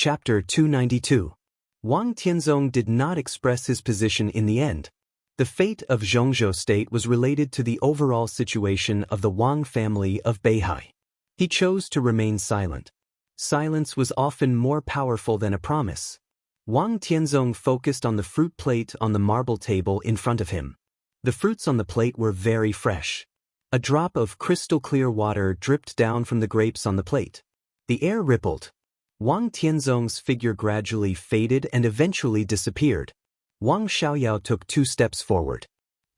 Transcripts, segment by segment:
Chapter 292. Wang Tianzong did not express his position in the end. The fate of Zhongzhou state was related to the overall situation of the Wang family of Beihai. He chose to remain silent. Silence was often more powerful than a promise. Wang Tianzong focused on the fruit plate on the marble table in front of him. The fruits on the plate were very fresh. A drop of crystal-clear water dripped down from the grapes on the plate. The air rippled. Wang Tianzong's figure gradually faded and eventually disappeared. Wang Xiaoyao took 2 steps forward.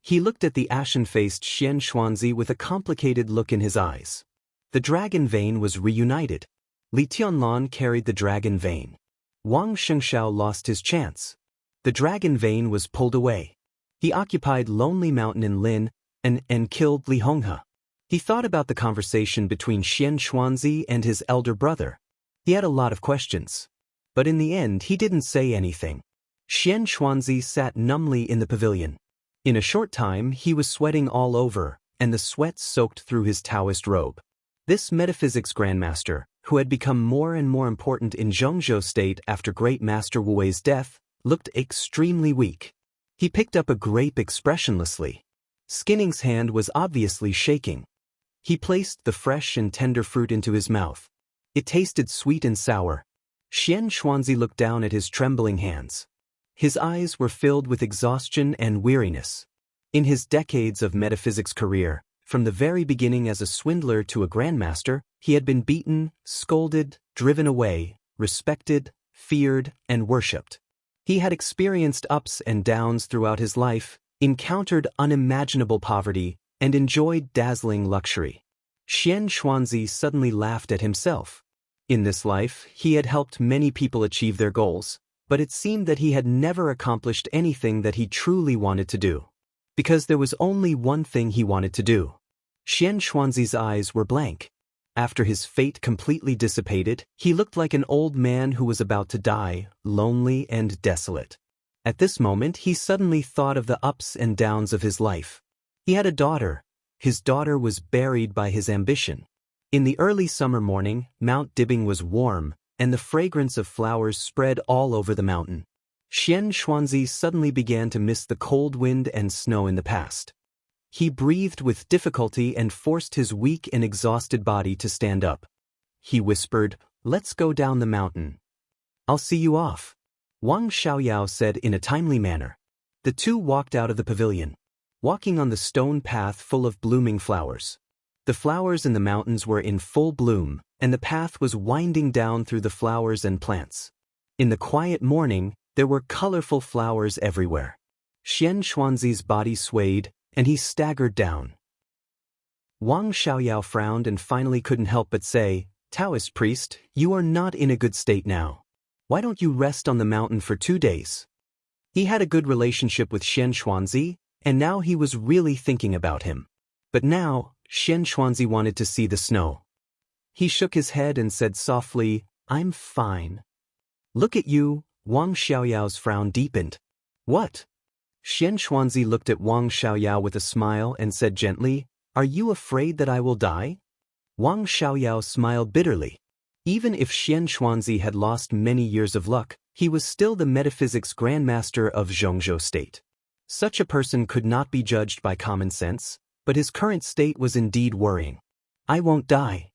He looked at the ashen-faced Xianxia with a complicated look in his eyes. The dragon vein was reunited. Li Tianlan carried the dragon vein. Wang Shengshao lost his chance. The dragon vein was pulled away. He occupied Lonely Mountain in Lin and killed Li Honghe. He thought about the conversation between Xianxia and his elder brother. He had a lot of questions. But in the end he didn't say anything. Xianxia sat numbly in the pavilion. In a short time he was sweating all over, and the sweat soaked through his Daoist robe. This metaphysics grandmaster, who had become more and more important in Zhongzhou state after Great Master Wu Wei's death, looked extremely weak. He picked up a grape expressionlessly. Skinning's hand was obviously shaking. He placed the fresh and tender fruit into his mouth. It tasted sweet and sour. Xianxia looked down at his trembling hands. His eyes were filled with exhaustion and weariness. In his decades of metaphysics career, from the very beginning as a swindler to a grandmaster, he had been beaten, scolded, driven away, respected, feared, and worshipped. He had experienced ups and downs throughout his life, encountered unimaginable poverty, and enjoyed dazzling luxury. Xianxia suddenly laughed at himself. In this life, he had helped many people achieve their goals, but it seemed that he had never accomplished anything that he truly wanted to do. Because there was only one thing he wanted to do. Xianxuanzi's eyes were blank. After his fate completely dissipated, he looked like an old man who was about to die, lonely and desolate. At this moment he suddenly thought of the ups and downs of his life. He had a daughter. His daughter was buried by his ambition. In the early summer morning, Mount Dibing was warm, and the fragrance of flowers spread all over the mountain. Xianxuanzi suddenly began to miss the cold wind and snow in the past. He breathed with difficulty and forced his weak and exhausted body to stand up. He whispered, "Let's go down the mountain. I'll see you off," Wang Xiaoyao said in a timely manner. The two walked out of the pavilion, walking on the stone path full of blooming flowers. The flowers in the mountains were in full bloom, and the path was winding down through the flowers and plants. In the quiet morning, there were colorful flowers everywhere. Xianxuanzi's body swayed, and he staggered down. Wang Xiaoyao frowned and finally couldn't help but say, "Taoist priest, you are not in a good state now. Why don't you rest on the mountain for 2 days?" He had a good relationship with Xianxuanzi, and now he was really thinking about him. But now, Xianxuanzi wanted to see the snow. He shook his head and said softly, "I'm fine." "Look at you," Wang Xiaoyao's frown deepened. "What?" Xianxuanzi looked at Wang Xiaoyao with a smile and said gently, "Are you afraid that I will die?" Wang Xiaoyao smiled bitterly. Even if Xianxuanzi had lost many years of luck, he was still the metaphysics grandmaster of Zhongzhou state. Such a person could not be judged by common sense, but his current state was indeed worrying. "I won't die,"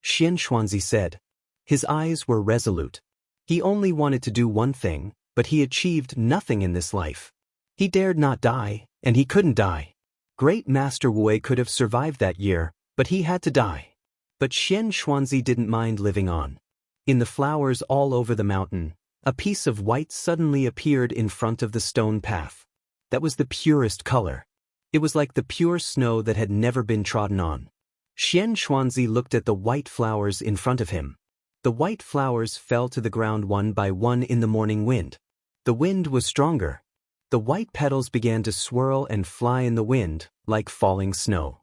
Xianxuanzi said. His eyes were resolute. He only wanted to do one thing, but he achieved nothing in this life. He dared not die, and he couldn't die. Great Master Wu Wei could have survived that year, but he had to die. But Xianxuanzi didn't mind living on. In the flowers all over the mountain, a piece of white suddenly appeared in front of the stone path. That was the purest color. It was like the pure snow that had never been trodden on. Xianxuanzi looked at the white flowers in front of him. The white flowers fell to the ground one by one in the morning wind. The wind was stronger. The white petals began to swirl and fly in the wind, like falling snow.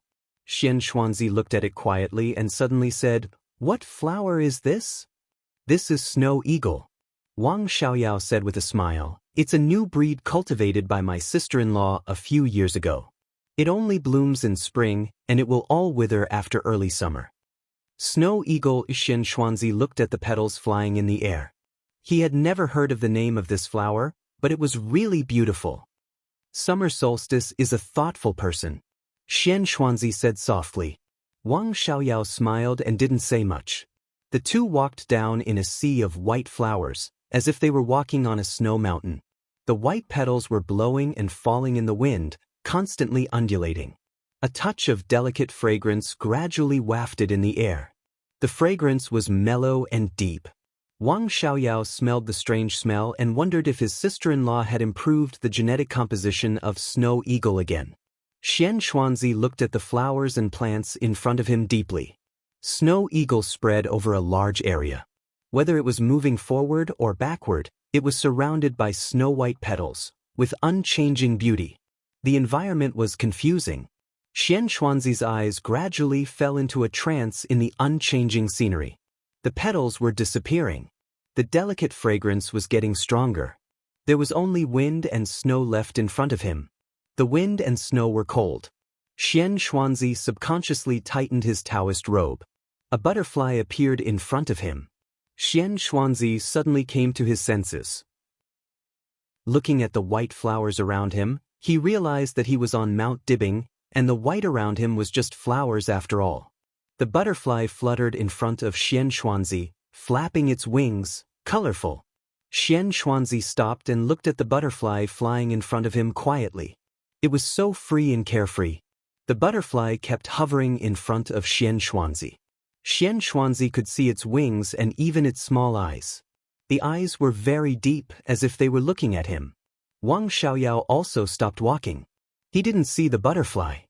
Xianxuanzi looked at it quietly and suddenly said, "What flower is this?" "This is snow eagle," Wang Xiaoyao said with a smile. "It's a new breed cultivated by my sister-in-law a few years ago. It only blooms in spring, and it will all wither after early summer." Snow eagle. Xianxuanzi looked at the petals flying in the air. He had never heard of the name of this flower, but it was really beautiful. Summer solstice is a thoughtful person, Xianxia said softly. Wang Xiaoyao smiled and didn't say much. The two walked down in a sea of white flowers, as if they were walking on a snow mountain. The white petals were blowing and falling in the wind, constantly undulating. A touch of delicate fragrance gradually wafted in the air. The fragrance was mellow and deep. Wang Xiaoyao smelled the strange smell and wondered if his sister-in-law had improved the genetic composition of snow eagle again. Xianxia looked at the flowers and plants in front of him deeply. Snow eagle spread over a large area. Whether it was moving forward or backward, it was surrounded by snow-white petals, with unchanging beauty. The environment was confusing. Xianxuanzi's eyes gradually fell into a trance in the unchanging scenery. The petals were disappearing. The delicate fragrance was getting stronger. There was only wind and snow left in front of him. The wind and snow were cold. Xianxuanzi subconsciously tightened his Daoist robe. A butterfly appeared in front of him. Xianxuanzi suddenly came to his senses. Looking at the white flowers around him, he realized that he was on Mount Dibing, and the white around him was just flowers after all. The butterfly fluttered in front of Xianxuanzi, flapping its wings, colorful. Xianxuanzi stopped and looked at the butterfly flying in front of him quietly. It was so free and carefree. The butterfly kept hovering in front of Xianxuanzi. Xianxuanzi could see its wings and even its small eyes. The eyes were very deep, as if they were looking at him. Wang Xiaoyao also stopped walking. He didn't see the butterfly.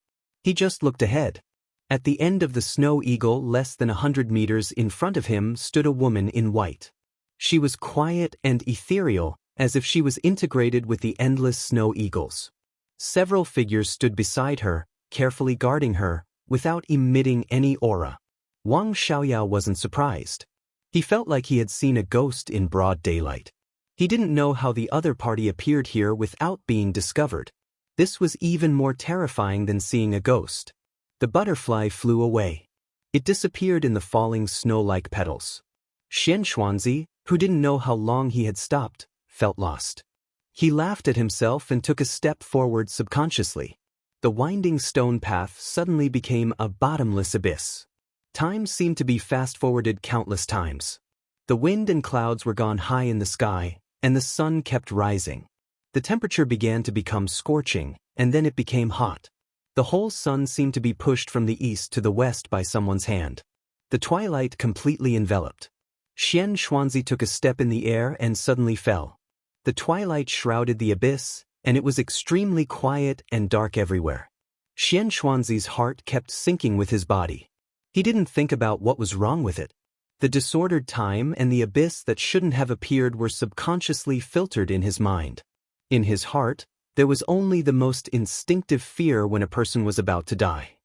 He just looked ahead. At the end of the snow eagle, less than 100 meters in front of him, stood a woman in white. She was quiet and ethereal, as if she was integrated with the endless snow eagles. Several figures stood beside her, carefully guarding her, without emitting any aura. Wang Xiaoyao wasn't surprised. He felt like he had seen a ghost in broad daylight. He didn't know how the other party appeared here without being discovered. This was even more terrifying than seeing a ghost. The butterfly flew away. It disappeared in the falling snow-like petals. Xianxuanzi, who didn't know how long he had stopped, felt lost. He laughed at himself and took a step forward subconsciously. The winding stone path suddenly became a bottomless abyss. Time seemed to be fast-forwarded countless times. The wind and clouds were gone high in the sky, and the sun kept rising. The temperature began to become scorching, and then it became hot. The whole sun seemed to be pushed from the east to the west by someone's hand. The twilight completely enveloped. Xianxuanzi took a step in the air and suddenly fell. The twilight shrouded the abyss, and it was extremely quiet and dark everywhere. Xianxuanzi's heart kept sinking with his body. He didn't think about what was wrong with it. The disordered time and the abyss that shouldn't have appeared were subconsciously filtered in his mind. In his heart, there was only the most instinctive fear when a person was about to die.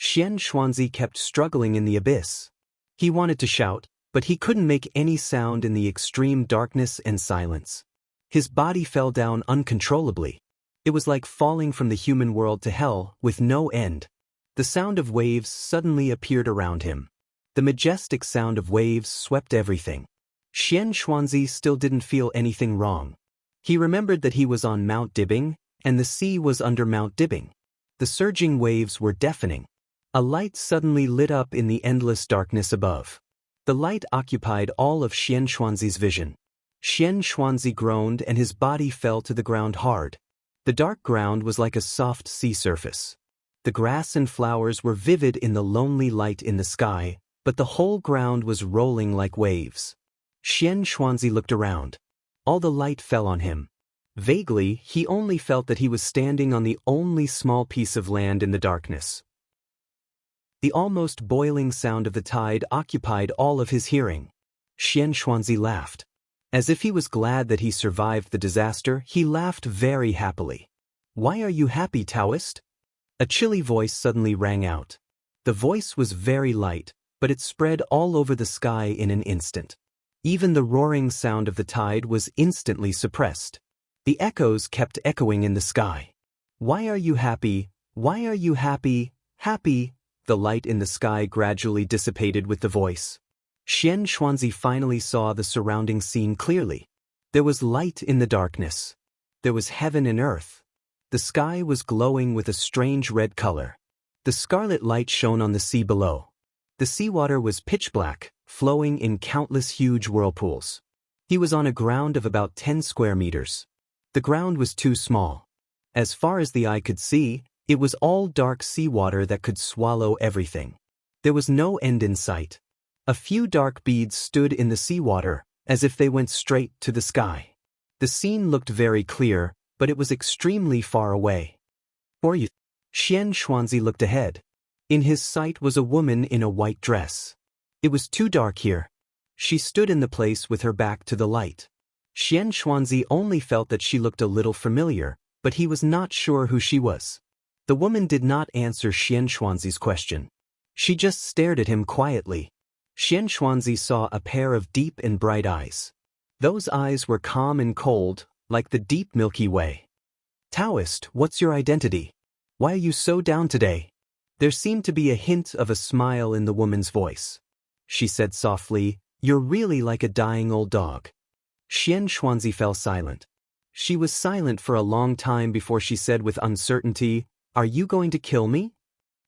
Xianxuanzi kept struggling in the abyss. He wanted to shout, but he couldn't make any sound in the extreme darkness and silence. His body fell down uncontrollably. It was like falling from the human world to hell with no end. The sound of waves suddenly appeared around him. The majestic sound of waves swept everything. Xianxuanzi still didn't feel anything wrong. He remembered that he was on Mount Dibing, and the sea was under Mount Dibing. The surging waves were deafening. A light suddenly lit up in the endless darkness above. The light occupied all of Xianxuanzi's vision. Xianxuanzi groaned and his body fell to the ground hard. The dark ground was like a soft sea surface. The grass and flowers were vivid in the lonely light in the sky, but the whole ground was rolling like waves. Xianxuanzi looked around. All the light fell on him. Vaguely, he only felt that he was standing on the only small piece of land in the darkness. The almost boiling sound of the tide occupied all of his hearing. Xianxuanzi laughed. As if he was glad that he survived the disaster, he laughed very happily. "Why are you happy, Daoist?" A chilly voice suddenly rang out. The voice was very light, but it spread all over the sky in an instant. Even the roaring sound of the tide was instantly suppressed. The echoes kept echoing in the sky. "Why are you happy? Why are you happy? Happy?" The light in the sky gradually dissipated with the voice. Xianxia finally saw the surrounding scene clearly. There was light in the darkness. There was heaven and earth. The sky was glowing with a strange red color. The scarlet light shone on the sea below. The seawater was pitch black, flowing in countless huge whirlpools. He was on a ground of about 10 square meters. The ground was too small. As far as the eye could see, it was all dark seawater that could swallow everything. There was no end in sight. A few dark beads stood in the seawater, as if they went straight to the sky. The scene looked very clear, but it was extremely far away. For you, Xianxia looked ahead. In his sight was a woman in a white dress. It was too dark here. She stood in the place with her back to the light. Xianxia only felt that she looked a little familiar, but he was not sure who she was. The woman did not answer Xianxuanzi's question. She just stared at him quietly. Xianxuanzi saw a pair of deep and bright eyes. Those eyes were calm and cold, like the deep Milky Way. "Daoist, what's your identity? Why are you so down today?" There seemed to be a hint of a smile in the woman's voice. She said softly, "You're really like a dying old dog." Xianxuanzi fell silent. She was silent for a long time before she said with uncertainty, "Are you going to kill me?"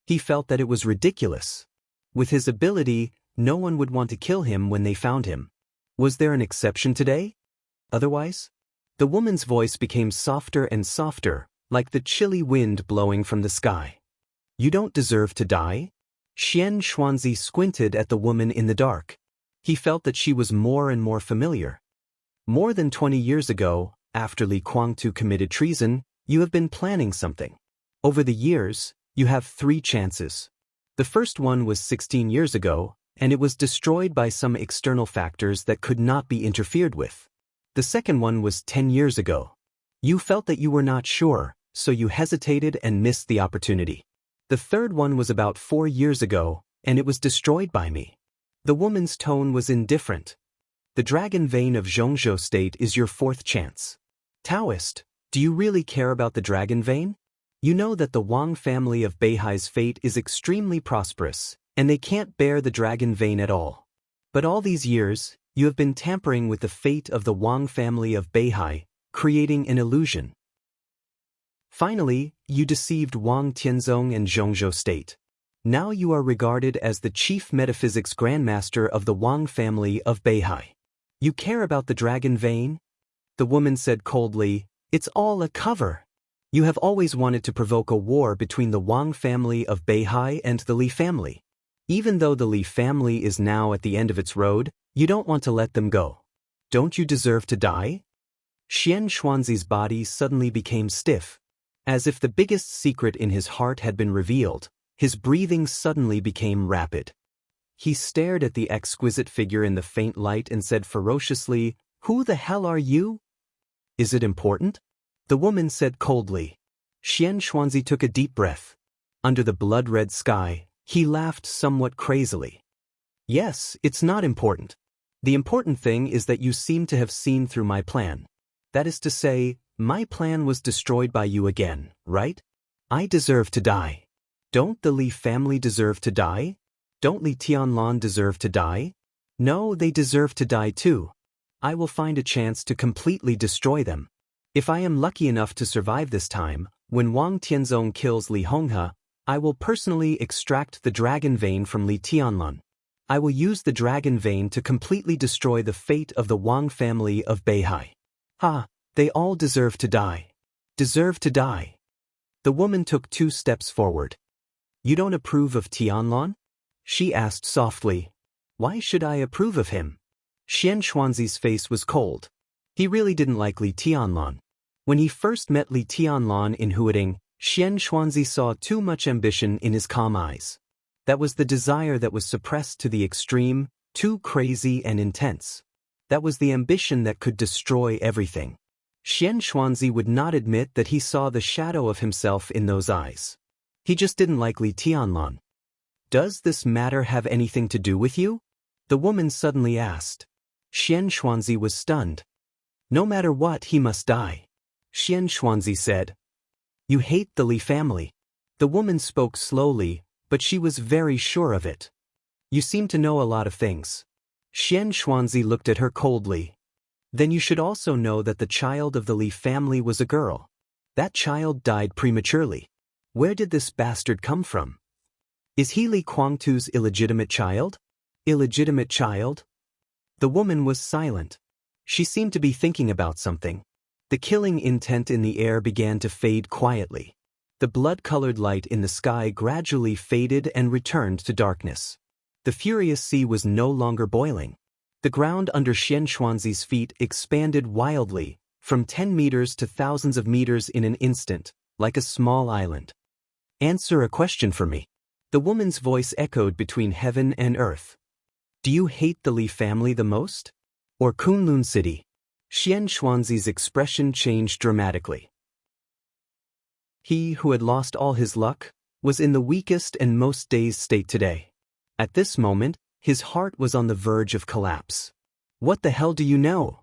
He felt that it was ridiculous. With his ability, no one would want to kill him when they found him. Was there an exception today? Otherwise? The woman's voice became softer and softer, like the chilly wind blowing from the sky. "You don't deserve to die?" Xianxuanzi squinted at the woman in the dark. He felt that she was more and more familiar. "More than 20 years ago, after Li Guangtu committed treason, you have been planning something. Over the years, you have 3 chances. The first one was 16 years ago, and it was destroyed by some external factors that could not be interfered with. The second one was 10 years ago. You felt that you were not sure, so you hesitated and missed the opportunity. The third one was about 4 years ago, and it was destroyed by me." The woman's tone was indifferent. "The dragon vein of Zhongzhou state is your 4th chance. Daoist, do you really care about the dragon vein? You know that the Wang family of Beihai's fate is extremely prosperous, and they can't bear the dragon vein at all. But all these years, you have been tampering with the fate of the Wang family of Beihai, creating an illusion. Finally, you deceived Wang Tianzong and Zhongzhou state. Now you are regarded as the chief metaphysics grandmaster of the Wang family of Beihai. You care about the dragon vein?" The woman said coldly, "It's all a cover. You have always wanted to provoke a war between the Wang family of Beihai and the Li family. Even though the Li family is now at the end of its road, you don't want to let them go. Don't you deserve to die?" Xianxuanzi's body suddenly became stiff. As if the biggest secret in his heart had been revealed, his breathing suddenly became rapid. He stared at the exquisite figure in the faint light and said ferociously, "Who the hell are you?" "Is it important?" the woman said coldly. Xianxuanzi took a deep breath. Under the blood-red sky, he laughed somewhat crazily. "Yes, it's not important. The important thing is that you seem to have seen through my plan. That is to say, my plan was destroyed by you again, right? I deserve to die. Don't the Li family deserve to die? Don't Li Tianlan deserve to die? No, they deserve to die too. I will find a chance to completely destroy them. If I am lucky enough to survive this time, when Wang Tianzong kills Li Honghe, I will personally extract the dragon vein from Li Tianlan. I will use the dragon vein to completely destroy the fate of the Wang family of Beihai. Ha! They all deserve to die. Deserve to die." The woman took 2 steps forward. "You don't approve of Tianlan?" she asked softly. "Why should I approve of him?" Xianxuanzi's face was cold. He really didn't like Li Tianlan. When he first met Li Tianlan in Huading, Xianxuanzi saw too much ambition in his calm eyes. That was the desire that was suppressed to the extreme, too crazy and intense. That was the ambition that could destroy everything. Xianxuanzi would not admit that he saw the shadow of himself in those eyes. He just didn't like Li Tianlan. "Does this matter have anything to do with you?" the woman suddenly asked. Xianxuanzi was stunned. "No matter what, he must die," Xianxuanzi said. "You hate the Li family." The woman spoke slowly, but she was very sure of it. "You seem to know a lot of things. Xianxia looked at her coldly. Then you should also know that the child of the Li family was a girl. That child died prematurely. Where did this bastard come from? Is he Li Kuangtu's illegitimate child? Illegitimate child? The woman was silent. She seemed to be thinking about something. The killing intent in the air began to fade quietly. The blood-colored light in the sky gradually faded and returned to darkness. The furious sea was no longer boiling. The ground under Xianxuanzi's feet expanded wildly, from 10 meters to thousands of meters in an instant, like a small island. Answer a question for me. The woman's voice echoed between heaven and earth. Do you hate the Li family the most? Or Kunlun City? Xianxuanzi's expression changed dramatically. He who had lost all his luck was in the weakest and most dazed state today. At this moment, his heart was on the verge of collapse. What the hell do you know?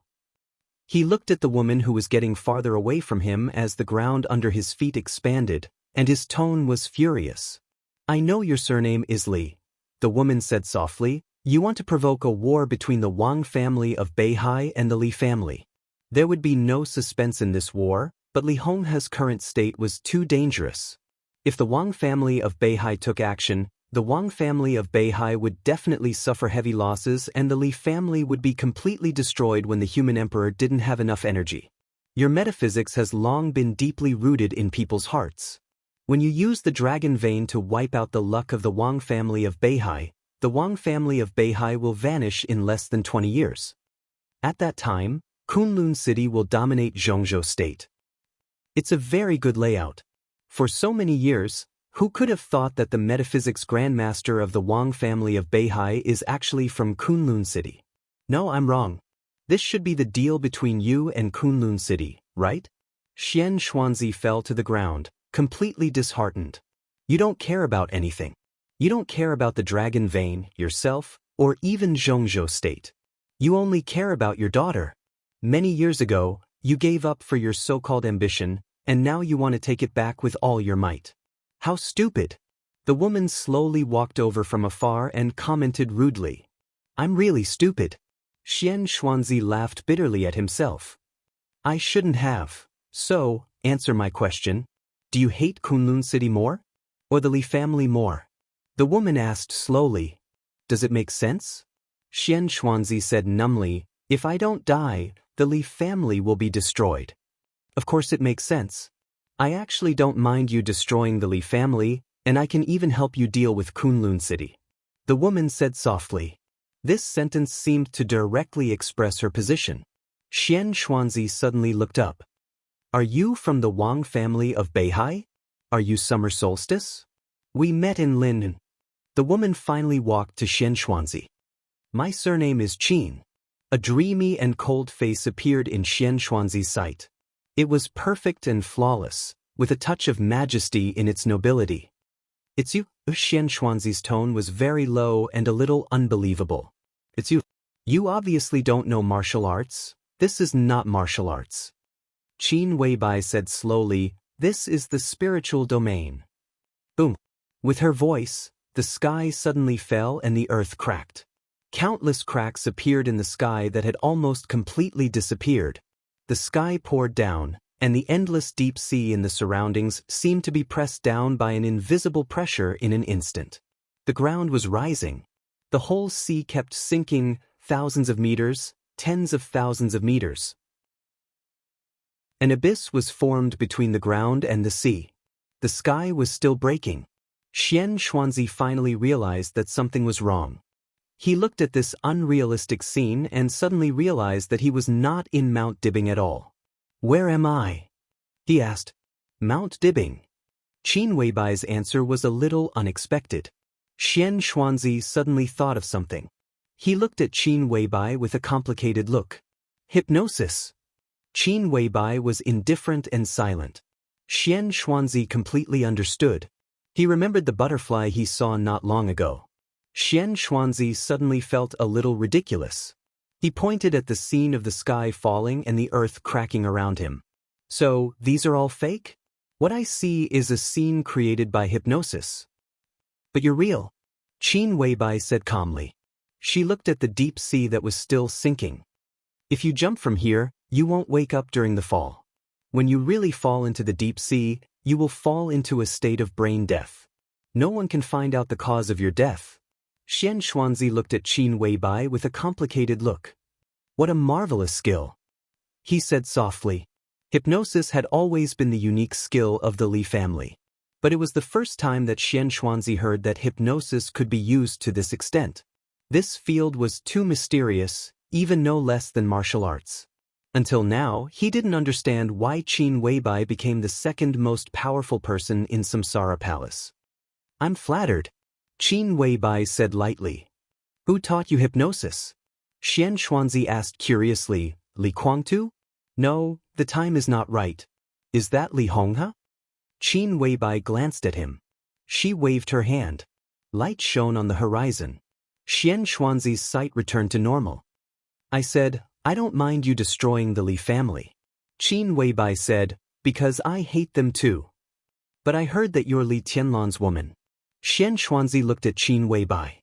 He looked at the woman who was getting farther away from him as the ground under his feet expanded, and his tone was furious. I know your surname is Li, the woman said softly. You want to provoke a war between the Wang family of Beihai and the Li family. There would be no suspense in this war, but Li Honghe's current state was too dangerous. If the Wang family of Beihai took action, the Wang family of Beihai would definitely suffer heavy losses and the Li family would be completely destroyed when the human emperor didn't have enough energy. Your metaphysics has long been deeply rooted in people's hearts. When you use the dragon vein to wipe out the luck of the Wang family of Beihai, the Wang family of Beihai will vanish in less than 20 years. At that time, Kunlun City will dominate Zhongzhou State. It's a very good layout. For so many years, who could have thought that the metaphysics grandmaster of the Wang family of Beihai is actually from Kunlun City? No, I'm wrong. This should be the deal between you and Kunlun City, right? Xianxuanzi fell to the ground, completely disheartened. You don't care about anything. You don't care about the dragon vein, yourself, or even Zhongzhou State. You only care about your daughter. Many years ago, you gave up for your so-called ambition, and now you want to take it back with all your might. How stupid! The woman slowly walked over from afar and commented rudely. I'm really stupid. Xianxuanzi laughed bitterly at himself. I shouldn't have. So, answer my question. Do you hate Kunlun City more? Or the Li family more? The woman asked slowly. Does it make sense? Xianxuanzi said numbly, if I don't die, the Li family will be destroyed. Of course it makes sense. I actually don't mind you destroying the Li family, and I can even help you deal with Kunlun City. The woman said softly. This sentence seemed to directly express her position. Xianxuanzi suddenly looked up. Are you from the Wang family of Beihai? Are you summer solstice? We met in Lin. The woman finally walked to Xianxuanzi. My surname is Qin. A dreamy and cold face appeared in Xianxuanzi's sight. It was perfect and flawless, with a touch of majesty in its nobility. It's you? Xianxuanzi's tone was very low and a little unbelievable. It's you. You obviously don't know martial arts. This is not martial arts. Qin Weibai said slowly, this is the spiritual domain. Boom. With her voice, the sky suddenly fell and the earth cracked. Countless cracks appeared in the sky that had almost completely disappeared. The sky poured down, and the endless deep sea in the surroundings seemed to be pressed down by an invisible pressure in an instant. The ground was rising. The whole sea kept sinking, thousands of meters, tens of thousands of meters. An abyss was formed between the ground and the sea. The sky was still breaking. Xianxuanzi finally realized that something was wrong. He looked at this unrealistic scene and suddenly realized that he was not in Mount Dibbing at all. Where am I? He asked. Mount Dibbing. Qin Weibai's answer was a little unexpected. Xianxuanzi suddenly thought of something. He looked at Qin Weibai with a complicated look. Hypnosis. Qin Weibai was indifferent and silent. Xianxuanzi completely understood. He remembered the butterfly he saw not long ago. Xianxuanzi suddenly felt a little ridiculous. He pointed at the scene of the sky falling and the earth cracking around him. So, these are all fake? What I see is a scene created by hypnosis. But you're real, Qin Weibai said calmly. She looked at the deep sea that was still sinking. If you jump from here, you won't wake up during the fall. When you really fall into the deep sea, you will fall into a state of brain death. No one can find out the cause of your death. Xianxia looked at Qin Weibai with a complicated look. What a marvelous skill, he said softly. Hypnosis had always been the unique skill of the Li family. But it was the first time that Xianxia heard that hypnosis could be used to this extent. This field was too mysterious, even no less than martial arts. Until now, he didn't understand why Qin Weibai became the second most powerful person in Samsara Palace. I'm flattered, Qin Weibai said lightly. Who taught you hypnosis? Xianxia asked curiously. Li Kuangtu? No, the time is not right. Is that Li Honghe? Qin Weibai glanced at him. She waved her hand. Light shone on the horizon. Xianxuanzi's sight returned to normal. I said, I don't mind you destroying the Li family. Qin Weibai said, because I hate them too. But I heard that you're Li Tianlan's woman. Xianxuanzi looked at Qin Weibai.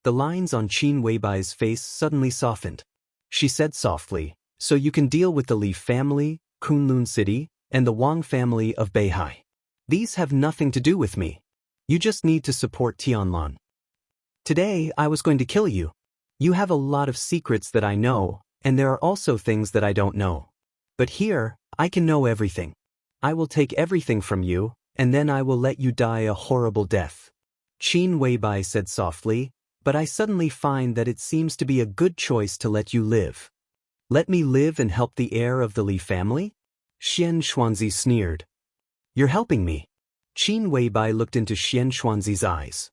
The lines on Qin Weibai's face suddenly softened. She said softly, so you can deal with the Li family, Kunlun City, and the Wang family of Beihai. These have nothing to do with me. You just need to support Tianlan. Today, I was going to kill you. You have a lot of secrets that I know, and there are also things that I don't know. But here, I can know everything. I will take everything from you, and then I will let you die a horrible death. Qin Weibai said softly, but I suddenly find that it seems to be a good choice to let you live. Let me live and help the heir of the Li family? Xianxuanzi sneered. You're helping me. Qin Weibai looked into Xianxuanzi's eyes.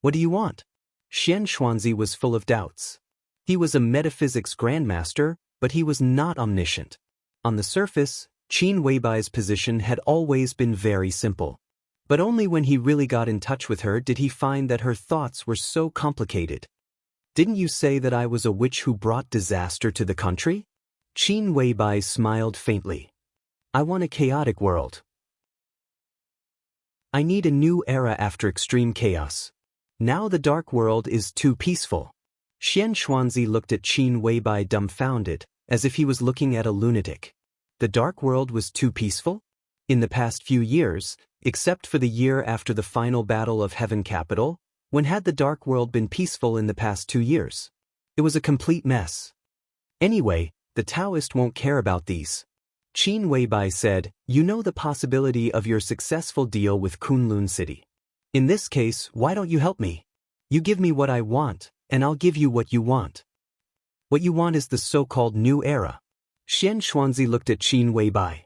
What do you want? Xianxuanzi was full of doubts. He was a metaphysics grandmaster, but he was not omniscient. On the surface, Qin Weibai's position had always been very simple. But only when he really got in touch with her did he find that her thoughts were so complicated. Didn't you say that I was a witch who brought disaster to the country? Qin Weibai smiled faintly. I want a chaotic world. I need a new era after extreme chaos. Now the dark world is too peaceful. Xianxuanzi looked at Qin Weibai dumbfounded, as if he was looking at a lunatic. The dark world was too peaceful? In the past few years, except for the year after the final battle of Heaven Capital, when had the dark world been peaceful in the past 2 years? It was a complete mess. Anyway, the Daoist won't care about these. Qin Weibai said, you know the possibility of your successful deal with Kunlun City. In this case, why don't you help me? You give me what I want, and I'll give you what you want. What you want is the so-called new era. Xianxuanzi looked at Qin Weibai.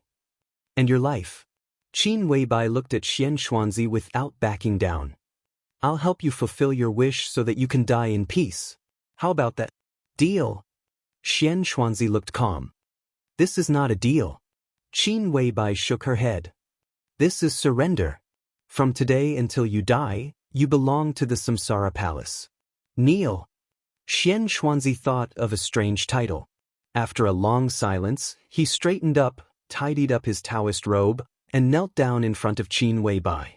And your life? Qin Weibai looked at Xianxuanzi without backing down. I'll help you fulfill your wish so that you can die in peace. How about that? Deal? Xianxuanzi looked calm. This is not a deal. Qin Weibai shook her head. This is surrender. From today until you die, you belong to the Samsara Palace. Kneel. Xianxuanzi thought of a strange title. After a long silence, he straightened up, tidied up his Taoist robe, and knelt down in front of Qin Weibai.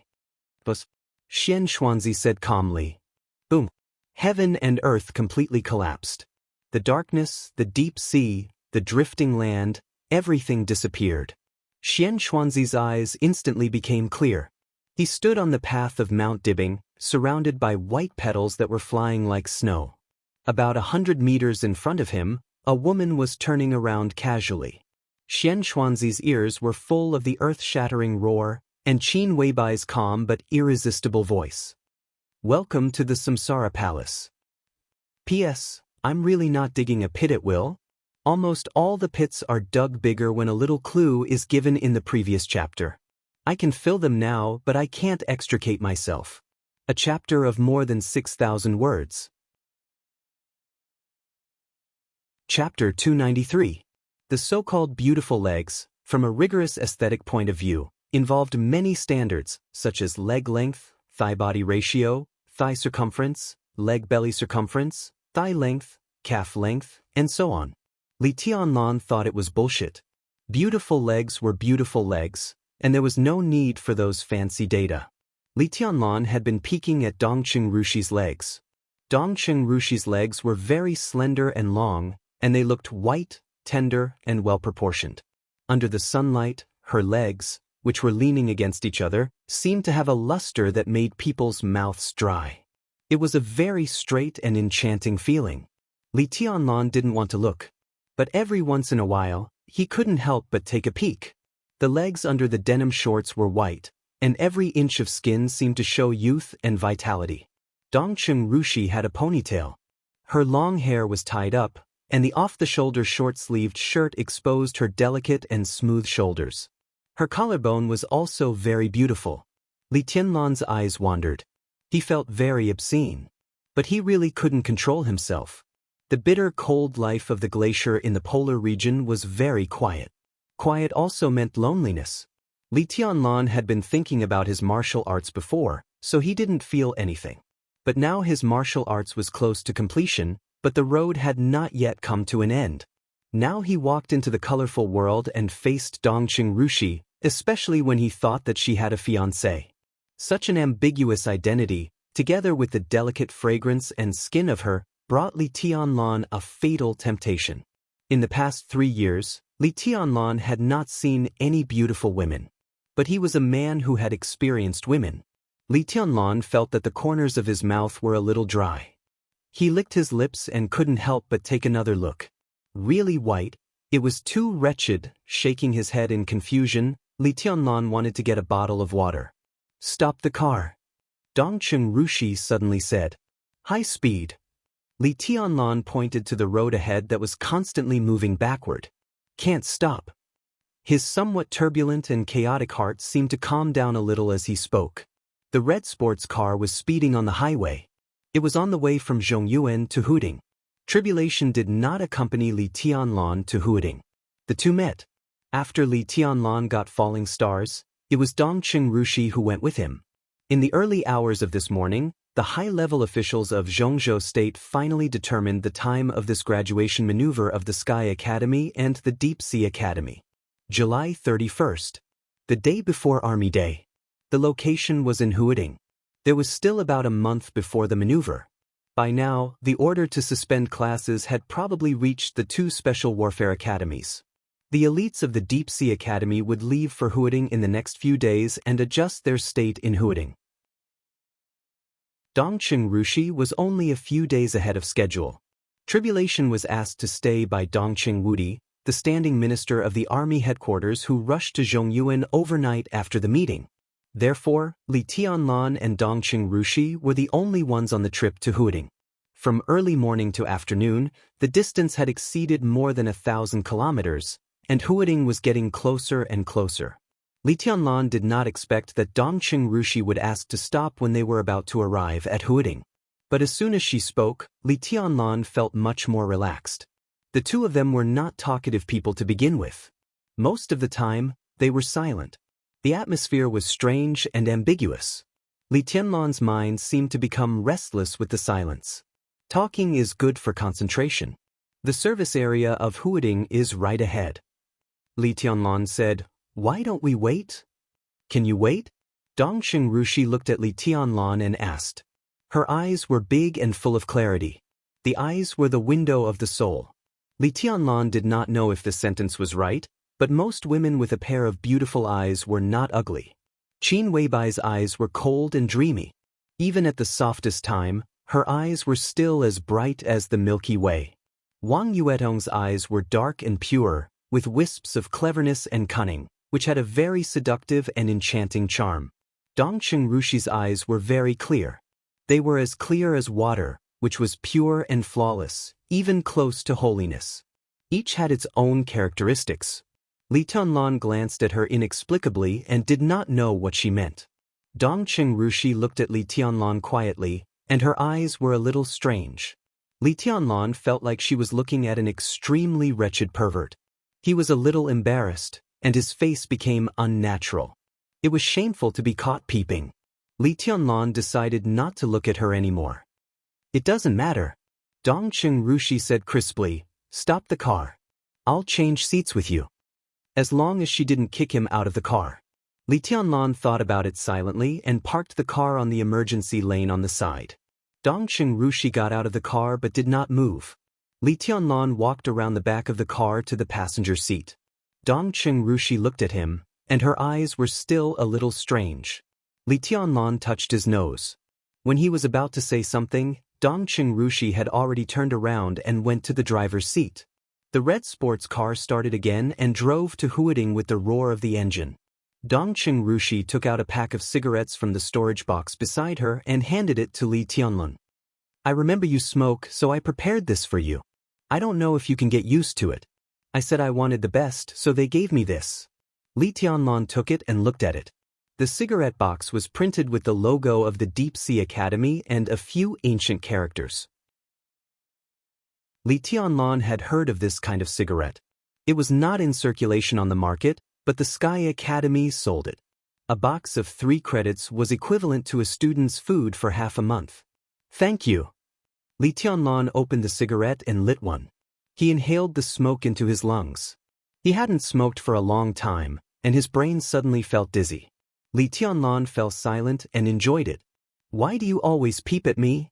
But Xianxuanzi said calmly. Boom. Heaven and earth completely collapsed. The darkness, the deep sea, the drifting land, everything disappeared. Xianxuanzi's eyes instantly became clear. He stood on the path of Mount Dibbing, surrounded by white petals that were flying like snow. About 100 meters in front of him, a woman was turning around casually. Xianxuanzi's ears were full of the earth-shattering roar, and Qin Weibai's calm but irresistible voice. Welcome to the Samsara Palace. P.S. I'm really not digging a pit at will. Almost all the pits are dug bigger when a little clue is given in the previous chapter. I can fill them now, but I can't extricate myself. A chapter of more than 6,000 words. Chapter 293. The so-called beautiful legs, from a rigorous aesthetic point of view, involved many standards, such as leg length, thigh-body ratio, thigh circumference, leg-belly circumference, thigh length, calf length, and so on. Li Tianlan thought it was bullshit. Beautiful legs were beautiful legs, and there was no need for those fancy data. Li Tianlan had been peeking at Dongqing Rushi's legs. Dongqing Rushi's legs were very slender and long, and they looked white, tender, and well-proportioned. Under the sunlight, her legs, which were leaning against each other, seemed to have a luster that made people's mouths dry. It was a very straight and enchanting feeling. Li Tianlan didn't want to look, but every once in a while, he couldn't help but take a peek. The legs under the denim shorts were white, and every inch of skin seemed to show youth and vitality. Dongqing Rushi had a ponytail. Her long hair was tied up, and the off-the-shoulder short-sleeved shirt exposed her delicate and smooth shoulders. Her collarbone was also very beautiful. Li Tianlan's eyes wandered. He felt very obscene. But he really couldn't control himself. The bitter cold life of the glacier in the polar region was very quiet. Quiet also meant loneliness. Li Tianlan had been thinking about his martial arts before, so he didn't feel anything. But now his martial arts was close to completion, but the road had not yet come to an end. Now he walked into the colorful world and faced Dongqing Rushi, especially when he thought that she had a fiancé. Such an ambiguous identity, together with the delicate fragrance and skin of her, brought Li Tianlan a fatal temptation. In the past 3 years, Li Tianlan had not seen any beautiful women. But he was a man who had experienced women. Li Tianlan felt that the corners of his mouth were a little dry. He licked his lips and couldn't help but take another look. Really white, it was too wretched. Shaking his head in confusion, Li Tianlan wanted to get a bottle of water. "Stop the car," Dongqing Rushi suddenly said. "High speed." Li Tianlan pointed to the road ahead that was constantly moving backward. "Can't stop." His somewhat turbulent and chaotic heart seemed to calm down a little as he spoke. The red sports car was speeding on the highway. It was on the way from Zhongyuan to Huding. Tribulation did not accompany Li Tianlan to Huding. The two met. After Li Tianlan got falling stars, it was Dongqing Rushi who went with him. In the early hours of this morning, the high-level officials of Zhongzhou State finally determined the time of this graduation maneuver of the Sky Academy and the Deep Sea Academy. July 31st. The day before Army Day. The location was in Huding. There was still about a month before the maneuver. By now, the order to suspend classes had probably reached the 2 special warfare academies. The elites of the Deep Sea Academy would leave for Huding in the next few days and adjust their state in Huding. Dongqing Rushi was only a few days ahead of schedule. Tribulation was asked to stay by Dongqing Wudi, the standing minister of the army headquarters who rushed to Zhongyuan overnight after the meeting. Therefore, Li Tianlan and Dongqing Rushi were the only ones on the trip to Huding. From early morning to afternoon, the distance had exceeded more than 1,000 kilometers, and Huding was getting closer and closer. Li Tianlan did not expect that Dongqing Rushi would ask to stop when they were about to arrive at Huding. But as soon as she spoke, Li Tianlan felt much more relaxed. The two of them were not talkative people to begin with. Most of the time, they were silent. The atmosphere was strange and ambiguous. Li Tianlan's mind seemed to become restless with the silence. Talking is good for concentration. The service area of Huding is right ahead. Li Tianlan said, "Why don't we wait?" "Can you wait?" Dongqing Rushi looked at Li Tianlan and asked. Her eyes were big and full of clarity. The eyes were the window of the soul. Li Tianlan did not know if the sentence was right, but most women with a pair of beautiful eyes were not ugly. Qin Weibai's eyes were cold and dreamy. Even at the softest time, her eyes were still as bright as the Milky Way. Wang Yuetong's eyes were dark and pure, with wisps of cleverness and cunning, which had a very seductive and enchanting charm. Dongqing Rushi's eyes were very clear. They were as clear as water, which was pure and flawless, even close to holiness. Each had its own characteristics. Li Tianlan glanced at her inexplicably and did not know what she meant. Dongqing Rushi looked at Li Tianlan quietly, and her eyes were a little strange. Li Tianlan felt like she was looking at an extremely wretched pervert. He was a little embarrassed, and his face became unnatural. It was shameful to be caught peeping. Li Tianlan decided not to look at her anymore. "It doesn't matter," Dongqing Rushi said crisply. "Stop the car. I'll change seats with you." As long as she didn't kick him out of the car. Li Tianlan thought about it silently and parked the car on the emergency lane on the side. Dongqing Rushi got out of the car but did not move. Li Tianlan walked around the back of the car to the passenger seat. Dongqing Rushi looked at him, and her eyes were still a little strange. Li Tianlan touched his nose. When he was about to say something, Dongqing Rushi had already turned around and went to the driver's seat. The red sports car started again and drove to Huading with the roar of the engine. Dongqing Rushi took out a pack of cigarettes from the storage box beside her and handed it to Li Tianlan. I remember you smoke, so I prepared this for you. I don't know if you can get used to it. I said I wanted the best, so they gave me this. Li Tianlan took it and looked at it. The cigarette box was printed with the logo of the Deep Sea Academy and a few ancient characters. Li Tianlan had heard of this kind of cigarette. It was not in circulation on the market, but the Sky Academy sold it. A box of 3 credits was equivalent to a student's food for half a month. Thank you. Li Tianlan opened the cigarette and lit one. He inhaled the smoke into his lungs. He hadn't smoked for a long time, and his brain suddenly felt dizzy. Li Tianlan fell silent and enjoyed it. Why do you always peep at me?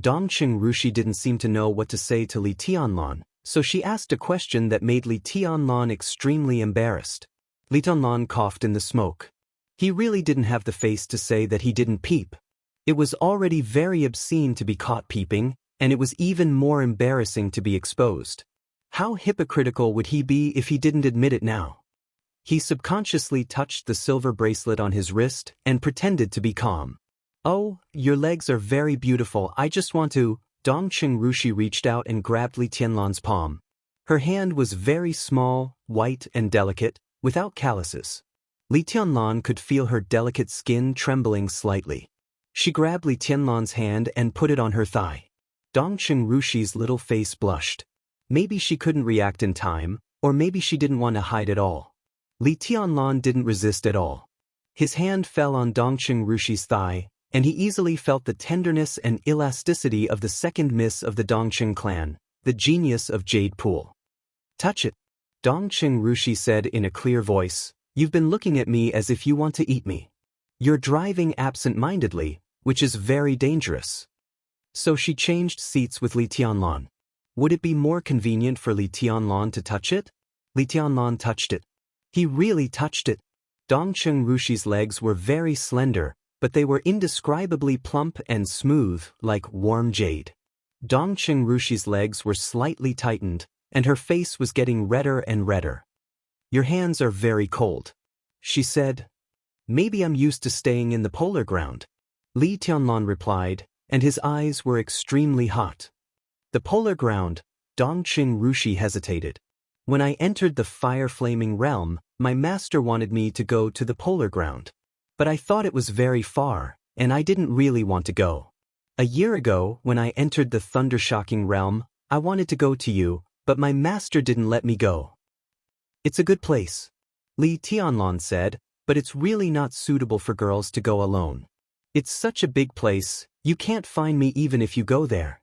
Dongqing Rushi didn't seem to know what to say to Li Tianlan, so she asked a question that made Li Tianlan extremely embarrassed. Li Tianlan coughed in the smoke. He really didn't have the face to say that he didn't peep. It was already very obscene to be caught peeping, and it was even more embarrassing to be exposed. How hypocritical would he be if he didn't admit it now? He subconsciously touched the silver bracelet on his wrist and pretended to be calm. Oh, your legs are very beautiful, I just want to… Dongqing Rushi reached out and grabbed Li Tianlan's palm. Her hand was very small, white and delicate, without calluses. Li Tianlan could feel her delicate skin trembling slightly. She grabbed Li Tianlan's hand and put it on her thigh. Dongqing Rushi's little face blushed. Maybe she couldn't react in time, or maybe she didn't want to hide at all. Li Tianlan didn't resist at all. His hand fell on Dongqing Rushi's thigh, and he easily felt the tenderness and elasticity of the second miss of the Dongqing clan, the genius of Jade Pool. Touch it. Dongqing Rushi said in a clear voice, you've been looking at me as if you want to eat me. You're driving absent-mindedly, which is very dangerous. So she changed seats with Li Tianlan. Would it be more convenient for Li Tianlan to touch it? Li Tianlan touched it. He really touched it. Dongqing Rushi's legs were very slender, but they were indescribably plump and smooth, like warm jade. Dongqing Rushi's legs were slightly tightened, and her face was getting redder and redder. Your hands are very cold, she said. Maybe I'm used to staying in the polar ground. Li Tianlan replied, and his eyes were extremely hot. The polar ground, Dongqing Rushi hesitated. When I entered the fire-flaming realm, my master wanted me to go to the polar ground. But I thought it was very far, and I didn't really want to go. A year ago, when I entered the thunder-shocking realm, I wanted to go to you, but my master didn't let me go. It's a good place, Li Tianlan said, but it's really not suitable for girls to go alone. It's such a big place, you can't find me even if you go there.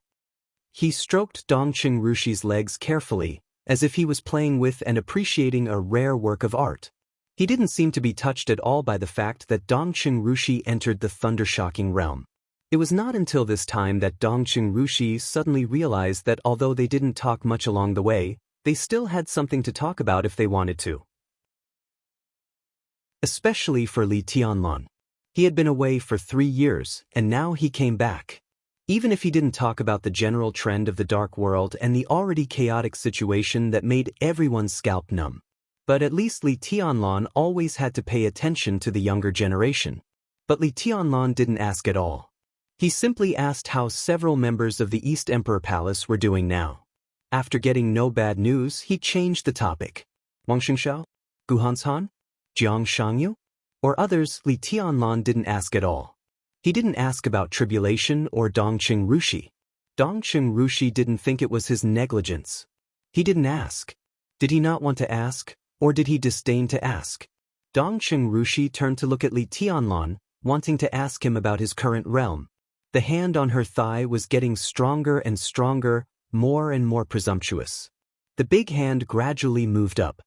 He stroked Dongqing Rushi's legs carefully, as if he was playing with and appreciating a rare work of art. He didn't seem to be touched at all by the fact that Dongqing Rushi entered the thunder-shocking realm. It was not until this time that Dongqing Rushi suddenly realized that although they didn't talk much along the way, they still had something to talk about if they wanted to. Especially for Li Tianlan. He had been away for 3 years, and now he came back. Even if he didn't talk about the general trend of the dark world and the already chaotic situation that made everyone's scalp numb. But at least Li Tianlan always had to pay attention to the younger generation. But Li Tianlan didn't ask at all. He simply asked how several members of the East Emperor Palace were doing now. After getting no bad news, he changed the topic. Wang Xianxia? Guhanshan? Jiang Shangyu? Or others, Li Tianlan didn't ask at all. He didn't ask about tribulation or Dongqing Rushi. Dongqing Rushi didn't think it was his negligence. He didn't ask. Did he not want to ask, or did he disdain to ask? Dongqing Rushi turned to look at Li Tianlan, wanting to ask him about his current realm. The hand on her thigh was getting stronger and stronger, more and more presumptuous. The big hand gradually moved up.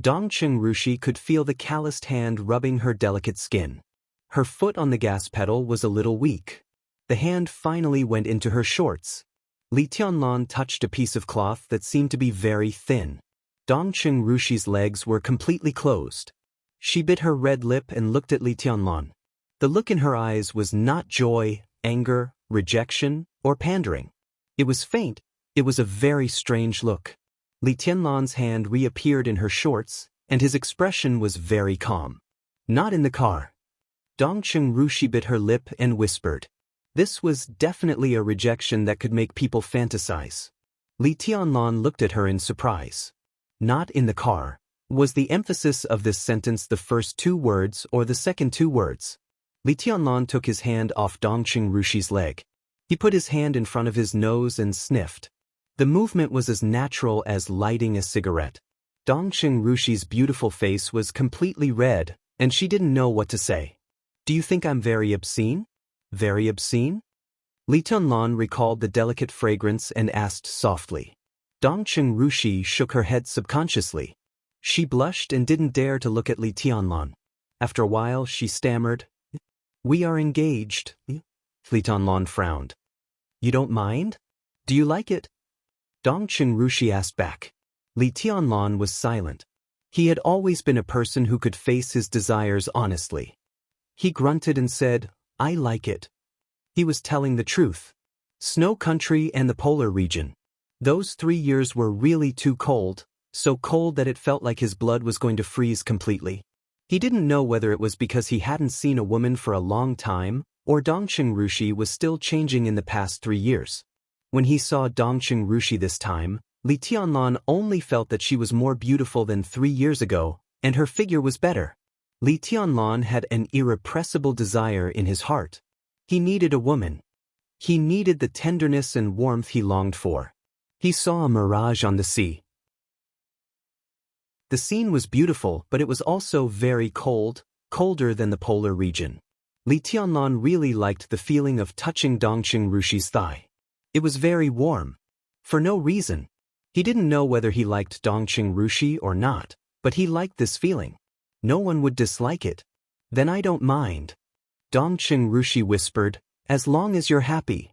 Dongqing Rushi could feel the calloused hand rubbing her delicate skin. Her foot on the gas pedal was a little weak. The hand finally went into her shorts. Li Tianlan touched a piece of cloth that seemed to be very thin. Dongqing Rushi's legs were completely closed. She bit her red lip and looked at Li Tianlan. The look in her eyes was not joy, anger, rejection, or pandering. It was faint. It was a very strange look. Li Tianlan's hand reappeared in her shorts, and his expression was very calm. Not in the car. Dongqing Rushi bit her lip and whispered. This was definitely a rejection that could make people fantasize. Li Tianlan looked at her in surprise. Not in the car. Was the emphasis of this sentence the first two words or the second two words? Li Tianlan took his hand off Dongqing Rushi's leg. He put his hand in front of his nose and sniffed. The movement was as natural as lighting a cigarette. Dongqing Rushi's beautiful face was completely red, and she didn't know what to say. Do you think I'm very obscene? Very obscene? Li Tianlan recalled the delicate fragrance and asked softly. Dongqing Rushi shook her head subconsciously. She blushed and didn't dare to look at Li Tianlan. After a while, she stammered. We are engaged. Li Tianlan frowned. You don't mind? Do you like it? Dongqing Rushi asked back. Li Tianlan was silent. He had always been a person who could face his desires honestly. He grunted and said, I like it. He was telling the truth. Snow country and the polar region. Those 3 years were really too cold, so cold that it felt like his blood was going to freeze completely. He didn't know whether it was because he hadn't seen a woman for a long time, or Dongqing Rushi was still changing in the past 3 years. When he saw Dongqing Rushi this time, Li Tianlan only felt that she was more beautiful than 3 years ago, and her figure was better. Li Tianlan had an irrepressible desire in his heart. He needed a woman. He needed the tenderness and warmth he longed for. He saw a mirage on the sea. The scene was beautiful, but it was also very cold, colder than the polar region. Li Tianlan really liked the feeling of touching Dongqing Rushi's thigh. It was very warm. For no reason. He didn't know whether he liked Dongqing Rushi or not, but he liked this feeling. No one would dislike it. Then I don't mind. Dongqing Rushi whispered, as long as you're happy.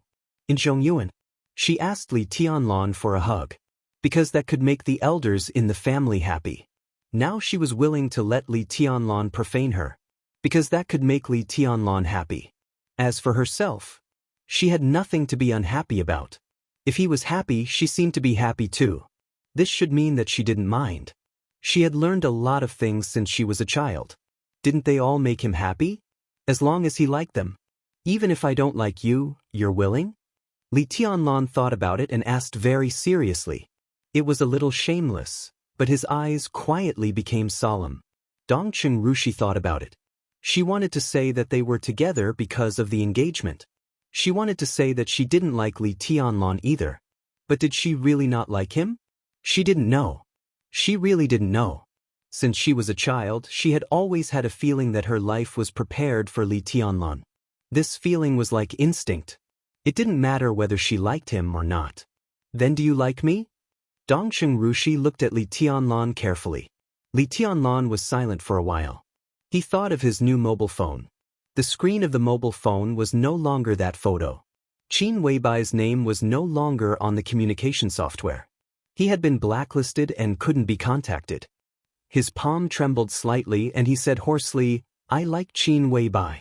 In Zhongyuan, she asked Li Tianlan for a hug. Because that could make the elders in the family happy. Now she was willing to let Li Tianlan profane her. Because that could make Li Tianlan happy. As for herself, she had nothing to be unhappy about. If he was happy, she seemed to be happy too. This should mean that she didn't mind. She had learned a lot of things since she was a child. Didn't they all make him happy? As long as he liked them. Even if I don't like you, you're willing? Li Tianlan thought about it and asked very seriously. It was a little shameless, but his eyes quietly became solemn. Dongqing Rushi thought about it. She wanted to say that they were together because of the engagement. She wanted to say that she didn't like Li Tianlan either. But did she really not like him? She didn't know. She really didn't know. Since she was a child, she had always had a feeling that her life was prepared for Li Tianlan. This feeling was like instinct. It didn't matter whether she liked him or not. Then do you like me? Dongqing Rushi looked at Li Tianlan carefully. Li Tianlan was silent for a while. He thought of his new mobile phone. The screen of the mobile phone was no longer that photo. Qin Weibai's name was no longer on the communication software. He had been blacklisted and couldn't be contacted. His palm trembled slightly and he said hoarsely, I like Qin Weibai.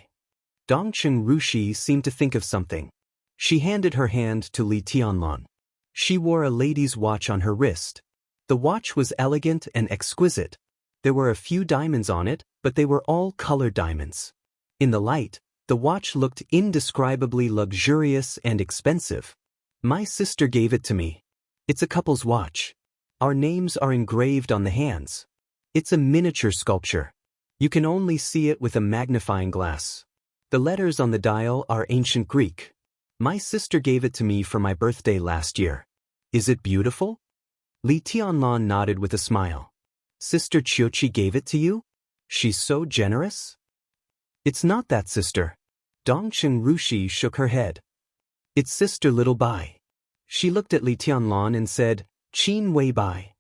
Dongqing Rushi seemed to think of something. She handed her hand to Li Tianlan. She wore a lady's watch on her wrist. The watch was elegant and exquisite. There were a few diamonds on it, but they were all colored diamonds. In the light, the watch looked indescribably luxurious and expensive. My sister gave it to me. It's a couple's watch. Our names are engraved on the hands. It's a miniature sculpture. You can only see it with a magnifying glass. The letters on the dial are ancient Greek. My sister gave it to me for my birthday last year. Is it beautiful? Li Tianlan nodded with a smile. Sister Qiuqi gave it to you? She's so generous? It's not that sister. Dongqing Rushi shook her head. It's sister Little Bai. She looked at Li Tianlan and said, Qin Weibai.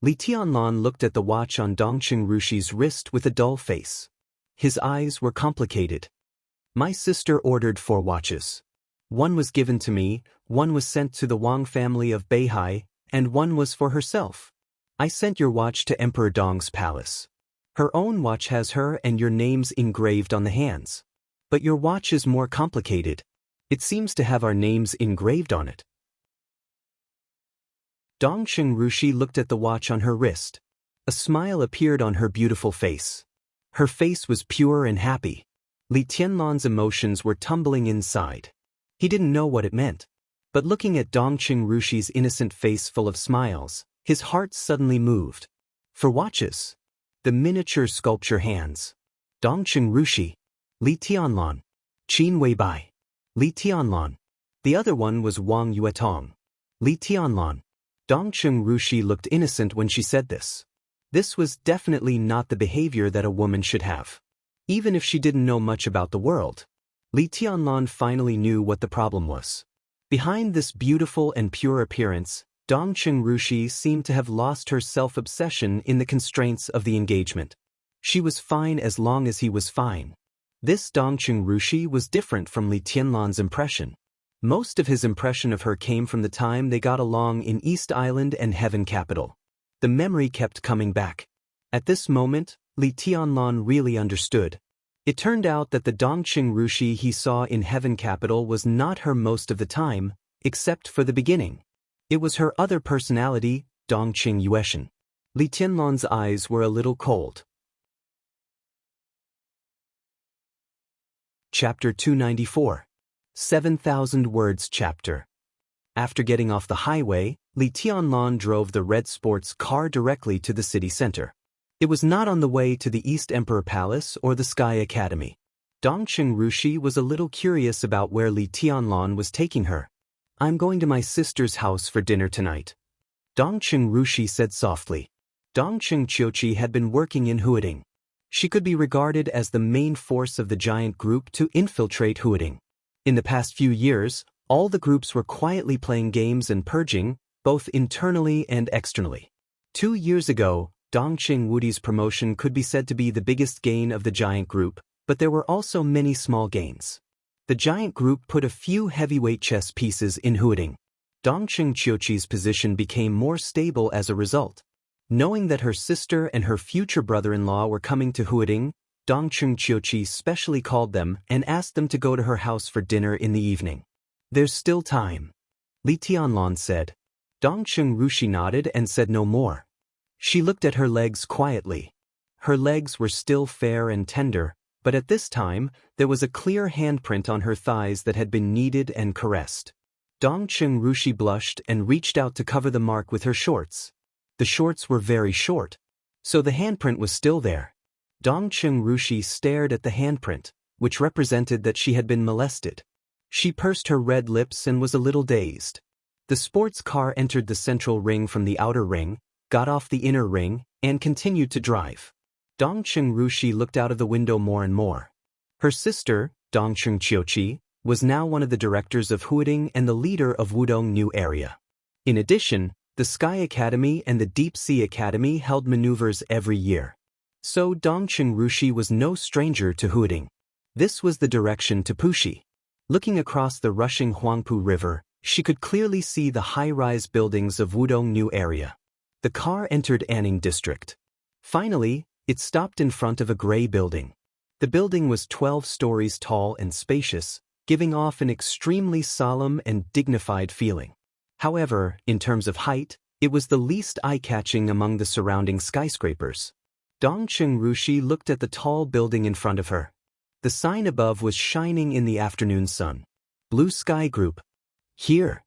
Li Tianlan looked at the watch on Dongqing Rushi's wrist with a dull face. His eyes were complicated. My sister ordered 4 watches. One was given to me, one was sent to the Wang family of Beihai, and one was for herself. I sent your watch to Emperor Dong's palace. Her own watch has her and your names engraved on the hands. But your watch is more complicated. It seems to have our names engraved on it. Dongqing Rushi looked at the watch on her wrist. A smile appeared on her beautiful face. Her face was pure and happy. Li Tianlan's emotions were tumbling inside. He didn't know what it meant. But looking at Dongqing Rushi's innocent face full of smiles, his heart suddenly moved. For watches. The miniature sculpture hands. Dongqing Rushi. Li Tianlan. Qin Weibai. Li Tianlan. The other one was Wang Yuetong. Li Tianlan. Dongqing Rushi looked innocent when she said this. This was definitely not the behavior that a woman should have. Even if she didn't know much about the world. Li Tianlan finally knew what the problem was. Behind this beautiful and pure appearance, Dongqing Rushi seemed to have lost her self-obsession in the constraints of the engagement. She was fine as long as he was fine. This Dongqing Rushi was different from Li Tianlan's impression. Most of his impression of her came from the time they got along in East Island and Heaven Capital. The memory kept coming back. At this moment, Li Tianlan really understood. It turned out that the Dongqing Rushi he saw in Heaven Capital was not her most of the time, except for the beginning. It was her other personality, Dongqing Yueshan. Li Tianlan's eyes were a little cold. Chapter 294. 7,000 Words Chapter. After getting off the highway, Li Tianlan drove the red sports car directly to the city center. It was not on the way to the East Emperor Palace or the Sky Academy. Dongqing Rushi was a little curious about where Li Tianlan was taking her. I'm going to my sister's house for dinner tonight. Dongqing Rushi said softly. Dongqing Qiuqi had been working in Huading. She could be regarded as the main force of the giant group to infiltrate Huading. In the past few years, all the groups were quietly playing games and purging, both internally and externally. 2 years ago, Dongqing Wudi's promotion could be said to be the biggest gain of the giant group, but there were also many small gains. The giant group put a few heavyweight chess pieces in Huading. Dongqing Qiuqi's position became more stable as a result. Knowing that her sister and her future brother-in-law were coming to Huading, Dongqing Qiuqi specially called them and asked them to go to her house for dinner in the evening. There's still time, Li Tianlan said. Dongqing Rushi nodded and said no more. She looked at her legs quietly. Her legs were still fair and tender, but at this time, there was a clear handprint on her thighs that had been kneaded and caressed. Dongqing Rushi blushed and reached out to cover the mark with her shorts. The shorts were very short, so the handprint was still there. Dongqing Rushi stared at the handprint, which represented that she had been molested. She pursed her red lips and was a little dazed. The sports car entered the central ring from the outer ring, got off the inner ring, and continued to drive. Dongqing Rushi looked out of the window more and more. Her sister, Dongqing Qiuqi, was now one of the directors of Huading and the leader of Wudong New Area. In addition, the Sky Academy and the Deep Sea Academy held maneuvers every year. So Dongqing Rushi was no stranger to Huading. This was the direction to Puxi. Looking across the rushing Huangpu River, she could clearly see the high-rise buildings of Wudong New Area. The car entered Anning District. Finally, it stopped in front of a gray building. The building was 12 stories tall and spacious, giving off an extremely solemn and dignified feeling. However, in terms of height, it was the least eye-catching among the surrounding skyscrapers. Dongqing Rushi looked at the tall building in front of her. The sign above was shining in the afternoon sun. Blue Sky Group. Here.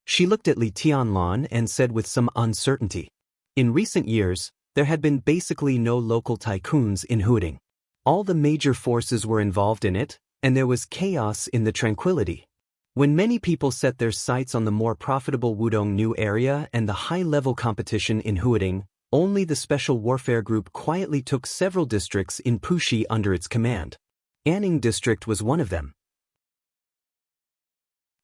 She looked at Li Tianlan and said with some uncertainty. In recent years, there had been basically no local tycoons in Huading. All the major forces were involved in it, and there was chaos in the tranquility. When many people set their sights on the more profitable Wudong New Area and the high-level competition in Huading, only the Special Warfare Group quietly took several districts in Puxi under its command. Anning District was one of them.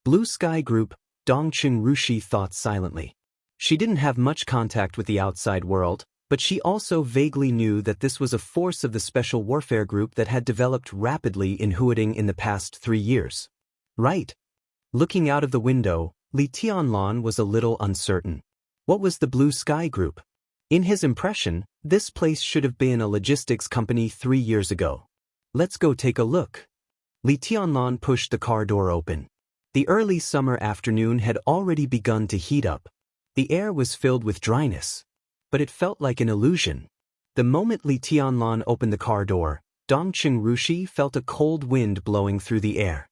Blue Sky Group, Dongqing Rushi thought silently. She didn't have much contact with the outside world, but she also vaguely knew that this was a force of the Special Warfare Group that had developed rapidly in Huading in the past 3 years. Right. Looking out of the window, Li Tianlan was a little uncertain. What was the Blue Sky Group? In his impression, this place should have been a logistics company 3 years ago. Let's go take a look. Li Tianlan pushed the car door open. The early summer afternoon had already begun to heat up. The air was filled with dryness. But it felt like an illusion. The moment Li Tianlan opened the car door, Dongqing Rushi felt a cold wind blowing through the air.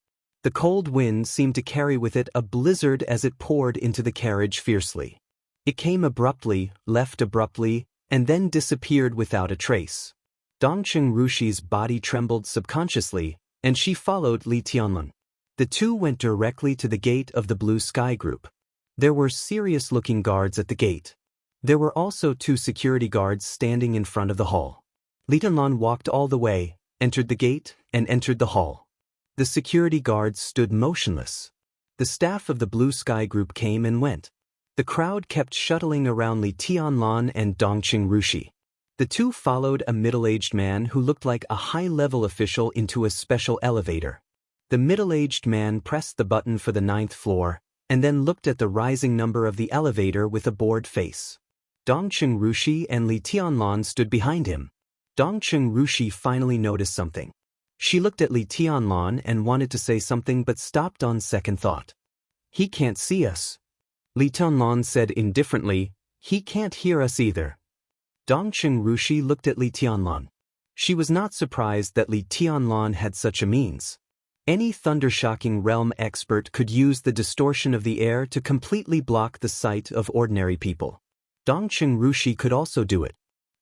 The cold wind seemed to carry with it a blizzard as it poured into the carriage fiercely. It came abruptly, left abruptly, and then disappeared without a trace. Dongqing Rushi's body trembled subconsciously, and she followed Li Tianlan. The two went directly to the gate of the Blue Sky Group. There were serious-looking guards at the gate. There were also 2 security guards standing in front of the hall. Li Tianlan walked all the way, entered the gate, and entered the hall. The security guards stood motionless. The staff of the Blue Sky Group came and went. The crowd kept shuttling around Li Tianlan and Dongqing Rushi. The two followed a middle-aged man who looked like a high-level official into a special elevator. The middle-aged man pressed the button for the 9th floor, and then looked at the rising number of the elevator with a bored face. Dongqing Rushi and Li Tianlan stood behind him. Dongqing Rushi finally noticed something. She looked at Li Tianlan and wanted to say something but stopped on second thought. "He can't see us." Li Tianlan said indifferently, "He can't hear us either." Dongqing Rushi looked at Li Tianlan. She was not surprised that Li Tianlan had such a means. Any thundershocking realm expert could use the distortion of the air to completely block the sight of ordinary people. Dongqing Rushi could also do it.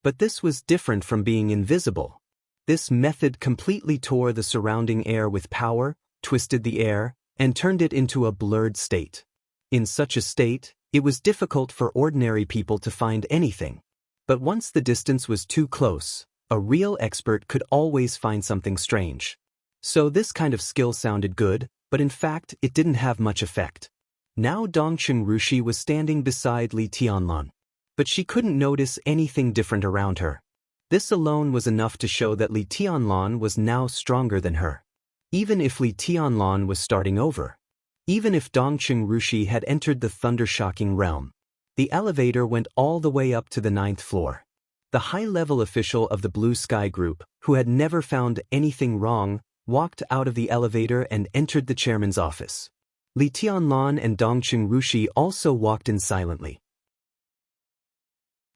But this was different from being invisible. This method completely tore the surrounding air with power, twisted the air, and turned it into a blurred state. In such a state, it was difficult for ordinary people to find anything. But once the distance was too close, a real expert could always find something strange. So this kind of skill sounded good, but in fact it didn't have much effect. Now Dongqing Rushi was standing beside Li Tianlan. But she couldn't notice anything different around her. This alone was enough to show that Li Tianlan was now stronger than her. Even if Li Tianlan was starting over. Even if Dongqing Rushi had entered the thundershocking realm. The elevator went all the way up to the 9th floor. The high-level official of the Blue Sky Group, who had never found anything wrong, walked out of the elevator and entered the chairman's office. Li Tianlan and Dongqing Rushi also walked in silently.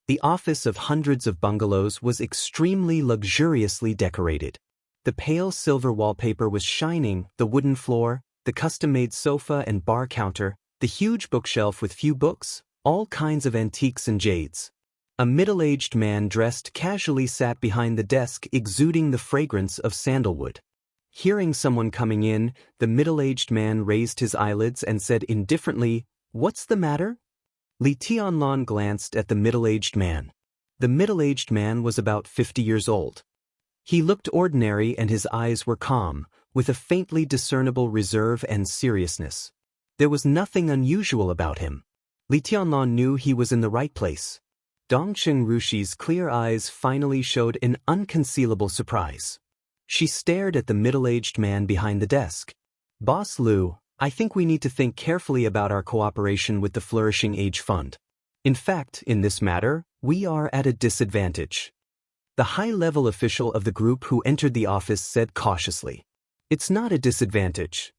The office of hundreds of bungalows was extremely luxuriously decorated. The pale silver wallpaper was shining, the wooden floor, the custom-made sofa and bar counter, the huge bookshelf with few books, all kinds of antiques and jades. A middle-aged man dressed casually sat behind the desk exuding the fragrance of sandalwood. Hearing someone coming in, the middle-aged man raised his eyelids and said indifferently, "What's the matter?" Li Tianlan glanced at the middle-aged man. The middle-aged man was about 50 years old. He looked ordinary and his eyes were calm, with a faintly discernible reserve and seriousness. There was nothing unusual about him. Li Tianlan knew he was in the right place. Dongqing Rushi's clear eyes finally showed an unconcealable surprise. She stared at the middle-aged man behind the desk. "Boss Liu, I think we need to think carefully about our cooperation with the Flourishing Age Fund. In fact, in this matter, we are at a disadvantage." The high-level official of the group who entered the office said cautiously. "It's not a disadvantage."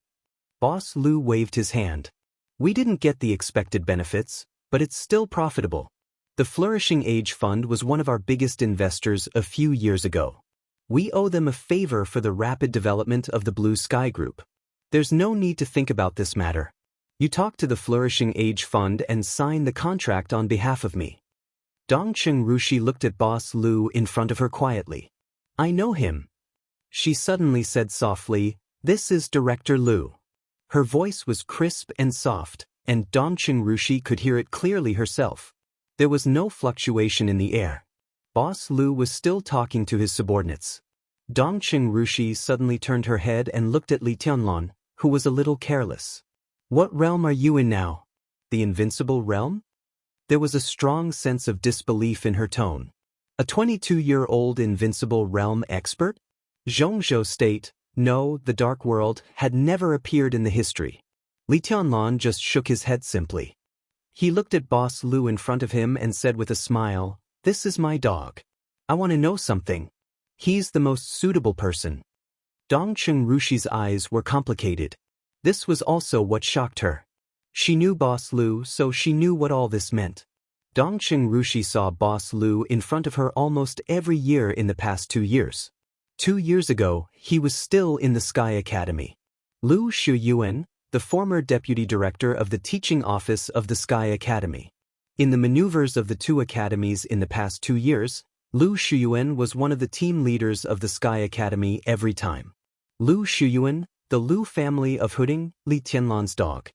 Boss Liu waved his hand. "We didn't get the expected benefits, but it's still profitable. The Flourishing Age Fund was one of our biggest investors a few years ago. We owe them a favor for the rapid development of the Blue Sky Group. There's no need to think about this matter. You talk to the Flourishing Age Fund and sign the contract on behalf of me." Dongqing Rushi looked at Boss Liu in front of her quietly. "I know him." She suddenly said softly, "This is Director Liu." Her voice was crisp and soft, and Dongqing Rushi could hear it clearly herself. There was no fluctuation in the air. Boss Liu was still talking to his subordinates. Dongqing Rushi suddenly turned her head and looked at Li Tianlan, who was a little careless. "What realm are you in now? The invincible realm?" There was a strong sense of disbelief in her tone. A 22-year-old invincible realm expert? Zhongzhou State, no, the Dark World, had never appeared in the history. Li Tianlan just shook his head simply. He looked at Boss Lu in front of him and said with a smile, "This is my dog. I want to know something. He's the most suitable person." Dongqing Rushi's eyes were complicated. This was also what shocked her. She knew Boss Lu, so she knew what all this meant. Dongqing Rushi saw Boss Lu in front of her almost every year in the past 2 years. 2 years ago, he was still in the Sky Academy. Lu Shuyuan, the former deputy director of the teaching office of the Sky Academy. In the maneuvers of the two academies in the past 2 years, Lu Shuyuan was one of the team leaders of the Sky Academy every time. Lu Shuyuan, the Lu family of Huding, Li Tianlan's dog.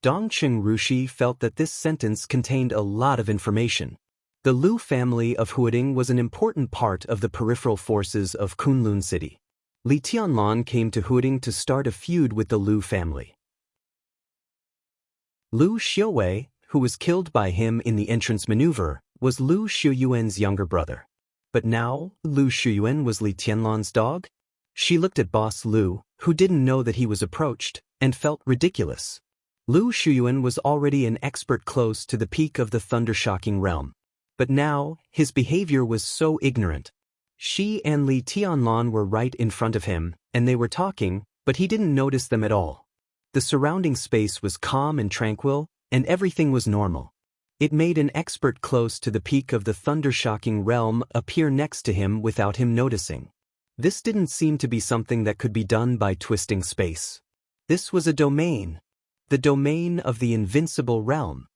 Dongqing Rushi felt that this sentence contained a lot of information. The Lu family of Huading was an important part of the peripheral forces of Kunlun City. Li Tianlan came to Huading to start a feud with the Lu family. Lu Xiuwei, who was killed by him in the entrance maneuver, was Lu Shuyuan's younger brother. But now, Lu Shuyuan was Li Tianlan's dog? She looked at Boss Lu, who didn't know that he was approached, and felt ridiculous. Lu Shuyuan was already an expert close to the peak of the thunder-shocking realm. But now, his behavior was so ignorant. She and Li Tianlan were right in front of him, and they were talking, but he didn't notice them at all. The surrounding space was calm and tranquil, and everything was normal. It made an expert close to the peak of the thunder-shocking realm appear next to him without him noticing. This didn't seem to be something that could be done by twisting space. This was a domain. The domain of the invincible realm.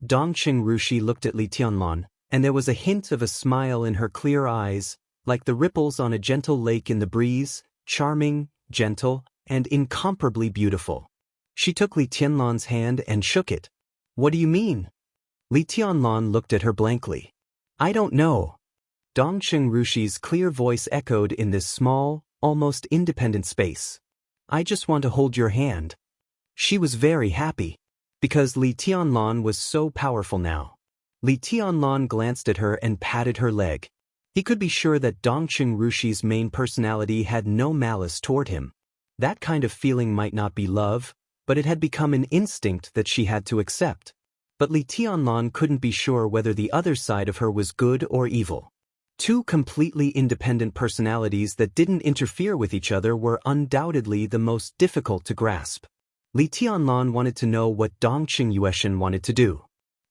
Dongqing Rushi looked at Li Tianlan, and there was a hint of a smile in her clear eyes, like the ripples on a gentle lake in the breeze, charming, gentle, and incomparably beautiful. She took Li Tianlan's hand and shook it. "What do you mean?" Li Tianlan looked at her blankly. "I don't know." Dongqing Rushi's clear voice echoed in this small, almost independent space. "I just want to hold your hand." She was very happy, because Li Tianlan was so powerful now. Li Tianlan glanced at her and patted her leg. He could be sure that Dongqing Rushi's main personality had no malice toward him. That kind of feeling might not be love, but it had become an instinct that she had to accept. But Li Tianlan couldn't be sure whether the other side of her was good or evil. Two completely independent personalities that didn't interfere with each other were undoubtedly the most difficult to grasp. Li Tianlan wanted to know what Dongqing Yueshan wanted to do.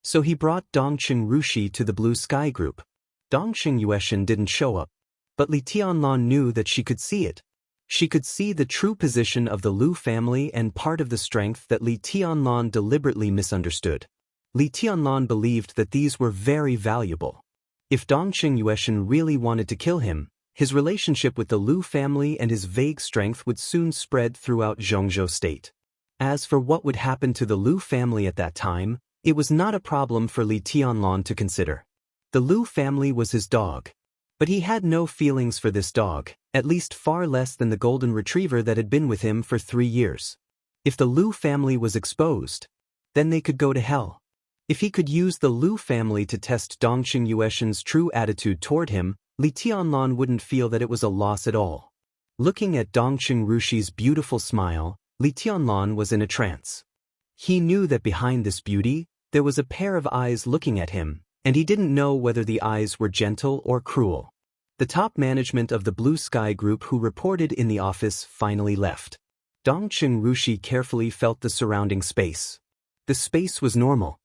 So he brought Dongqing Rushi to the Blue Sky Group. Dongqing Yueshan didn't show up, but Li Tianlan knew that she could see it. She could see the true position of the Lu family and part of the strength that Li Tianlan deliberately misunderstood. Li Tianlan believed that these were very valuable. If Dongqing Yueshan really wanted to kill him, his relationship with the Lu family and his vague strength would soon spread throughout Zhongzhou State. As for what would happen to the Lu family at that time, it was not a problem for Li Tianlan to consider. The Lu family was his dog. But he had no feelings for this dog, at least far less than the golden retriever that had been with him for 3 years. If the Lu family was exposed, then they could go to hell. If he could use the Lu family to test Dongqing Yueshan's true attitude toward him, Li Tianlan wouldn't feel that it was a loss at all. Looking at Dongqing Rushi's beautiful smile, Li Tianlan was in a trance. He knew that behind this beauty, there was a pair of eyes looking at him, and he didn't know whether the eyes were gentle or cruel. The top management of the Blue Sky Group who reported in the office finally left. Dongqing Rushi carefully felt the surrounding space. The space was normal.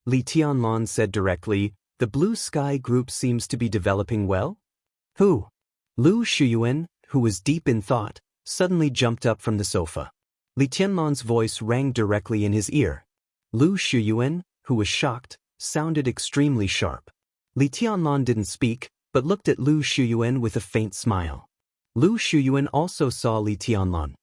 Li Tianlan said directly, "The Blue Sky Group seems to be developing well?" "Who?" Lu Shuyuan, who was deep in thought, suddenly jumped up from the sofa. Li Tianlan's voice rang directly in his ear. Lu Shuyuan, who was shocked, sounded extremely sharp. Li Tianlan didn't speak, but looked at Lu Shuyuan with a faint smile. Lu Shuyuan also saw Li Tianlan.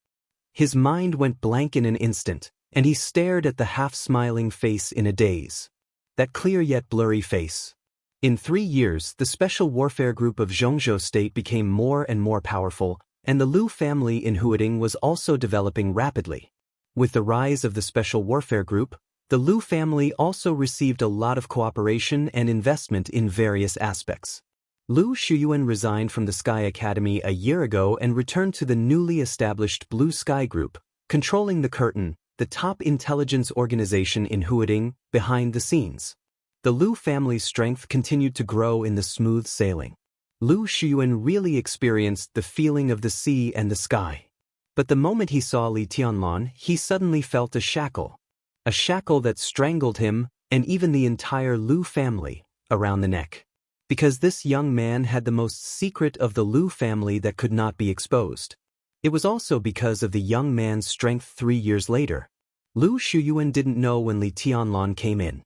His mind went blank in an instant, and he stared at the half-smiling face in a daze. That clear yet blurry face. In 3 years, the Special Warfare Group of Zhongzhou State became more and more powerful, and the Lu family in Huading was also developing rapidly. With the rise of the Special Warfare Group, the Lu family also received a lot of cooperation and investment in various aspects. Lu Shuyuan resigned from the Sky Academy a year ago and returned to the newly established Blue Sky Group, controlling the curtain, the top intelligence organization in Huading, behind the scenes. The Lu family's strength continued to grow in the smooth sailing. Lu Shuyuan really experienced the feeling of the sea and the sky. But the moment he saw Li Tianlan, he suddenly felt a shackle that strangled him and even the entire Lu family around the neck. Because this young man had the most secret of the Lu family that could not be exposed. It was also because of the young man's strength 3 years later. Lu Shuyuan didn't know when Li Tianlan came in.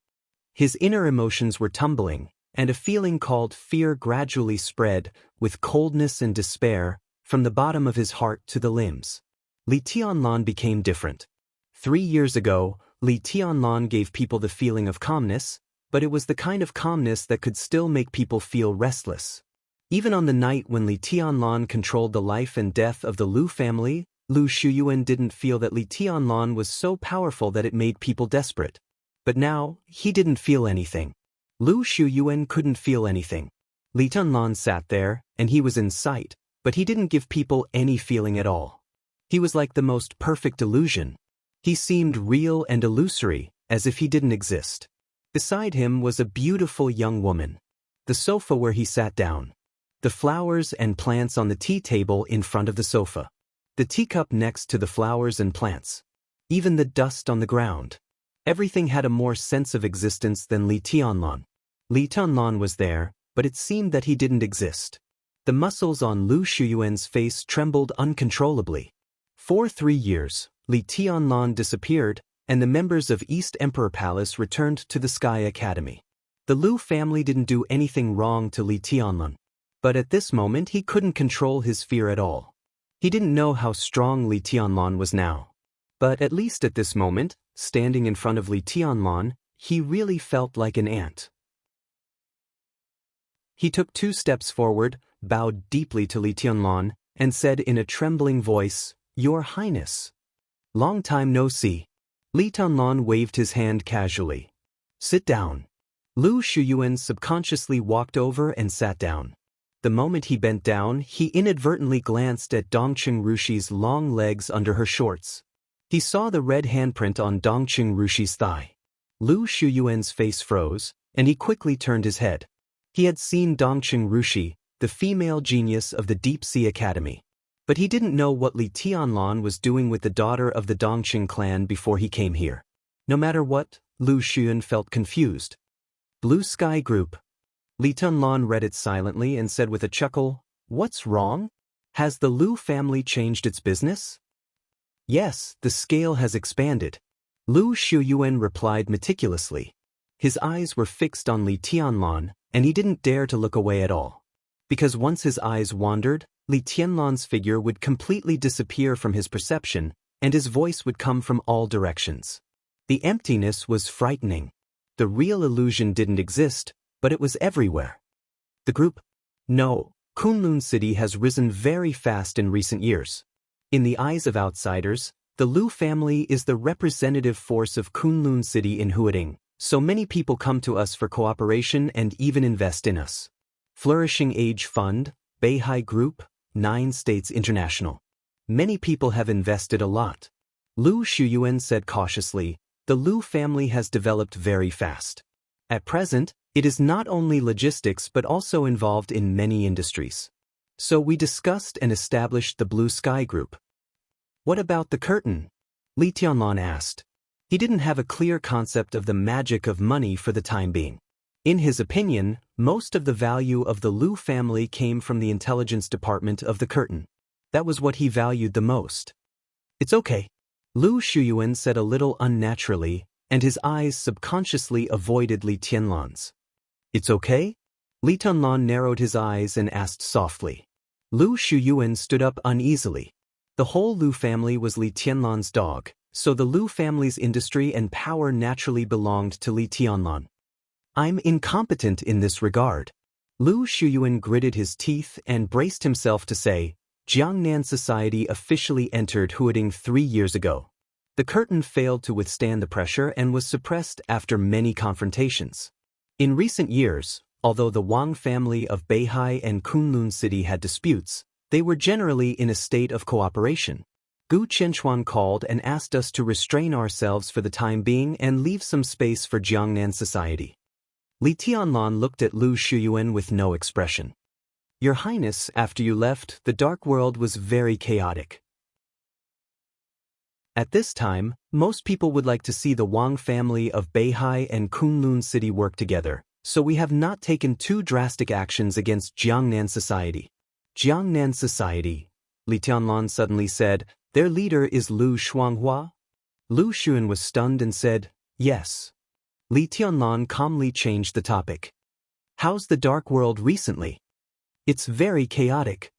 His inner emotions were tumbling, and a feeling called fear gradually spread, with coldness and despair, from the bottom of his heart to the limbs. Li Tianlan became different. 3 years ago, Li Tianlan gave people the feeling of calmness, but it was the kind of calmness that could still make people feel restless. Even on the night when Li Tianlan controlled the life and death of the Lu family, Lu Shuyuan didn't feel that Li Tianlan was so powerful that it made people desperate. But now, he didn't feel anything. Lu Shuyuan couldn't feel anything. Li Tianlan sat there, and he was in sight, but he didn't give people any feeling at all. He was like the most perfect illusion. He seemed real and illusory, as if he didn't exist. Beside him was a beautiful young woman. The sofa where he sat down. The flowers and plants on the tea table in front of the sofa. The teacup next to the flowers and plants. Even the dust on the ground. Everything had a more sense of existence than Li Tianlan. Li Tianlan was there, but it seemed that he didn't exist. The muscles on Lu Shuyuan's face trembled uncontrollably. For 3 years, Li Tianlan disappeared, and the members of East Emperor Palace returned to the Sky Academy. The Lu family didn't do anything wrong to Li Tianlan. But at this moment he couldn't control his fear at all. He didn't know how strong Li Tianlan was now. But at least at this moment, standing in front of Li Tianlan, he really felt like an ant. He took 2 steps forward, bowed deeply to Li Tianlan, and said in a trembling voice, "Your Highness." "Long time no see." Li Tianlan waved his hand casually. "Sit down." Lu Shuyuan subconsciously walked over and sat down. The moment he bent down, he inadvertently glanced at Dongqing Rushi's long legs under her shorts. He saw the red handprint on Dongqing Rushi's thigh. Lu Shuyuan's face froze, and he quickly turned his head. He had seen Dongqing Rushi, the female genius of the Deep Sea Academy. But he didn't know what Li Tianlan was doing with the daughter of the Dongqing clan before he came here. No matter what, Lu Shuyuan felt confused. Blue Sky Group. Li Tianlan read it silently and said with a chuckle, "What's wrong? Has the Lu family changed its business?" "Yes, the scale has expanded." Lu Shuyuan replied meticulously. His eyes were fixed on Li Tianlan, and he didn't dare to look away at all. Because once his eyes wandered, Li Tianlan's figure would completely disappear from his perception, and his voice would come from all directions. The emptiness was frightening. The real illusion didn't exist, but it was everywhere. The group? No, Kunlun City has risen very fast in recent years. In the eyes of outsiders, the Lu family is the representative force of Kunlun City in Huading, so many people come to us for cooperation and even invest in us. Flourishing Age Fund, Beihai Group, 9 States International. Many people have invested a lot. Lu Shuyuan said cautiously, the Lu family has developed very fast. At present, it is not only logistics but also involved in many industries. So we discussed and established the Blue Sky Group. What about the curtain? Li Tianlan asked. He didn't have a clear concept of the magic of money for the time being. In his opinion, most of the value of the Lu family came from the intelligence department of the curtain. That was what he valued the most. It's okay. Lu Shuyuan said a little unnaturally, and his eyes subconsciously avoided Li Tianlan's. It's okay? Li Tianlan narrowed his eyes and asked softly. Lu Shuyuan stood up uneasily. The whole Lu family was Li Tianlan's dog, so the Lu family's industry and power naturally belonged to Li Tianlan. I'm incompetent in this regard. Lu Shuyuan gritted his teeth and braced himself to say, Jiangnan society officially entered Huading 3 years ago. The curtain failed to withstand the pressure and was suppressed after many confrontations. In recent years, although the Wang family of Beihai and Kunlun City had disputes, they were generally in a state of cooperation. Gu Qianxuan called and asked us to restrain ourselves for the time being and leave some space for Jiangnan society. Li Tianlan looked at Lu Shuyuan with no expression. Your Highness, after you left, the dark world was very chaotic. At this time, most people would like to see the Wang family of Beihai and Kunlun City work together, so we have not taken too drastic actions against Jiangnan society. Jiangnan society, Li Tianlan suddenly said, their leader is Lu Shuanghua? Lu Xun was stunned and said, yes. Li Tianlan calmly changed the topic. How's the dark world recently? It's very chaotic.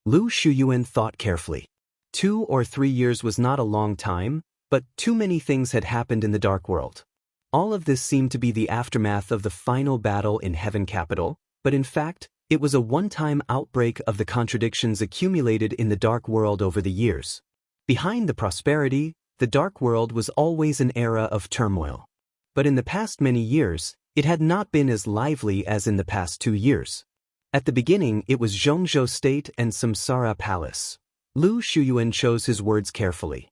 Lu Shuyuan thought carefully. 2 or 3 years was not a long time, but too many things had happened in the dark world. All of this seemed to be the aftermath of the final battle in Heaven Capital, but in fact, it was a one-time outbreak of the contradictions accumulated in the dark world over the years. Behind the prosperity, the dark world was always an era of turmoil. But in the past many years, it had not been as lively as in the past 2 years. At the beginning, it was Zhongzhou State and Samsara Palace. Lu Shuyuan chose his words carefully.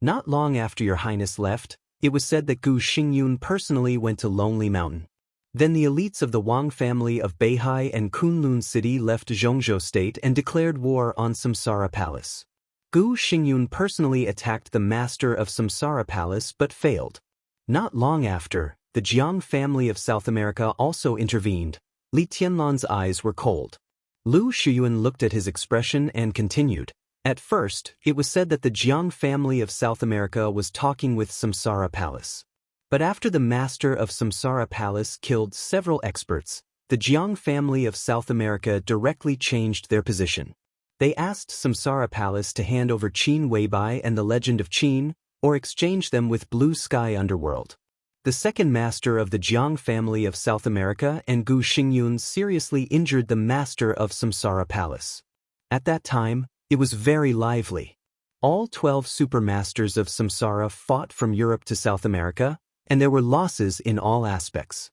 Not long after your Highness left, it was said that Gu Xingyun personally went to Lonely Mountain. Then the elites of the Wang family of Beihai and Kunlun City left Zhongzhou State and declared war on Samsara Palace. Gu Xingyun personally attacked the master of Samsara Palace but failed. Not long after, the Jiang family of South America also intervened. Li Tianlan's eyes were cold. Lu Shuyuan looked at his expression and continued. At first, it was said that the Jiang family of South America was talking with Samsara Palace. But after the master of Samsara Palace killed several experts, the Jiang family of South America directly changed their position. They asked Samsara Palace to hand over Qin Weibai and the Legend of Qin, or exchange them with Blue Sky Underworld. The second master of the Jiang family of South America and Gu Xingyun seriously injured the master of Samsara Palace. At that time, it was very lively. All 12 supermasters of Samsara fought from Europe to South America, and there were losses in all aspects.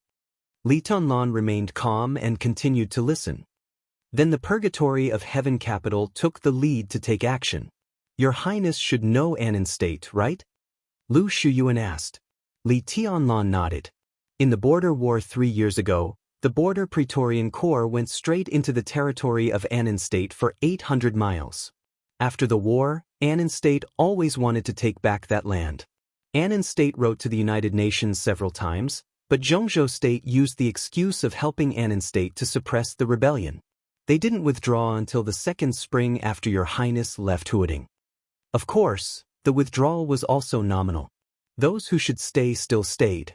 Li Tianlan remained calm and continued to listen. Then the Purgatory of Heaven Capital took the lead to take action. Your Highness should know Annan State, right? Lu Shuyuan asked. Li Tianlan nodded. In the border war 3 years ago, the Border Praetorian Corps went straight into the territory of Annan State for 800 miles. After the war, Annan State always wanted to take back that land. Annan State wrote to the United Nations several times, but Zhongzhou State used the excuse of helping Annan State to suppress the rebellion. They didn't withdraw until the second spring after your Highness left Huading. Of course, the withdrawal was also nominal. Those who should stay still stayed.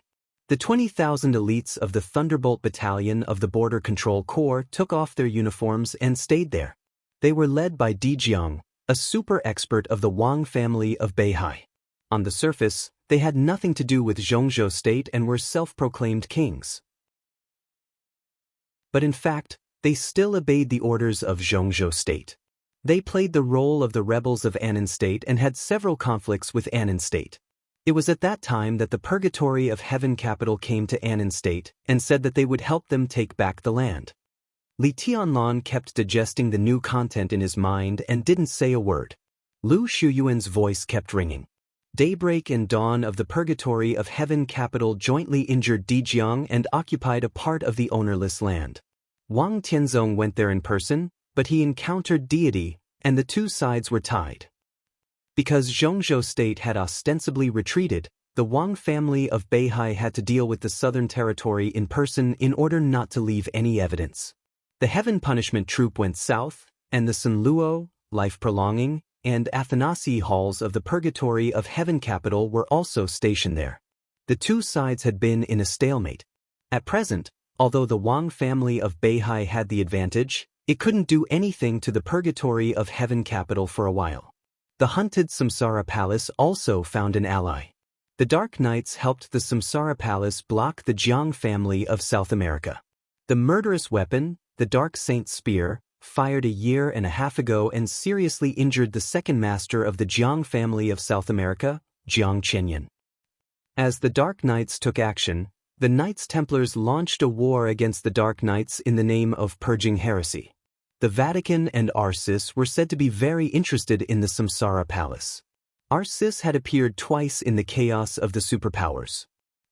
The 20,000 elites of the Thunderbolt Battalion of the Border Control Corps took off their uniforms and stayed there. They were led by Di Jiang, a super expert of the Wang family of Beihai. On the surface, they had nothing to do with Zhongzhou State and were self-proclaimed kings. But in fact, they still obeyed the orders of Zhongzhou State. They played the role of the rebels of Annan State and had several conflicts with Annan State. It was at that time that the Purgatory of Heaven Capital came to Annan State and said that they would help them take back the land. Li Tianlan kept digesting the new content in his mind and didn't say a word. Lu Shuyuan's voice kept ringing. Daybreak and dawn of the Purgatory of Heaven Capital jointly injured Di Jiang and occupied a part of the ownerless land. Wang Tianzong went there in person, but he encountered deity, and the two sides were tied. Because Zhongzhou State had ostensibly retreated, the Wang family of Beihai had to deal with the southern territory in person in order not to leave any evidence. The Heaven Punishment Troop went south, and the Sunluo, Life-Prolonging, and Athanasi halls of the Purgatory of Heaven Capital were also stationed there. The two sides had been in a stalemate. At present, although the Wang family of Beihai had the advantage, it couldn't do anything to the Purgatory of Heaven Capital for a while. The hunted Samsara Palace also found an ally. The Dark Knights helped the Samsara Palace block the Jiang family of South America. The murderous weapon, the Dark Saint Spear, fired a year and a half ago and seriously injured the second master of the Jiang family of South America, Jiang Chenyan. As the Dark Knights took action, the Knights Templars launched a war against the Dark Knights in the name of purging heresy. The Vatican and Arcis were said to be very interested in the Samsara Palace. Arsis had appeared twice in the chaos of the superpowers.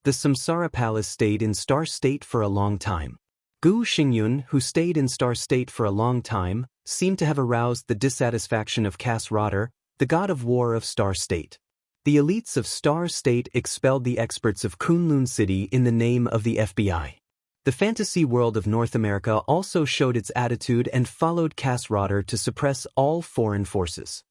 The Samsara Palace stayed in Star State for a long time. Gu Xingyun, who stayed in Star State for a long time, seemed to have aroused the dissatisfaction of Cass Rotter, the god of war of Star State. The elites of Star State expelled the experts of Kunlun City in the name of the FBI. The fantasy world of North America also showed its attitude and followed Cass Rotter to suppress all foreign forces.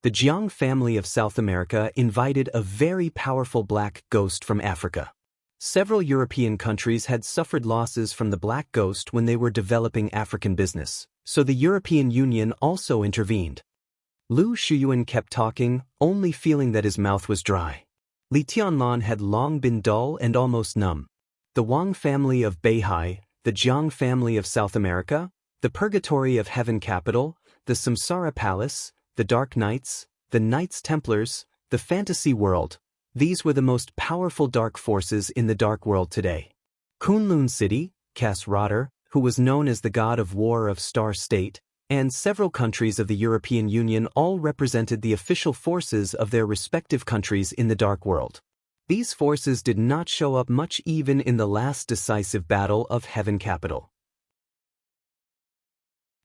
The Jiang family of South America invited a very powerful black ghost from Africa. Several European countries had suffered losses from the black ghost when they were developing African business, so the European Union also intervened. Lu Shuyuan kept talking, only feeling that his mouth was dry. Li Tianlan had long been dull and almost numb. The Wang family of Beihai, the Jiang family of South America, the Purgatory of Heaven Capital, the Samsara Palace, the Dark Knights, the Knights Templars, the fantasy world. These were the most powerful dark forces in the dark world today. Kunlun City, Cass Rotter, who was known as the god of war of Star State, and several countries of the European Union all represented the official forces of their respective countries in the dark world. These forces did not show up much even in the last decisive battle of Heaven Capital.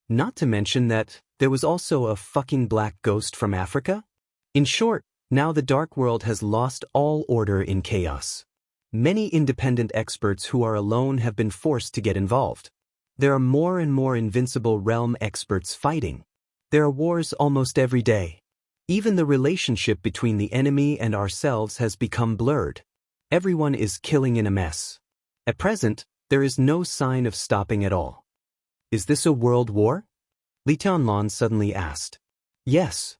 Not to mention that there was also a fucking black ghost from Africa? In short, now the dark world has lost all order in chaos. Many independent experts who are alone have been forced to get involved. There are more and more invincible realm experts fighting. There are wars almost every day. Even the relationship between the enemy and ourselves has become blurred. Everyone is killing in a mess. At present, there is no sign of stopping at all. Is this a world war? Li Tianlan suddenly asked. Yes.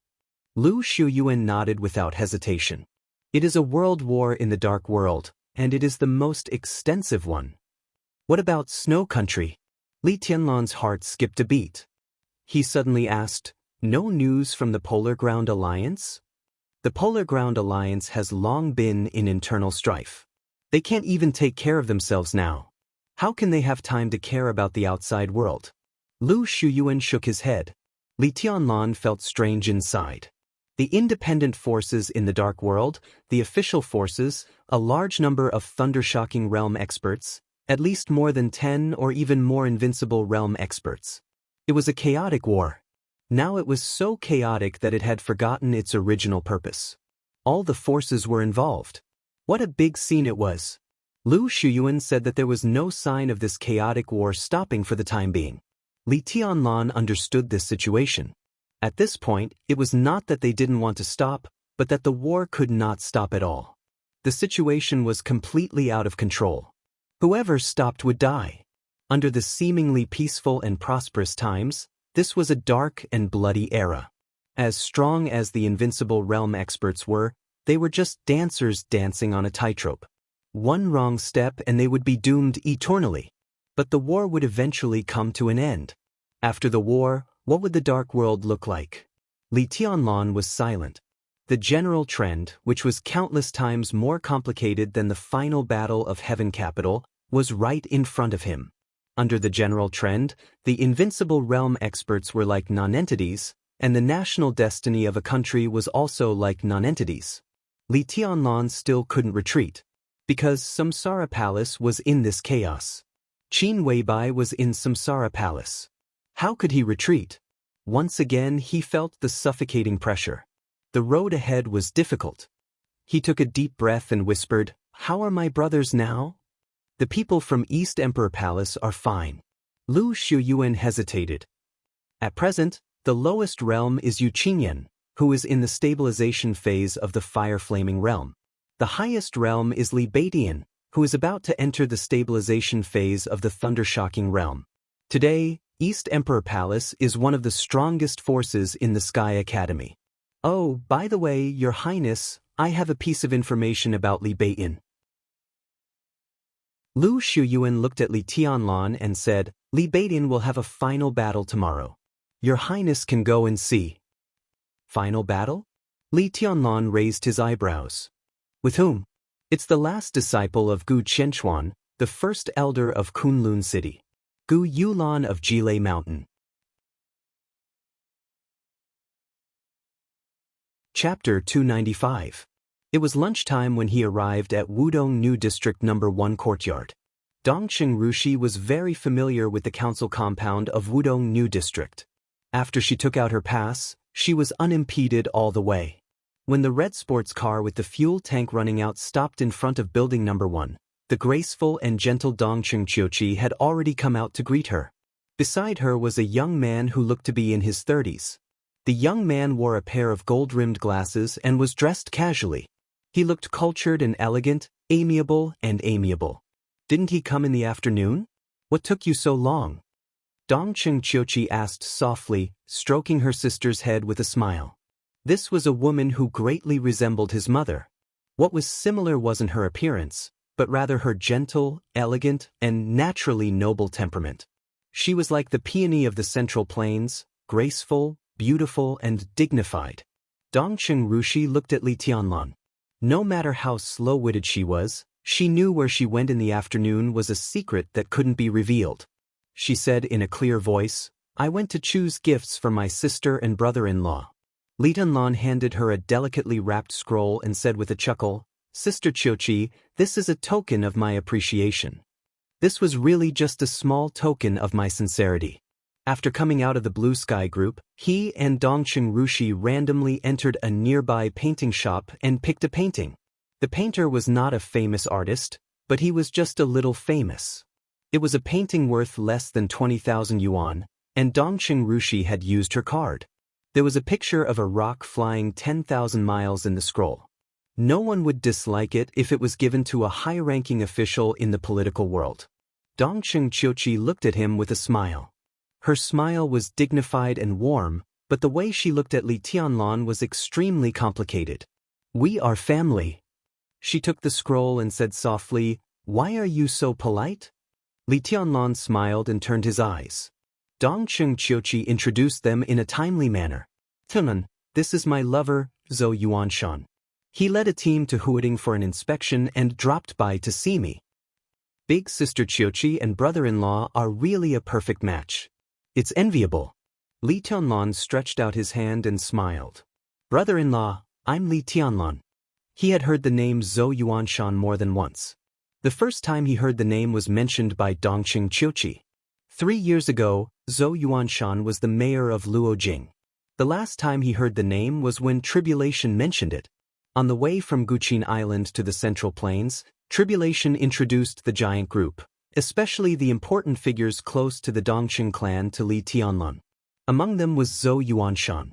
Lu Shuyuan nodded without hesitation. It is a world war in the dark world, and it is the most extensive one. What about Snow Country? Li Tianlan's heart skipped a beat. He suddenly asked, no news from the Polar Ground Alliance? The Polar Ground Alliance has long been in internal strife. They can't even take care of themselves now. How can they have time to care about the outside world? Lu Shuyuan shook his head. Li Tianlan felt strange inside. The independent forces in the dark world, the official forces, a large number of thundershocking realm experts, at least more than 10 or even more invincible realm experts. It was a chaotic war. Now it was so chaotic that it had forgotten its original purpose. All the forces were involved. What a big scene it was. Lu Shuyuan said that there was no sign of this chaotic war stopping for the time being. Li Tianlan understood this situation. At this point, it was not that they didn't want to stop, but that the war could not stop at all. The situation was completely out of control. Whoever stopped would die. Under the seemingly peaceful and prosperous times, this was a dark and bloody era. As strong as the invincible realm experts were, they were just dancers dancing on a tightrope. One wrong step and they would be doomed eternally. But the war would eventually come to an end. After the war, what would the dark world look like? Li Tianlan was silent. The general trend, which was countless times more complicated than the final battle of Heaven Capital, was right in front of him. Under the general trend, the invincible realm experts were like nonentities, and the national destiny of a country was also like nonentities. Li Tianlan still couldn't retreat, because Samsara Palace was in this chaos. Qin Weibai was in Samsara Palace. How could he retreat? Once again he felt the suffocating pressure. The road ahead was difficult. He took a deep breath and whispered, "How are my brothers now?" "The people from East Emperor Palace are fine." Lu Shuyuan hesitated. At present, the lowest realm is Yuqingyan, who is in the stabilization phase of the fire-flaming realm. The highest realm is Li Beidian, who is about to enter the stabilization phase of the thundershocking realm. Today, East Emperor Palace is one of the strongest forces in the Sky Academy. Oh, by the way, Your Highness, I have a piece of information about Li Beidian. Lu Shuyuan looked at Li Tianlan and said, Li Beidian will have a final battle tomorrow. Your Highness can go and see. Final battle? Li Tianlan raised his eyebrows. With whom? It's the last disciple of Gu Qianchuan, the first elder of Kunlun City. Gu Yulan of Jilei Mountain. Chapter 295. It was lunchtime when he arrived at Wudong New District No. 1 courtyard. Dongqing Rushi was very familiar with the council compound of Wudong New District. After she took out her pass, she was unimpeded all the way. When the red sports car with the fuel tank running out stopped in front of building No. 1, the graceful and gentle Dongqing Qiuqi had already come out to greet her. Beside her was a young man who looked to be in his 30s. The young man wore a pair of gold-rimmed glasses and was dressed casually. He looked cultured and elegant, amiable and amiable. Didn't he come in the afternoon? What took you so long? Dongqing Qiuqi asked softly, stroking her sister's head with a smile. This was a woman who greatly resembled his mother. What was similar wasn't her appearance, but rather her gentle, elegant, and naturally noble temperament. She was like the peony of the Central Plains, graceful, beautiful, and dignified. Dongqing Rushi looked at Li Tianlan. No matter how slow-witted she was, she knew where she went in the afternoon was a secret that couldn't be revealed. She said in a clear voice, "I went to choose gifts for my sister and brother-in-law." Li Tianlan handed her a delicately wrapped scroll and said with a chuckle, "Sister Qiuqi, this is a token of my appreciation." This was really just a small token of my sincerity. After coming out of the Blue Sky Group, he and Dongqing Rushi randomly entered a nearby painting shop and picked a painting. The painter was not a famous artist, but he was just a little famous. It was a painting worth less than 20,000 yuan, and Dongqing Rushi had used her card. There was a picture of a rock flying 10,000 miles in the scroll. No one would dislike it if it was given to a high-ranking official in the political world. Dongqing Qiuqi looked at him with a smile. Her smile was dignified and warm, but the way she looked at Li Tianlan was extremely complicated. "We are family." She took the scroll and said softly, "Why are you so polite?" Li Tianlan smiled and turned his eyes. Dongqing Qiuqi introduced them in a timely manner. "Tianlan, this is my lover, Zhou Yuanshan. He led a team to Huading for an inspection and dropped by to see me. Big sister Qiuqi and brother-in-law are really a perfect match. It's enviable." Li Tianlan stretched out his hand and smiled. "Brother-in-law, I'm Li Tianlan." He had heard the name Zhou Yuanshan more than once. The first time he heard the name was mentioned by Dongqing Qiuqi. 3 years ago, Zhou Yuanshan was the mayor of Luojing. The last time he heard the name was when Tribulation mentioned it. On the way from Guqin Island to the Central Plains, Tribulation introduced the giant group, especially the important figures close to the Dongqing clan to Li Tianlan. Among them was Zhou Yuanshan.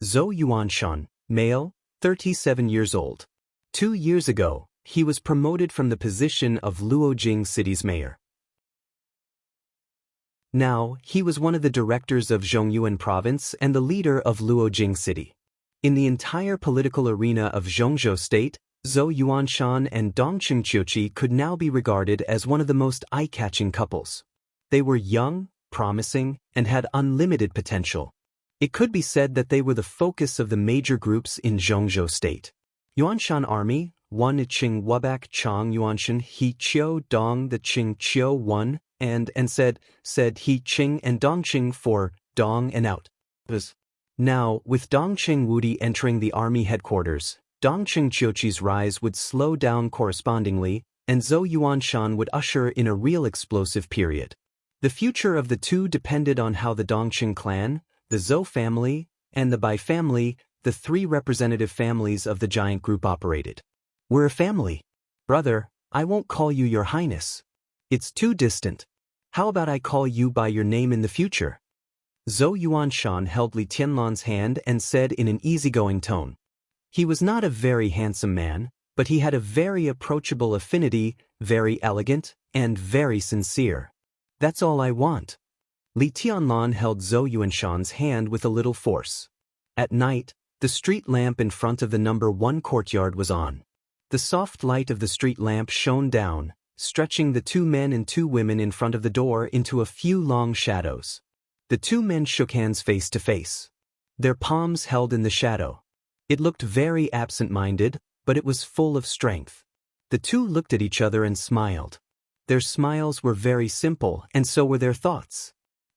Zhou Yuanshan, male, 37 years old. 2 years ago, he was promoted from the position of Luojing City's mayor. Now, he was one of the directors of Zhongyuan Province and the leader of Luojing City. In the entire political arena of Zhongzhou State, Zhou Yuanshan and Dongqing Qiuqi could now be regarded as one of the most eye-catching couples. They were young, promising, and had unlimited potential. It could be said that they were the focus of the major groups in Zhongzhou State. Yuanshan Army, 1 Qing Wabak Chang Yuanshan He Qiu Dong the Qing Qiu 1 and said He Qing and Dongqing for Dong and out. Now, with Dongqing Wudi entering the army headquarters, Dongqing Qiuqi's rise would slow down correspondingly, and Zhou Yuanshan would usher in a real explosive period. The future of the two depended on how the Dongqing clan, the Zhou family, and the Bai family, the 3 representative families of the giant group operated. "We're a family. Brother, I won't call you Your Highness. It's too distant. How about I call you by your name in the future?" Zhou Yuanshan held Li Tianlan's hand and said in an easygoing tone. He was not a very handsome man, but he had a very approachable affinity, very elegant, and very sincere. "That's all I want." Li Tianlan held Zhou Yuanshan's hand with a little force. At night, the street lamp in front of the No. 1 courtyard was on. The soft light of the street lamp shone down, stretching the 2 men and 2 women in front of the door into a few long shadows. The 2 men shook hands face to face. Their palms held in the shadow. It looked very absent-minded, but it was full of strength. The 2 looked at each other and smiled. Their smiles were very simple, and so were their thoughts.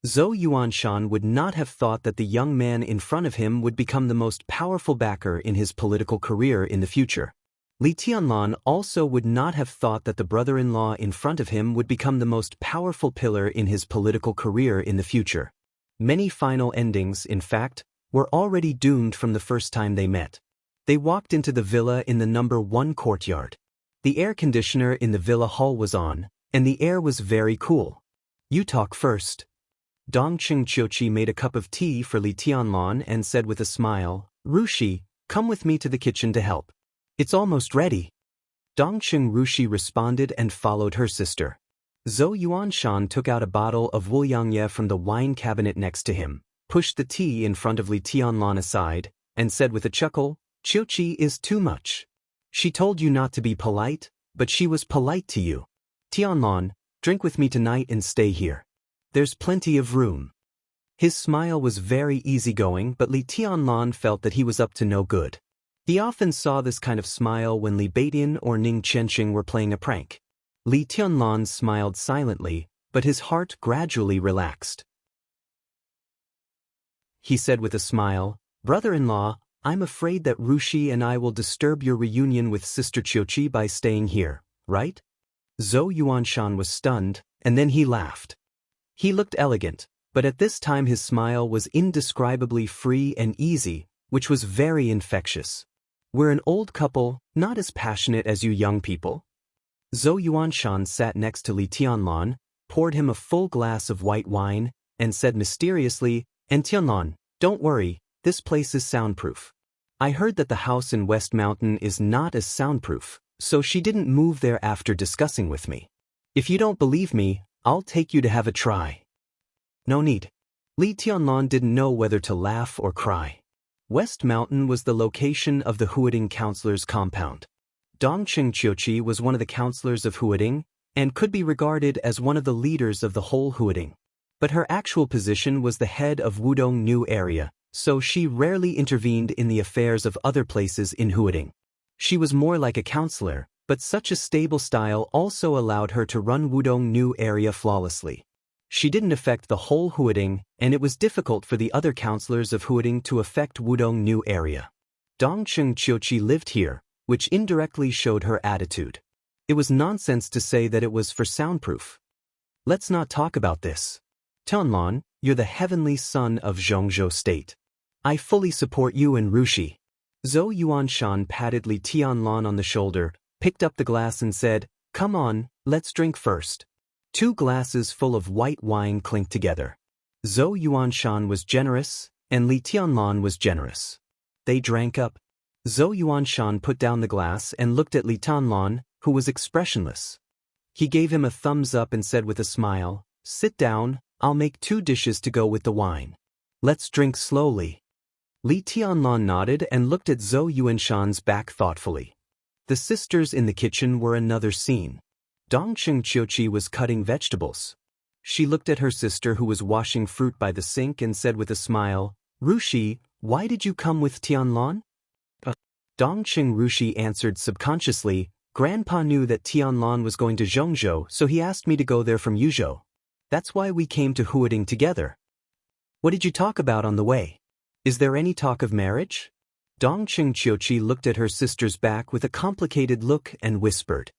Zhou Yuanshan would not have thought that the young man in front of him would become the most powerful backer in his political career in the future. Li Tianlan also would not have thought that the brother-in-law in front of him would become the most powerful pillar in his political career in the future. Many final endings, in fact, were already doomed from the first time they met. They walked into the villa in the number 1 courtyard. The air conditioner in the villa hall was on, and the air was very cool. "You talk first." Dongqing Qiuqi made a cup of tea for Li Tianlan and said with a smile, "Rushi, come with me to the kitchen to help. It's almost ready." Dongqing Rushi responded and followed her sister. Zhou Yuanshan took out a bottle of Wuliangye from the wine cabinet next to him, pushed the tea in front of Li Tianlan aside, and said with a chuckle, "Qiuqi is too much. She told you not to be polite, but she was polite to you. Tianlan, drink with me tonight and stay here. There's plenty of room." His smile was very easygoing, but Li Tianlan felt that he was up to no good. He often saw this kind of smile when Li Beidian or Ning Chenxing were playing a prank. Li Tianlan smiled silently, but his heart gradually relaxed. He said with a smile, "Brother-in-law, I'm afraid that Rushi and I will disturb your reunion with Sister Qiuqi by staying here, right?" Zhou Yuanshan was stunned, and then he laughed. He looked elegant, but at this time his smile was indescribably free and easy, which was very infectious. "We're an old couple, not as passionate as you young people." Zhou Yuanshan sat next to Li Tianlan, poured him a full glass of white wine, and said mysteriously, "And Tianlan, don't worry, this place is soundproof. I heard that the house in West Mountain is not as soundproof, so she didn't move there after discussing with me. If you don't believe me, I'll take you to have a try." "No need." Li Tianlan didn't know whether to laugh or cry. West Mountain was the location of the Huading counselor's compound. Dongqing Qiuqi was one of the counselors of Huading, and could be regarded as one of the leaders of the whole Huading. But her actual position was the head of Wudong New area, so she rarely intervened in the affairs of other places in Huading. She was more like a counselor, but such a stable style also allowed her to run Wudong New area flawlessly. She didn't affect the whole Huading, and it was difficult for the other counselors of Huading to affect Wudong New area. Dongqing Qiuqi lived here, which indirectly showed her attitude. It was nonsense to say that it was for soundproof. "Let's not talk about this. Tianlan, you're the heavenly son of Zhongzhou State. I fully support you and Rushi." Zhou Yuanshan patted Li Tianlan on the shoulder, picked up the glass and said, "Come on, let's drink first." 2 glasses full of white wine clinked together. Zhou Yuanshan was generous, and Li Tianlan was generous. They drank up. Zhou Yuanshan put down the glass and looked at Li Tianlan, who was expressionless. He gave him a thumbs up and said with a smile, "Sit down, I'll make 2 dishes to go with the wine. Let's drink slowly." Li Tianlan nodded and looked at Zhou Yuanshan's back thoughtfully. The sisters in the kitchen were another scene. Dongqing Qiuqi was cutting vegetables. She looked at her sister who was washing fruit by the sink and said with a smile, "Rushi, why did you come with Tianlan?" Dongqing Rushi answered subconsciously, "Grandpa knew that Tianlan was going to Zhongzhou, so he asked me to go there from Yuzhou. That's why we came to Huading together." "What did you talk about on the way? Is there any talk of marriage?" Dongqing Qiuqi looked at her sister's back with a complicated look and whispered,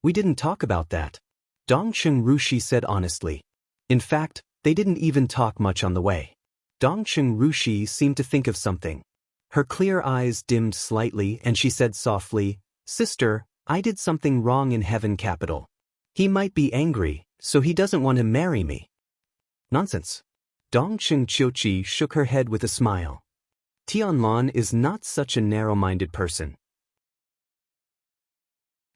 "We didn't talk about that." Dongqing Rushi said honestly. In fact, they didn't even talk much on the way. Dongqing Rushi seemed to think of something. Her clear eyes dimmed slightly and she said softly, "Sister, I did something wrong in Heaven Capital. He might be angry, so he doesn't want to marry me." "Nonsense." Dongqing Qiuqi shook her head with a smile. "Tianlan is not such a narrow-minded person.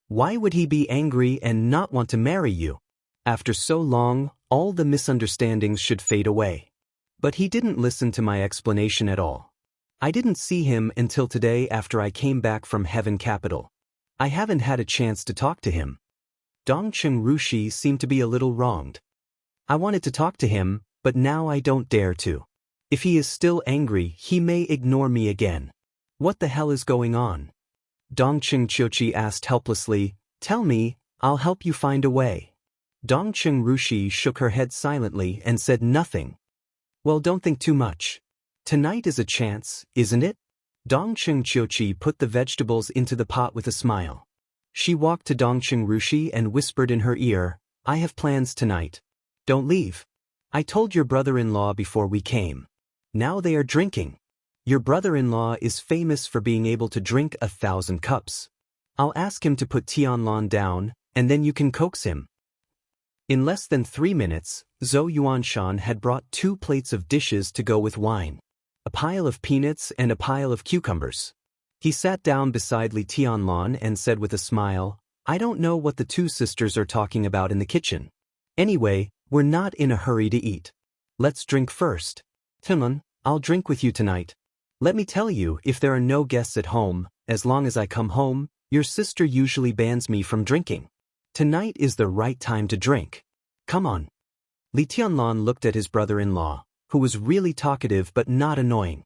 Why would he be angry and not want to marry you? After so long, all the misunderstandings should fade away." But he didn't listen to my explanation at all. "I didn't see him until today after I came back from Heaven Capital. I haven't had a chance to talk to him." Dongqing Rushi seemed to be a little wronged. "I wanted to talk to him, but now I don't dare to. If he is still angry, he may ignore me again. What the hell is going on?" Dongqing Qiuqi asked helplessly, "Tell me, I'll help you find a way." Dongcheng Rushi shook her head silently and said nothing. Well, don't think too much. Tonight is a chance, isn't it? Dongcheng Chiochi put the vegetables into the pot with a smile. She walked to Dongcheng Rushi and whispered in her ear, I have plans tonight. Don't leave. I told your brother-in-law before we came. Now they are drinking. Your brother-in-law is famous for being able to drink 1,000 cups. I'll ask him to put Tianlan down, and then you can coax him. In less than 3 minutes, Zhou Yuanshan had brought 2 plates of dishes to go with wine, a pile of peanuts and a pile of cucumbers. He sat down beside Li Tianlan and said with a smile, I don't know what the 2 sisters are talking about in the kitchen. Anyway, we're not in a hurry to eat. Let's drink first. Tianlan, I'll drink with you tonight. Let me tell you, if there are no guests at home, as long as I come home, your sister usually bans me from drinking. Tonight is the right time to drink. Come on. Li Tianlan looked at his brother-in-law, who was really talkative but not annoying.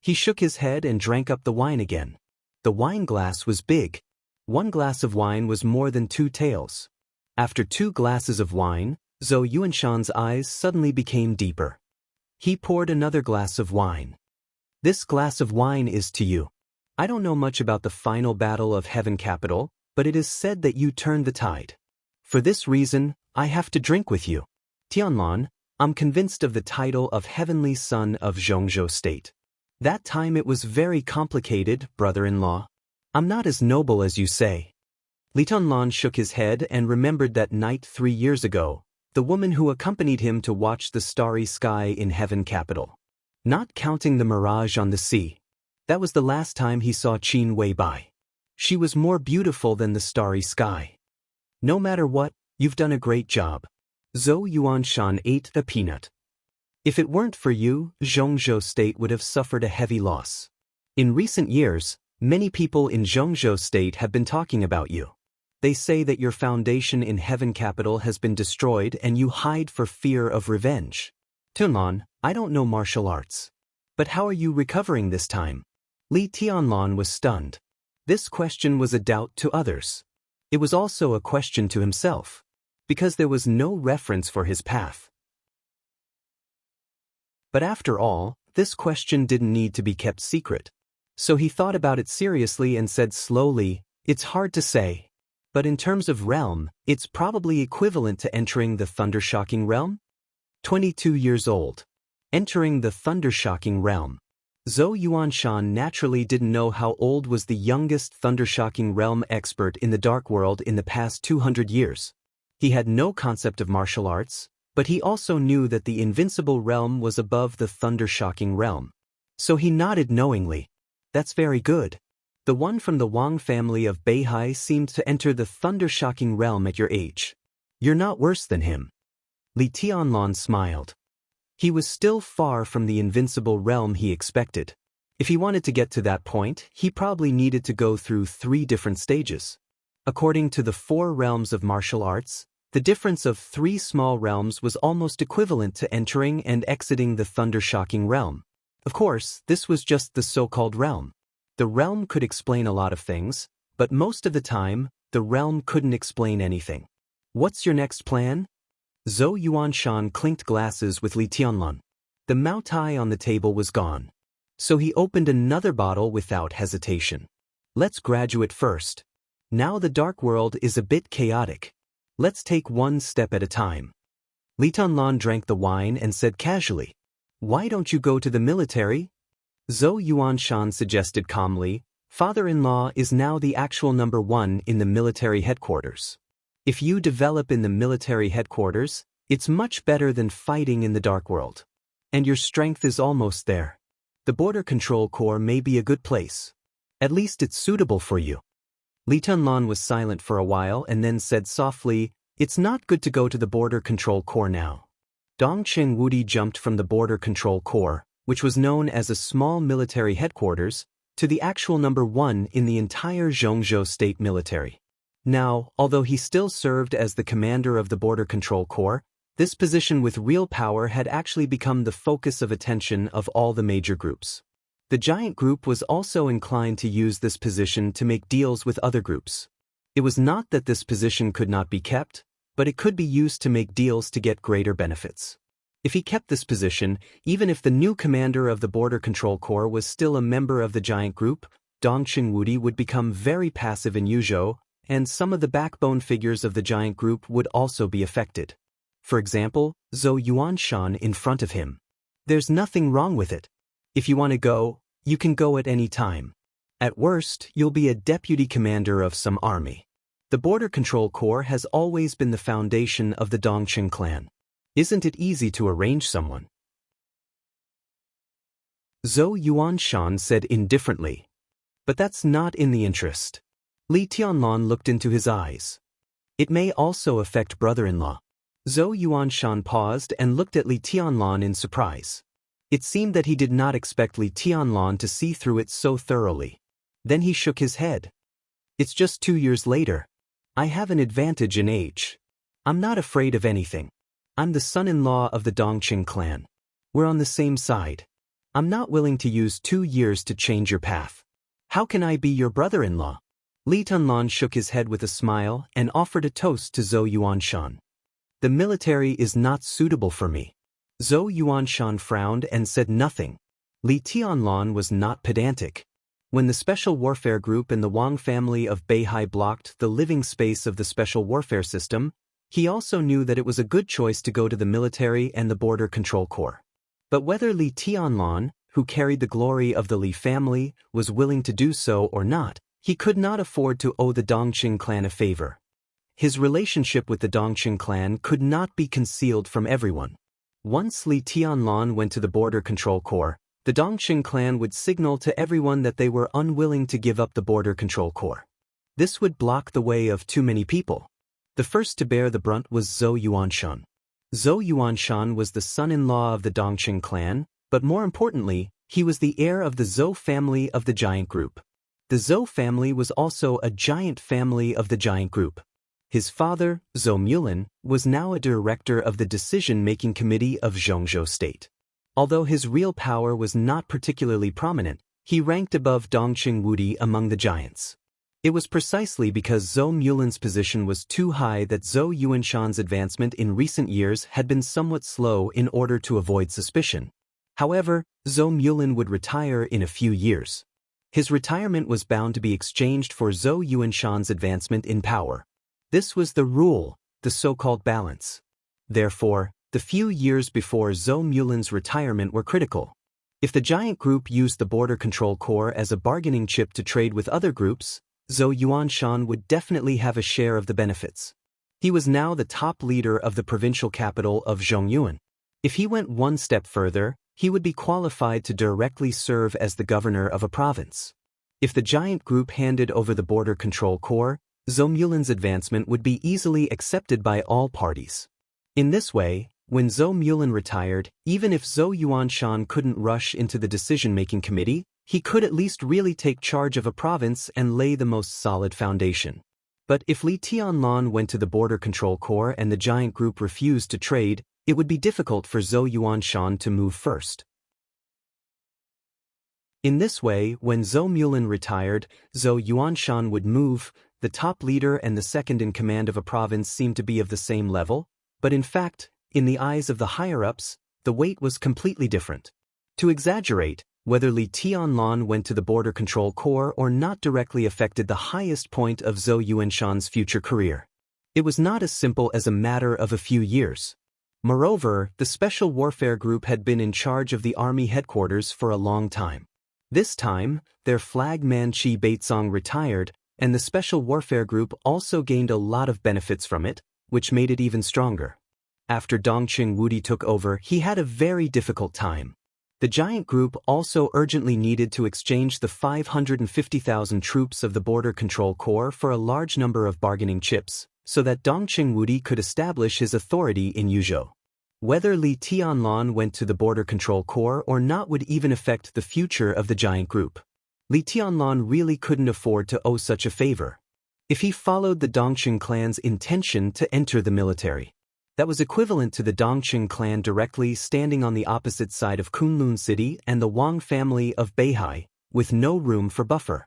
He shook his head and drank up the wine again. The wine glass was big. 1 glass of wine was more than 2 taels. After 2 glasses of wine, Zhou Yuanshan's eyes suddenly became deeper. He poured another glass of wine. This glass of wine is to you. I don't know much about the final battle of Heaven Capital, but it is said that you turned the tide. For this reason, I have to drink with you. Tianlan, I'm convinced of the title of Heavenly Son of Zhongzhou State. That time it was very complicated, brother-in-law. I'm not as noble as you say. Li Tianlan shook his head and remembered that night 3 years ago, the woman who accompanied him to watch the starry sky in Heaven Capital. Not counting the mirage on the sea. That was the last time he saw Qin Wei Bai. She was more beautiful than the starry sky. No matter what, you've done a great job. Zhou Yuanshan ate the peanut. If it weren't for you, Zhongzhou State would have suffered a heavy loss. In recent years, many people in Zhongzhou State have been talking about you. They say that your foundation in Heaven Capital has been destroyed and you hide for fear of revenge. Tianlan, I don't know martial arts. But how are you recovering this time? Li Tianlan was stunned. This question was a doubt to others. It was also a question to himself, because there was no reference for his path. But after all, this question didn't need to be kept secret. So he thought about it seriously and said slowly, it's hard to say. But in terms of realm, it's probably equivalent to entering the Thundershocking realm? 22 years old. Entering the Thundershocking realm. Zhou Yuanshan naturally didn't know how old was the youngest Thundershocking realm expert in the Dark World in the past 200 years. He had no concept of martial arts, but he also knew that the Invincible realm was above the Thundershocking realm. So he nodded knowingly. That's very good. The one from the Wang family of Beihai seemed to enter the Thundershocking realm at your age. You're not worse than him. Li Tianlan smiled. He was still far from the invincible realm he expected. If he wanted to get to that point, he probably needed to go through 3 different stages. According to the 4 realms of martial arts, the difference of 3 small realms was almost equivalent to entering and exiting the Thundershocking realm. Of course, this was just the so-called realm. The realm could explain a lot of things, but most of the time, the realm couldn't explain anything. What's your next plan? Zhou Yuanshan clinked glasses with Li Tianlan. The Maotai on the table was gone. So he opened another bottle without hesitation. Let's graduate first. Now the Dark World is a bit chaotic. Let's take 1 step at a time. Li Tianlan drank the wine and said casually, Why don't you go to the military? Zhou Yuanshan suggested calmly, Father-in-law is now the actual number 1 in the military headquarters. If you develop in the military headquarters, it's much better than fighting in the Dark World. And your strength is almost there. The Border Control Corps may be a good place. At least it's suitable for you. Li Tianlan was silent for a while and then said softly, It's not good to go to the Border Control Corps now. Dongcheng Wudi jumped from the Border Control Corps, which was known as a small military headquarters, to the actual number 1 in the entire Zhongzhou State military. Now, although he still served as the commander of the Border Control Corps, this position with real power had actually become the focus of attention of all the major groups. The giant group was also inclined to use this position to make deals with other groups. It was not that this position could not be kept, but it could be used to make deals to get greater benefits. If he kept this position, even if the new commander of the Border Control Corps was still a member of the giant group, Dongqing Wudi would become very passive in Yuzhou, and some of the backbone figures of the giant group would also be affected. For example, Zhou Yuanshan in front of him. There's nothing wrong with it. If you want to go, you can go at any time. At worst, you'll be a deputy commander of some army. The Border Control Corps has always been the foundation of the Dongqing clan. Isn't it easy to arrange someone? Zhou Yuanshan said indifferently. But that's not in the interest. Li Tianlan looked into his eyes. It may also affect brother-in-law. Zhou Yuanshan paused and looked at Li Tianlan in surprise. It seemed that he did not expect Li Tianlan to see through it so thoroughly. Then he shook his head. It's just 2 years later. I have an advantage in age. I'm not afraid of anything. I'm the son-in-law of the Dongqing clan. We're on the same side. I'm not willing to use 2 years to change your path. How can I be your brother-in-law? Li Tianlan shook his head with a smile and offered a toast to Zhou Yuanshan. The military is not suitable for me. Zhou Yuanshan frowned and said nothing. Li Tianlan was not pedantic. When the Special Warfare Group and the Wang family of Beihai blocked the living space of the Special Warfare System, he also knew that it was a good choice to go to the military and the Border Control Corps. But whether Li Tianlan, who carried the glory of the Li family, was willing to do so or not, he could not afford to owe the Dongqing clan a favor. His relationship with the Dongqing clan could not be concealed from everyone. Once Li Tianlan went to the Border Control Corps, the Dongqing clan would signal to everyone that they were unwilling to give up the Border Control Corps. This would block the way of too many people. The first to bear the brunt was Zhou Yuanshan. Zhou Yuanshan was the son-in-law of the Dongqing clan, but more importantly, he was the heir of the Zhou family of the giant group. The Zhou family was also a giant family of the giant group. His father, Zhou Mulin, was now a director of the decision-making committee of Zhongzhou State. Although his real power was not particularly prominent, he ranked above Dongqing Wudi among the giants. It was precisely because Zhou Mulin's position was too high that Zhou Yuanshan's advancement in recent years had been somewhat slow in order to avoid suspicion. However, Zhou Mulin would retire in a few years. His retirement was bound to be exchanged for Zhou Yuanshan's advancement in power. This was the rule, the so-called balance. Therefore, the few years before Zhou Mulin's retirement were critical. If the giant group used the Border Control Corps as a bargaining chip to trade with other groups, Zhou Yuanshan would definitely have a share of the benefits. He was now the top leader of the provincial capital of Zhongyuan. If he went one step further, he would be qualified to directly serve as the governor of a province. If the giant group handed over the Border Control Corps, Zhou Mulin's advancement would be easily accepted by all parties. In this way, when Zhou Mulin retired, even if Zhou Yuanshan couldn't rush into the decision-making committee, he could at least really take charge of a province and lay the most solid foundation. But if Li Tianlan went to the Border Control Corps and the giant group refused to trade, it would be difficult for Zhou Yuanshan to move first. In this way, when Zhou Mulin retired, Zhou Yuanshan would move. The top leader and the second in command of a province seemed to be of the same level, but in fact, in the eyes of the higher-ups, the weight was completely different. To exaggerate, whether Li Tianlan went to the Border Control Corps or not directly affected the highest point of Zhou Yuanshan's future career. It was not as simple as a matter of a few years. Moreover, the Special Warfare Group had been in charge of the army headquarters for a long time. This time, their flagman Qi Beizong retired, and the Special Warfare Group also gained a lot of benefits from it, which made it even stronger. After Dongqing Wudi took over, he had a very difficult time. The giant group also urgently needed to exchange the 550,000 troops of the Border Control Corps for a large number of bargaining chips, so that Dongqing Wudi could establish his authority in Yuzhou. Whether Li Tianlan went to the Border Control Corps or not would even affect the future of the giant group. Li Tianlan really couldn't afford to owe such a favor. If he followed the Dongqing clan's intention to enter the military, that was equivalent to the Dongqing clan directly standing on the opposite side of Kunlun City and the Wang family of Beihai, with no room for buffer.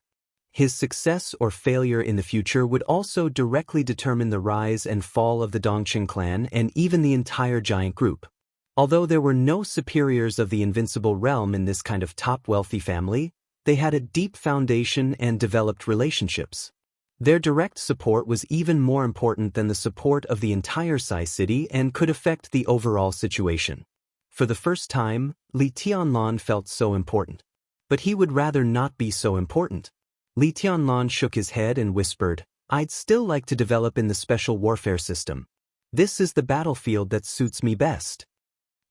His success or failure in the future would also directly determine the rise and fall of the Dongqing clan and even the entire giant group. Although there were no superiors of the invincible realm in this kind of top wealthy family, they had a deep foundation and developed relationships. Their direct support was even more important than the support of the entire Sai city and could affect the overall situation. For the first time, Li Tianlan felt so important. But he would rather not be so important. Li Tianlan shook his head and whispered, "I'd still like to develop in the special warfare system. This is the battlefield that suits me best."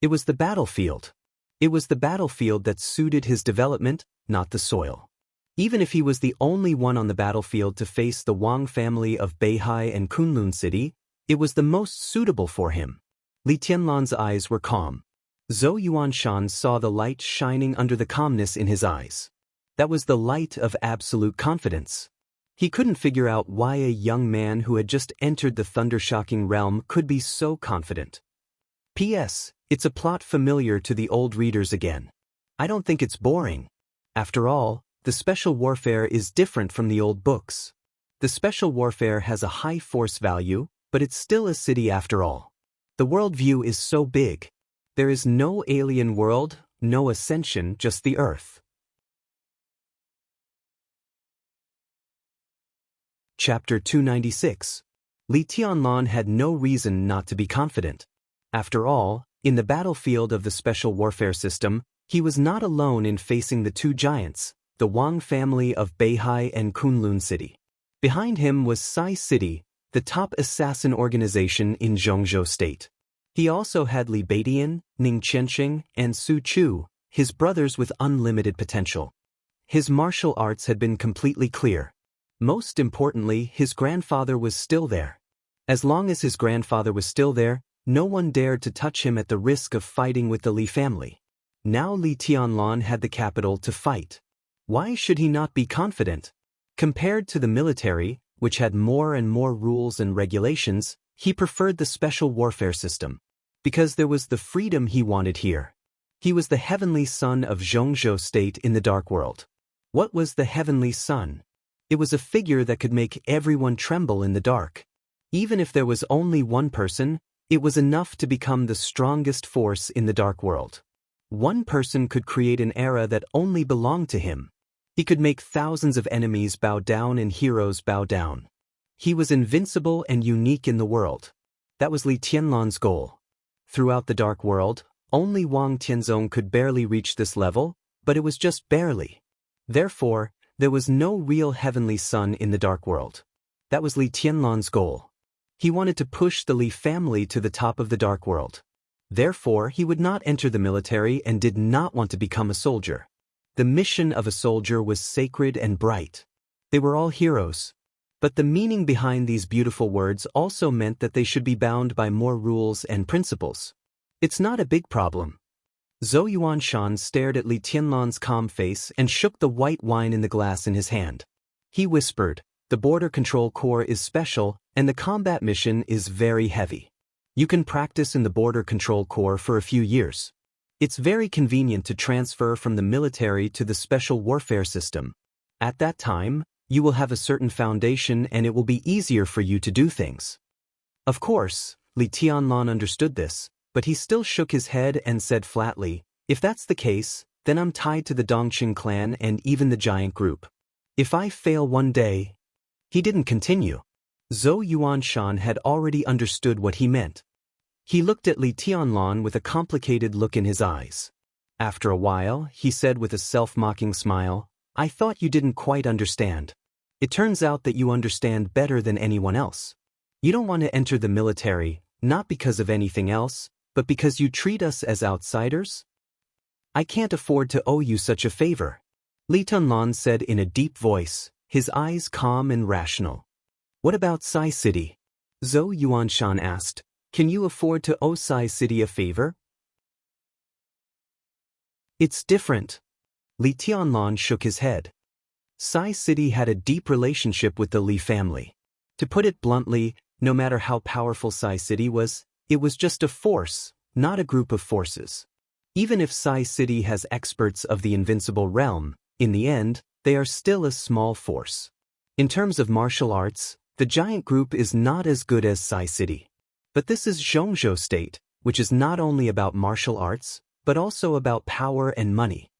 It was the battlefield. It was the battlefield that suited his development, not the soil. Even if he was the only one on the battlefield to face the Wang family of Beihai and Kunlun City, it was the most suitable for him. Li Tianlan's eyes were calm. Zhou Yuanshan saw the light shining under the calmness in his eyes. That was the light of absolute confidence. He couldn't figure out why a young man who had just entered the thunder-shocking realm could be so confident. P.S. It's a plot familiar to the old readers again. I don't think it's boring. After all, the special warfare is different from the old books. The special warfare has a high force value, but it's still a city after all. The worldview is so big. There is no alien world, no ascension, just the earth. Chapter 296. Li Tianlan had no reason not to be confident. After all, in the battlefield of the special warfare system, he was not alone in facing the two giants, the Wang family of Beihai and Kunlun City. Behind him was Sai City, the top assassin organization in Zhongzhou State. He also had Li Beidian, Ning Qianxing, and Su Chu, his brothers with unlimited potential. His martial arts had been completely clear. Most importantly, his grandfather was still there. As long as his grandfather was still there, no one dared to touch him at the risk of fighting with the Li family. Now Li Tianlan had the capital to fight. Why should he not be confident? Compared to the military, which had more and more rules and regulations, he preferred the special warfare system. Because there was the freedom he wanted here. He was the heavenly son of Zhongzhou State in the dark world. What was the heavenly son? It was a figure that could make everyone tremble in the dark. Even if there was only one person, it was enough to become the strongest force in the dark world. One person could create an era that only belonged to him. He could make thousands of enemies bow down and heroes bow down. He was invincible and unique in the world. That was Li Tianlan's goal. Throughout the dark world, only Wang Tianzong could barely reach this level, but it was just barely. Therefore, there was no real heavenly son in the dark world. That was Li Tianlan's goal. He wanted to push the Li family to the top of the dark world. Therefore, he would not enter the military and did not want to become a soldier. The mission of a soldier was sacred and bright. They were all heroes. But the meaning behind these beautiful words also meant that they should be bound by more rules and principles. It's not a big problem. Zhou Yuanshan stared at Li Tianlan's calm face and shook the white wine in the glass in his hand. He whispered, "The Border Control Corps is special, and the combat mission is very heavy. You can practice in the Border Control Corps for a few years. It's very convenient to transfer from the military to the special warfare system. At that time, you will have a certain foundation and it will be easier for you to do things." Of course, Li Tianlan understood this, but he still shook his head and said flatly, "If that's the case, then I'm tied to the Dongqing clan and even the giant group. If I fail one day..." He didn't continue. Zhou Yuanshan had already understood what he meant. He looked at Li Tianlan with a complicated look in his eyes. After a while, he said with a self-mocking smile, "I thought you didn't quite understand. It turns out that you understand better than anyone else. You don't want to enter the military, not because of anything else, but because you treat us as outsiders? I can't afford to owe you such a favor." Li Tianlan said in a deep voice, his eyes calm and rational. "What about Sai City?" Zhou Yuanshan asked. "Can you afford to owe Sai City a favor?" "It's different." Li Tianlan shook his head. Sai City had a deep relationship with the Li family. To put it bluntly, no matter how powerful Sai City was, it was just a force, not a group of forces. Even if Sai City has experts of the invincible realm, in the end, they are still a small force. In terms of martial arts, the giant group is not as good as Sai City. But this is Zhongzhou State, which is not only about martial arts, but also about power and money.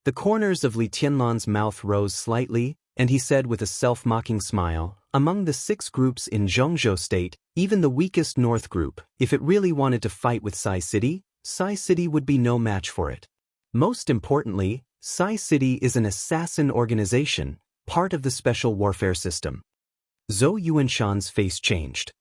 The corners of Li Tianlan's mouth rose slightly, and he said with a self-mocking smile, among the 6 groups in Zhongzhou State, even the weakest North group, if it really wanted to fight with Sai City would be no match for it. Most importantly, Sai City is an assassin organization, part of the special warfare system. Zhou Yuanshan's face changed.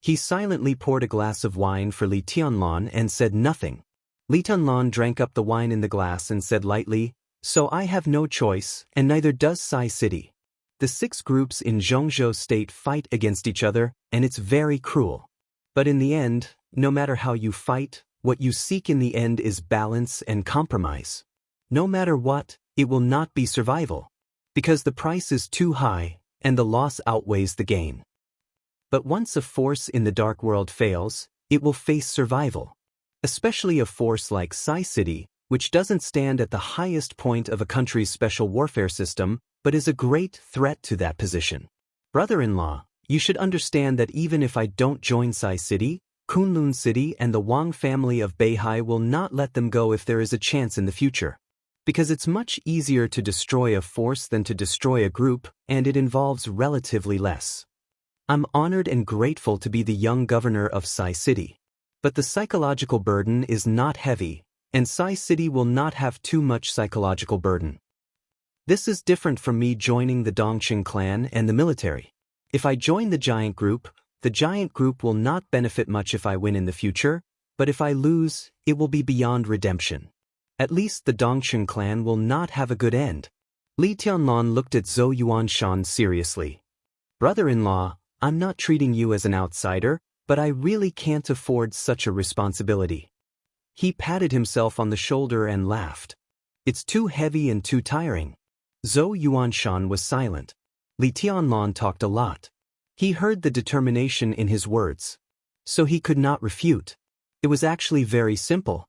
He silently poured a glass of wine for Li Tianlan and said nothing. Li Tianlan drank up the wine in the glass and said lightly, "So I have no choice, and neither does Sai City. The 6 groups in Zhongzhou State fight against each other, and it's very cruel. But in the end, no matter how you fight, what you seek in the end is balance and compromise. No matter what, it will not be survival. Because the price is too high, and the loss outweighs the gain. But once a force in the dark world fails, it will face survival. Especially a force like Sai City, which doesn't stand at the highest point of a country's special warfare system, but is a great threat to that position. Brother-in-law, you should understand that even if I don't join Sai City, Kunlun City and the Wang family of Beihai will not let them go if there is a chance in the future. Because it's much easier to destroy a force than to destroy a group, and it involves relatively less. I'm honored and grateful to be the young governor of Sai City. But the psychological burden is not heavy, and Sai City will not have too much psychological burden. This is different from me joining the Dongqing clan and the military. If I join the giant group will not benefit much if I win in the future, but if I lose, it will be beyond redemption. At least the Dongqing clan will not have a good end. Li Tianlan looked at Zhou Yuanshan seriously. Brother-in-law, I'm not treating you as an outsider, but I really can't afford such a responsibility. He patted himself on the shoulder and laughed. It's too heavy and too tiring. Zhou Yuanshan was silent. Li Tianlan talked a lot. He heard the determination in his words. So he could not refute. It was actually very simple.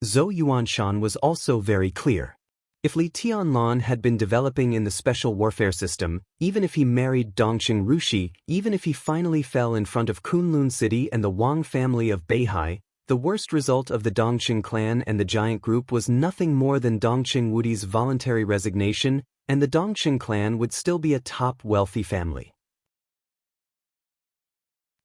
Zhou Yuanshan was also very clear. If Li Tianlan had been developing in the special warfare system, even if he married Dongqing Rushi, even if he finally fell in front of Kunlun City and the Wang family of Beihai, the worst result of the Dongqing clan and the giant group was nothing more than Dongqing Wudi's voluntary resignation, and the Dongqing clan would still be a top wealthy family.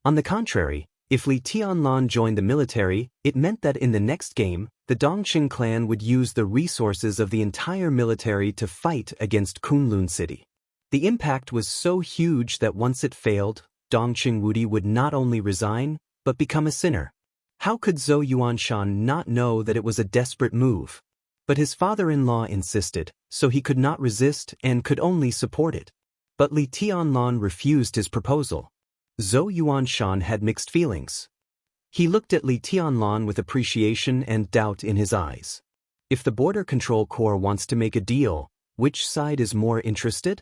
On the contrary, if Li Tianlan joined the military, it meant that in the next game, the Dongqing clan would use the resources of the entire military to fight against Kunlun City. The impact was so huge that once it failed, Dongqing Wudi would not only resign, but become a sinner. How could Zhou Yuanshan not know that it was a desperate move? But his father-in-law insisted, so he could not resist and could only support it. But Li Tianlan refused his proposal. Zhou Yuanshan had mixed feelings. He looked at Li Tianlan with appreciation and doubt in his eyes. If the Border Control Corps wants to make a deal, which side is more interested?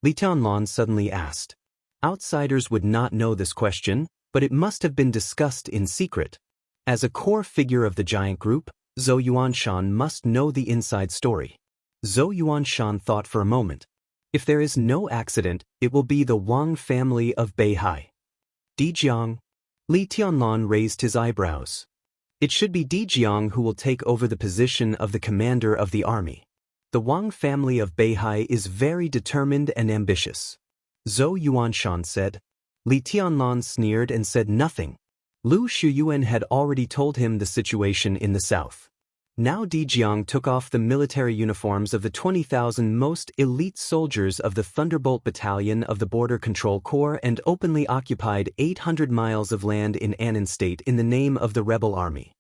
Li Tianlan suddenly asked. Outsiders would not know this question, but it must have been discussed in secret. As a core figure of the giant group, Zhou Yuanshan must know the inside story. Zhou Yuanshan thought for a moment. If there is no accident, it will be the Wang family of Beihai. Dijiang? Li Tianlan raised his eyebrows. It should be Dijiang who will take over the position of the commander of the army. The Wang family of Beihai is very determined and ambitious. Zhou Yuanshan said. Li Tianlan sneered and said nothing. Lu Shuyuan had already told him the situation in the south. Now Dijiang took off the military uniforms of the 20,000 most elite soldiers of the Thunderbolt Battalion of the Border Control Corps and openly occupied 800 miles of land in Annan State in the name of the rebel army.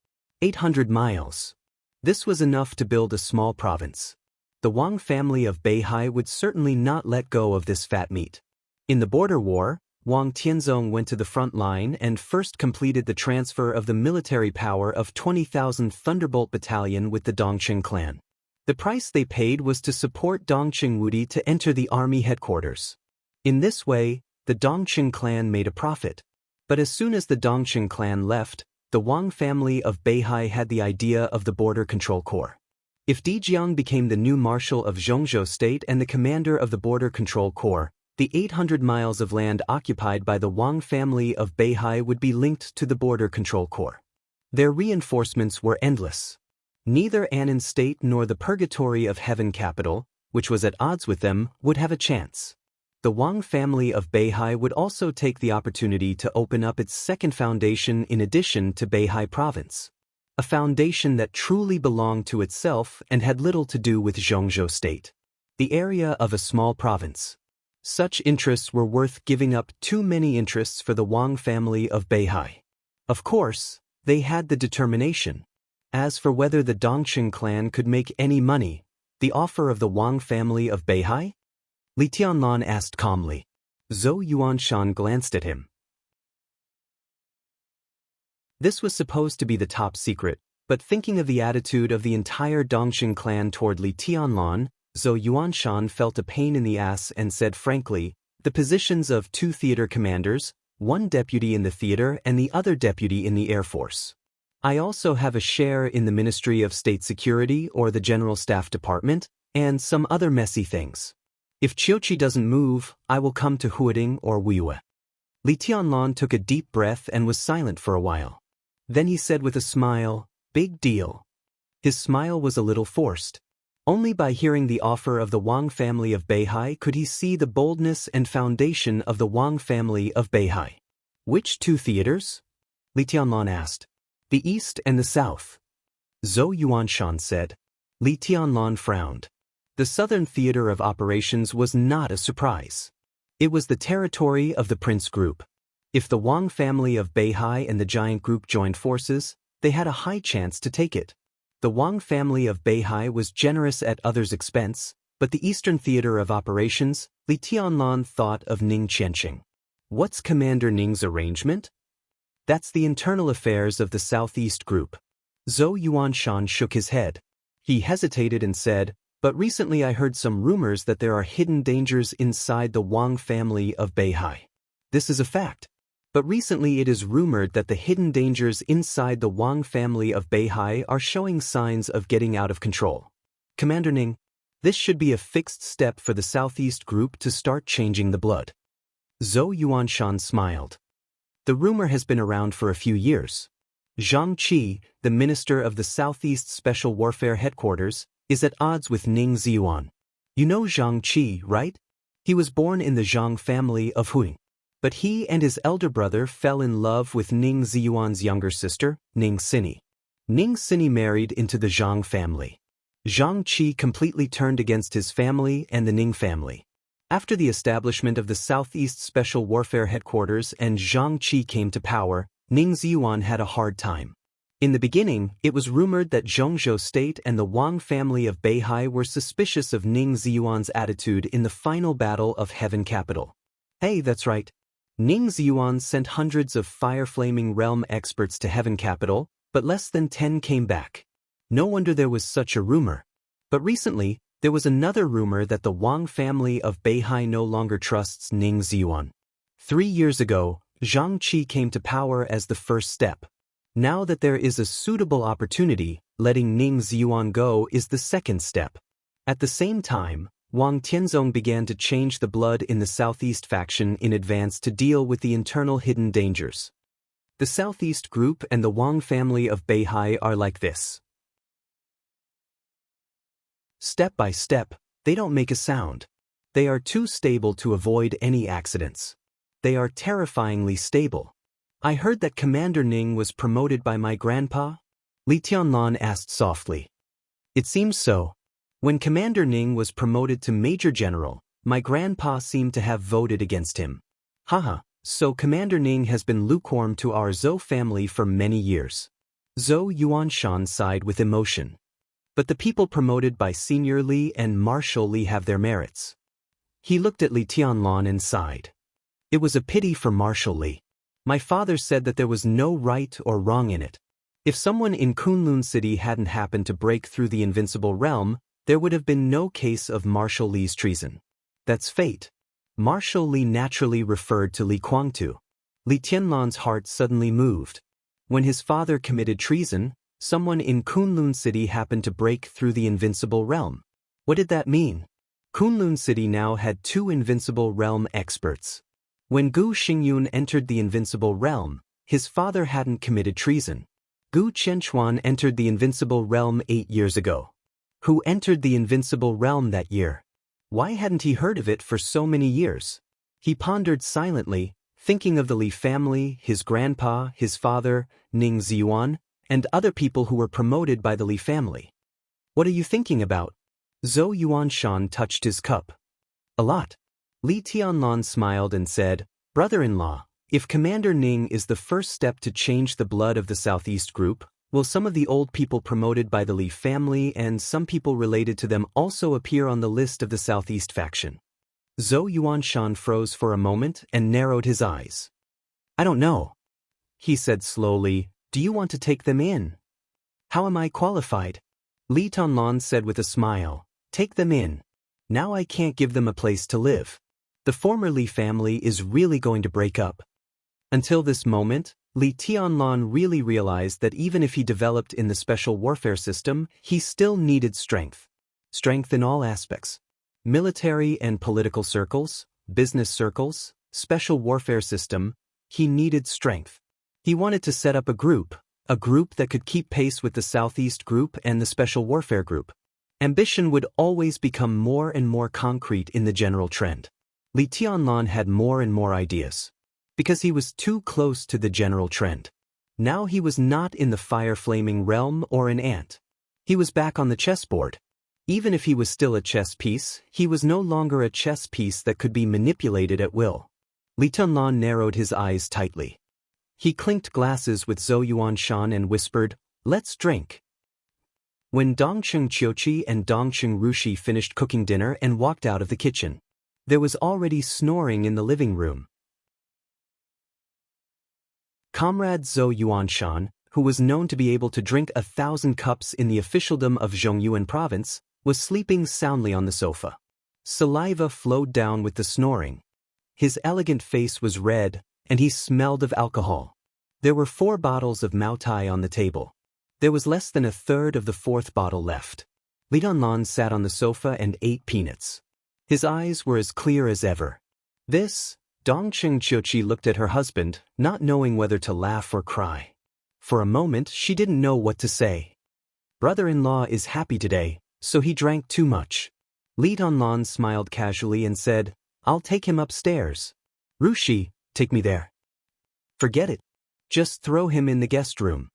800 miles. This was enough to build a small province. The Wang family of Beihai would certainly not let go of this fat meat. In the border war, Wang Tianzong went to the front line and first completed the transfer of the military power of 20,000 Thunderbolt Battalion with the Dongqing clan. The price they paid was to support Dongqing Wudi to enter the army headquarters. In this way, the Dongqing clan made a profit. But as soon as the Dongqing clan left, the Wang family of Beihai had the idea of the Border Control Corps. If Di Jiang became the new marshal of Zhongzhou State and the commander of the Border Control Corps, the 800 miles of land occupied by the Wang family of Beihai would be linked to the Border Control Corps. Their reinforcements were endless. Neither Annan State nor the Purgatory of Heaven capital, which was at odds with them, would have a chance. The Wang family of Beihai would also take the opportunity to open up its second foundation in addition to Beihai province. A foundation that truly belonged to itself and had little to do with Zhongzhou State. The area of a small province. Such interests were worth giving up too many interests for the Wang family of Beihai. Of course, they had the determination. As for whether the Dongxing clan could make any money, the offer of the Wang family of Beihai? Li Tianlan asked calmly. Zhou Yuanshan glanced at him. This was supposed to be the top secret, but thinking of the attitude of the entire Dongxing clan toward Li Tianlan, Zhou Yuanshan felt a pain in the ass and said frankly, the positions of 2 theater commanders, 1 deputy in the theater and the other deputy in the Air Force. I also have a share in the Ministry of State Security or the General Staff Department, and some other messy things. If Qiuqi doesn't move, I will come to Huading or Wiyue. Li Tianlan took a deep breath and was silent for a while. Then he said with a smile, big deal. His smile was a little forced. Only by hearing the offer of the Wang family of Beihai could he see the boldness and foundation of the Wang family of Beihai. Which 2 theaters? Li Tianlan asked. The East and the South. Zhou Yuanshan said. Li Tianlan frowned. The Southern Theater of Operations was not a surprise. It was the territory of the Prince Group. If the Wang family of Beihai and the Giant Group joined forces, they had a high chance to take it. The Wang family of Beihai was generous at others' expense, but the Eastern Theater of Operations, Li Tianlan thought of Ning Qianxing. What's Commander Ning's arrangement? That's the internal affairs of the Southeast Group. Zhou Yuanshan shook his head. He hesitated and said, but recently I heard some rumors that there are hidden dangers inside the Wang family of Beihai. This is a fact. But recently it is rumored that the hidden dangers inside the Wang family of Beihai are showing signs of getting out of control. Commander Ning, this should be a fixed step for the Southeast Group to start changing the blood. Zhou Yuanshan smiled. The rumor has been around for a few years. Zhang Qi, the minister of the Southeast Special Warfare Headquarters, is at odds with Ning Ziyuan. You know Zhang Qi, right? He was born in the Zhang family of Huing. But he and his elder brother fell in love with Ning Ziyuan's younger sister, Ning Sini. Ning Sini married into the Zhang family. Zhang Qi completely turned against his family and the Ning family. After the establishment of the Southeast Special Warfare Headquarters and Zhang Qi came to power, Ning Ziyuan had a hard time. In the beginning, it was rumored that Zhongzhou State and the Wang family of Beihai were suspicious of Ning Ziyuan's attitude in the final battle of Heaven Capital. Hey, that's right. Ning Ziyuan sent hundreds of fire-flaming realm experts to Heaven Capital, but less than 10 came back. No wonder there was such a rumor. But recently, there was another rumor that the Wang family of Beihai no longer trusts Ning Ziyuan. 3 years ago, Zhang Qi came to power as the first step. Now that there is a suitable opportunity, letting Ning Ziyuan go is the second step. At the same time, Wang Tianzong began to change the blood in the Southeast faction in advance to deal with the internal hidden dangers. The Southeast Group and the Wang family of Beihai are like this. Step by step, they don't make a sound. They are too stable to avoid any accidents. They are terrifyingly stable. I heard that Commander Ning was promoted by my grandpa? Li Tianlan asked softly. It seems so. When Commander Ning was promoted to Major General, my grandpa seemed to have voted against him. Haha, so Commander Ning has been lukewarm to our Zhou family for many years. Zhou Yuanshan sighed with emotion. But the people promoted by Senior Li and Marshal Li have their merits. He looked at Li Tianlan and sighed. It was a pity for Marshal Li. My father said that there was no right or wrong in it. If someone in Kunlun City hadn't happened to break through the invincible realm, there would have been no case of Marshal Li's treason. That's fate. Marshal Li naturally referred to Li Kuangtu. Li Tianlan's heart suddenly moved. When his father committed treason, Someone in Kunlun City happened to break through the invincible realm. What did that mean? Kunlun City now had 2 invincible realm experts. When Gu Xingyun entered the invincible realm, his father hadn't committed treason. Gu Qianquan entered the invincible realm 8 years ago. Who entered the invincible realm that year? Why hadn't he heard of it for so many years? He pondered silently, thinking of the Li family, his grandpa, his father, Ning Ziyuan, and other people who were promoted by the Li family. What are you thinking about? Zhou Yuanshan touched his cup. A lot. Li Tianlan smiled and said, Brother-in-law, if Commander Ning is the first step to change the blood of the Southeast group, will some of the old people promoted by the Li family and some people related to them also appear on the list of the Southeast faction? Zhou Yuanshan froze for a moment and narrowed his eyes. I don't know. He said slowly, do you want to take them in? How am I qualified? Li Tianlan said with a smile, take them in. Now I can't give them a place to live. The former Li family is really going to break up. Until this moment, Li Tianlan really realized that even if he developed in the special warfare system, he still needed strength. Strength in all aspects. Military and political circles, business circles, special warfare system, he needed strength. He wanted to set up a group that could keep pace with the Southeast group and the special warfare group. Ambition would always become more and more concrete in the general trend. Li Tianlan had more and more ideas. Because he was too close to the general trend. Now he was not in the fire-flaming realm or an ant. He was back on the chessboard. Even if he was still a chess piece, he was no longer a chess piece that could be manipulated at will. Li Tianlan narrowed his eyes tightly. He clinked glasses with Zhou Yuanshan and whispered, let's drink. When Dongcheng Qiuqi and Dongcheng Rushi finished cooking dinner and walked out of the kitchen, there was already snoring in the living room. Comrade Zhou Yuanshan, who was known to be able to drink 1,000 cups in the officialdom of Zhongyuan province, was sleeping soundly on the sofa. Saliva flowed down with the snoring. His elegant face was red, and he smelled of alcohol. There were 4 bottles of Maotai on the table. There was less than a third of the 4th bottle left. Li Tianlan sat on the sofa and ate peanuts. His eyes were as clear as ever. Dongcheng Qiuqi looked at her husband, not knowing whether to laugh or cry. For a moment, she didn't know what to say. Brother-in-law is happy today, so he drank too much. Li Tianlan smiled casually and said, I'll take him upstairs. Rushi, take me there. Forget it. Just throw him in the guest room.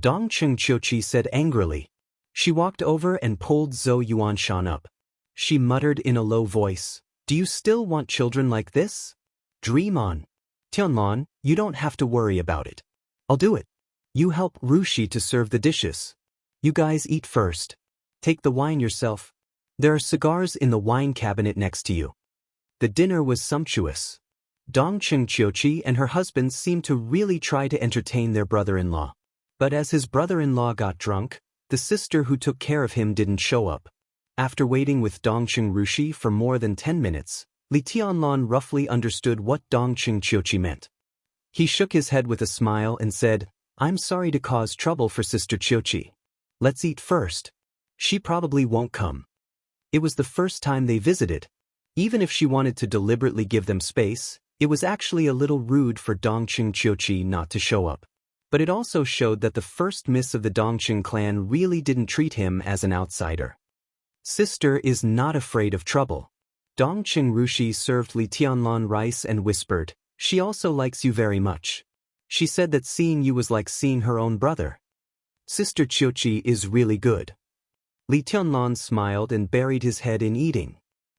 Dongcheng Qiuqi said angrily. She walked over and pulled Zhou Yuanshan up. She muttered in a low voice, do you still want children like this? Dream on. Tianlan, you don't have to worry about it. I'll do it. You help Rushi to serve the dishes. You guys eat first. Take the wine yourself. There are cigars in the wine cabinet next to you. The dinner was sumptuous. Dongcheng Qiuqi and her husband seemed to really try to entertain their brother-in-law. But as his brother-in-law got drunk, the sister who took care of him didn't show up. After waiting with Dongcheng Rushi for more than 10 minutes, Li Tianlan roughly understood what Dongcheng Qiuqi meant. He shook his head with a smile and said, I'm sorry to cause trouble for Sister Qiuqi. Let's eat first. She probably won't come. It was the first time they visited. Even if she wanted to deliberately give them space, it was actually a little rude for Dongcheng Qiuqi not to show up. But it also showed that the first miss of the Dongcheng clan really didn't treat him as an outsider. Sister is not afraid of trouble. Dongcheng Rushi served Li Tianlan rice and whispered, she also likes you very much. She said that seeing you was like seeing her own brother. Sister Qiuqi is really good. Li Tianlan smiled and buried his head in eating.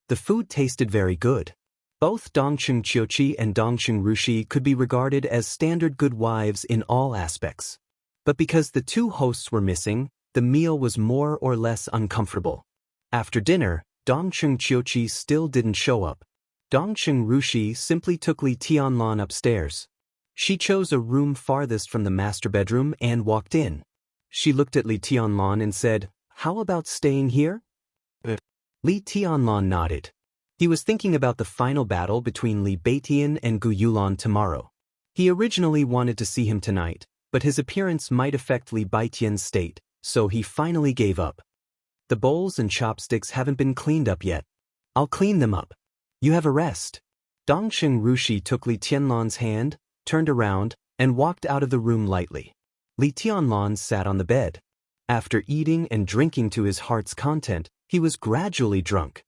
The food tasted very good. Both Dongcheng Qiuqi and Dongcheng Rushi could be regarded as standard good wives in all aspects. But because the 2 hosts were missing, the meal was more or less uncomfortable. After dinner, Dongcheng Qiuqi still didn't show up. Dongcheng Rushi simply took Li Tianlan upstairs. She chose a room farthest from the master bedroom and walked in. She looked at Li Tianlan and said, how about staying here? Li Tianlan nodded. He was thinking about the final battle between Li Beitian and Gu Yulan tomorrow. He originally wanted to see him tonight, but his appearance might affect Li Baitian's state, so he finally gave up. The bowls and chopsticks haven't been cleaned up yet. I'll clean them up. You have a rest. Dongqing Rushi took Li Tianlan's hand, turned around, and walked out of the room lightly. Li Tianlan sat on the bed. After eating and drinking to his heart's content, he was gradually drunk.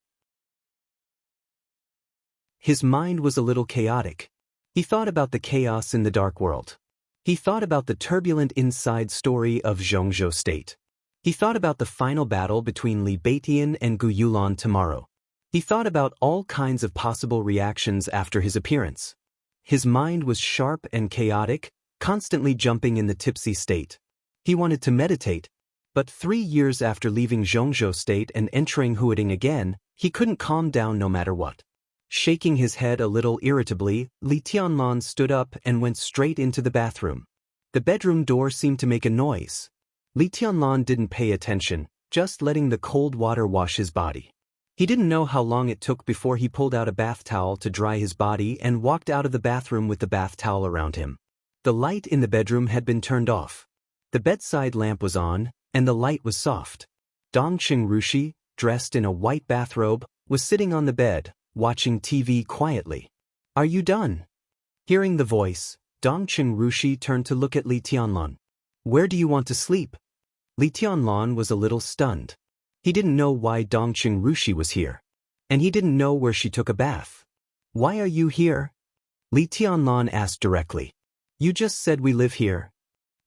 His mind was a little chaotic. He thought about the chaos in the dark world. He thought about the turbulent inside story of Zhongzhou State. He thought about the final battle between Li Baitian and Gu Yulan tomorrow. He thought about all kinds of possible reactions after his appearance. His mind was sharp and chaotic, constantly jumping in the tipsy state. He wanted to meditate, but 3 years after leaving Zhongzhou State and entering Huading again, he couldn't calm down no matter what. Shaking his head a little irritably, Li Tianlan stood up and went straight into the bathroom. The bedroom door seemed to make a noise. Li Tianlan didn't pay attention, just letting the cold water wash his body. He didn't know how long it took before he pulled out a bath towel to dry his body and walked out of the bathroom with the bath towel around him. The light in the bedroom had been turned off. The bedside lamp was on, and the light was soft. Dongqing Rushi, dressed in a white bathrobe, was sitting on the bed, watching TV quietly. Are you done? Hearing the voice, Dongqing Rushi turned to look at Li Tianlan. Where do you want to sleep? Li Tianlan was a little stunned. He didn't know why Dongqing Rushi was here. And he didn't know where she took a bath. Why are you here? Li Tianlan asked directly. You just said we live here.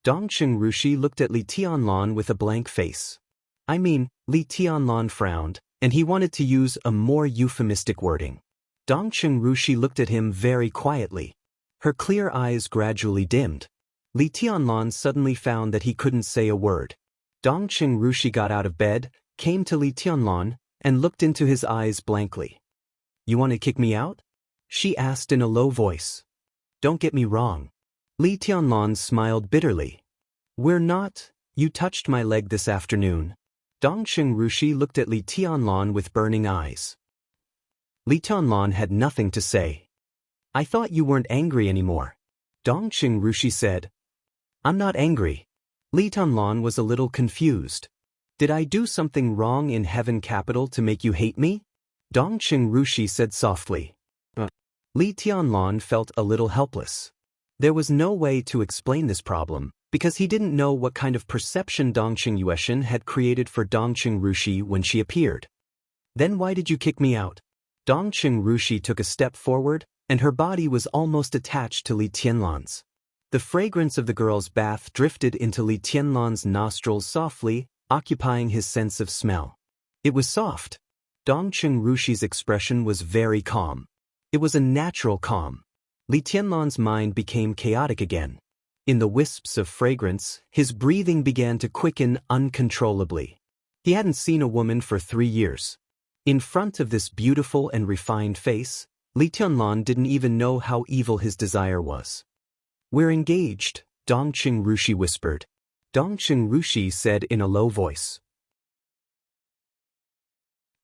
Dongqing Rushi looked at Li Tianlan with a blank face. I mean, Li Tianlan frowned, and he wanted to use a more euphemistic wording. Dongqing Rushi looked at him very quietly. Her clear eyes gradually dimmed. Li Tianlan suddenly found that he couldn't say a word. Dongqing Rushi got out of bed, came to Li Tianlan, and looked into his eyes blankly. You want to kick me out? She asked in a low voice. Don't get me wrong. Li Tianlan smiled bitterly. We're not. You touched my leg this afternoon. Dongqing Rushi looked at Li Tianlan with burning eyes. Li Tianlan had nothing to say. I thought you weren't angry anymore. Dongqing Rushi said. I'm not angry. Li Tianlan was a little confused. Did I do something wrong in Heaven Capital to make you hate me? Dongqing Rushi said softly. Li Tianlan felt a little helpless. There was no way to explain this problem, because he didn't know what kind of perception Dongqing Yueshan had created for Dongqing Rushi when she appeared. Then why did you kick me out? Dongqing Rushi took a step forward, and her body was almost attached to Li Tianlan's. The fragrance of the girl's bath drifted into Li Tianlan's nostrils softly, occupying his sense of smell. It was soft. Dongqing Rushi's expression was very calm. It was a natural calm. Li Tianlan's mind became chaotic again. In the wisps of fragrance, his breathing began to quicken uncontrollably. He hadn't seen a woman for 3 years. In front of this beautiful and refined face, Li Tianlan didn't even know how evil his desire was. We're engaged, Dongqing Rushi whispered. Dongqing Rushi said in a low voice.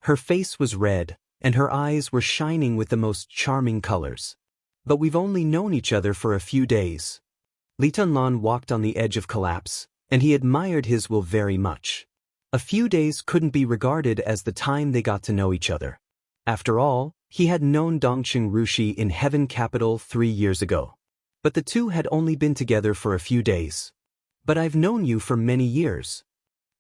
Her face was red, and her eyes were shining with the most charming colors. But we've only known each other for a few days. Li Tianlan walked on the edge of collapse, and he admired his will very much. A few days couldn't be regarded as the time they got to know each other. After all, he had known Dongqing Rushi in Heaven Capital 3 years ago. But the two had only been together for a few days. But I've known you for many years.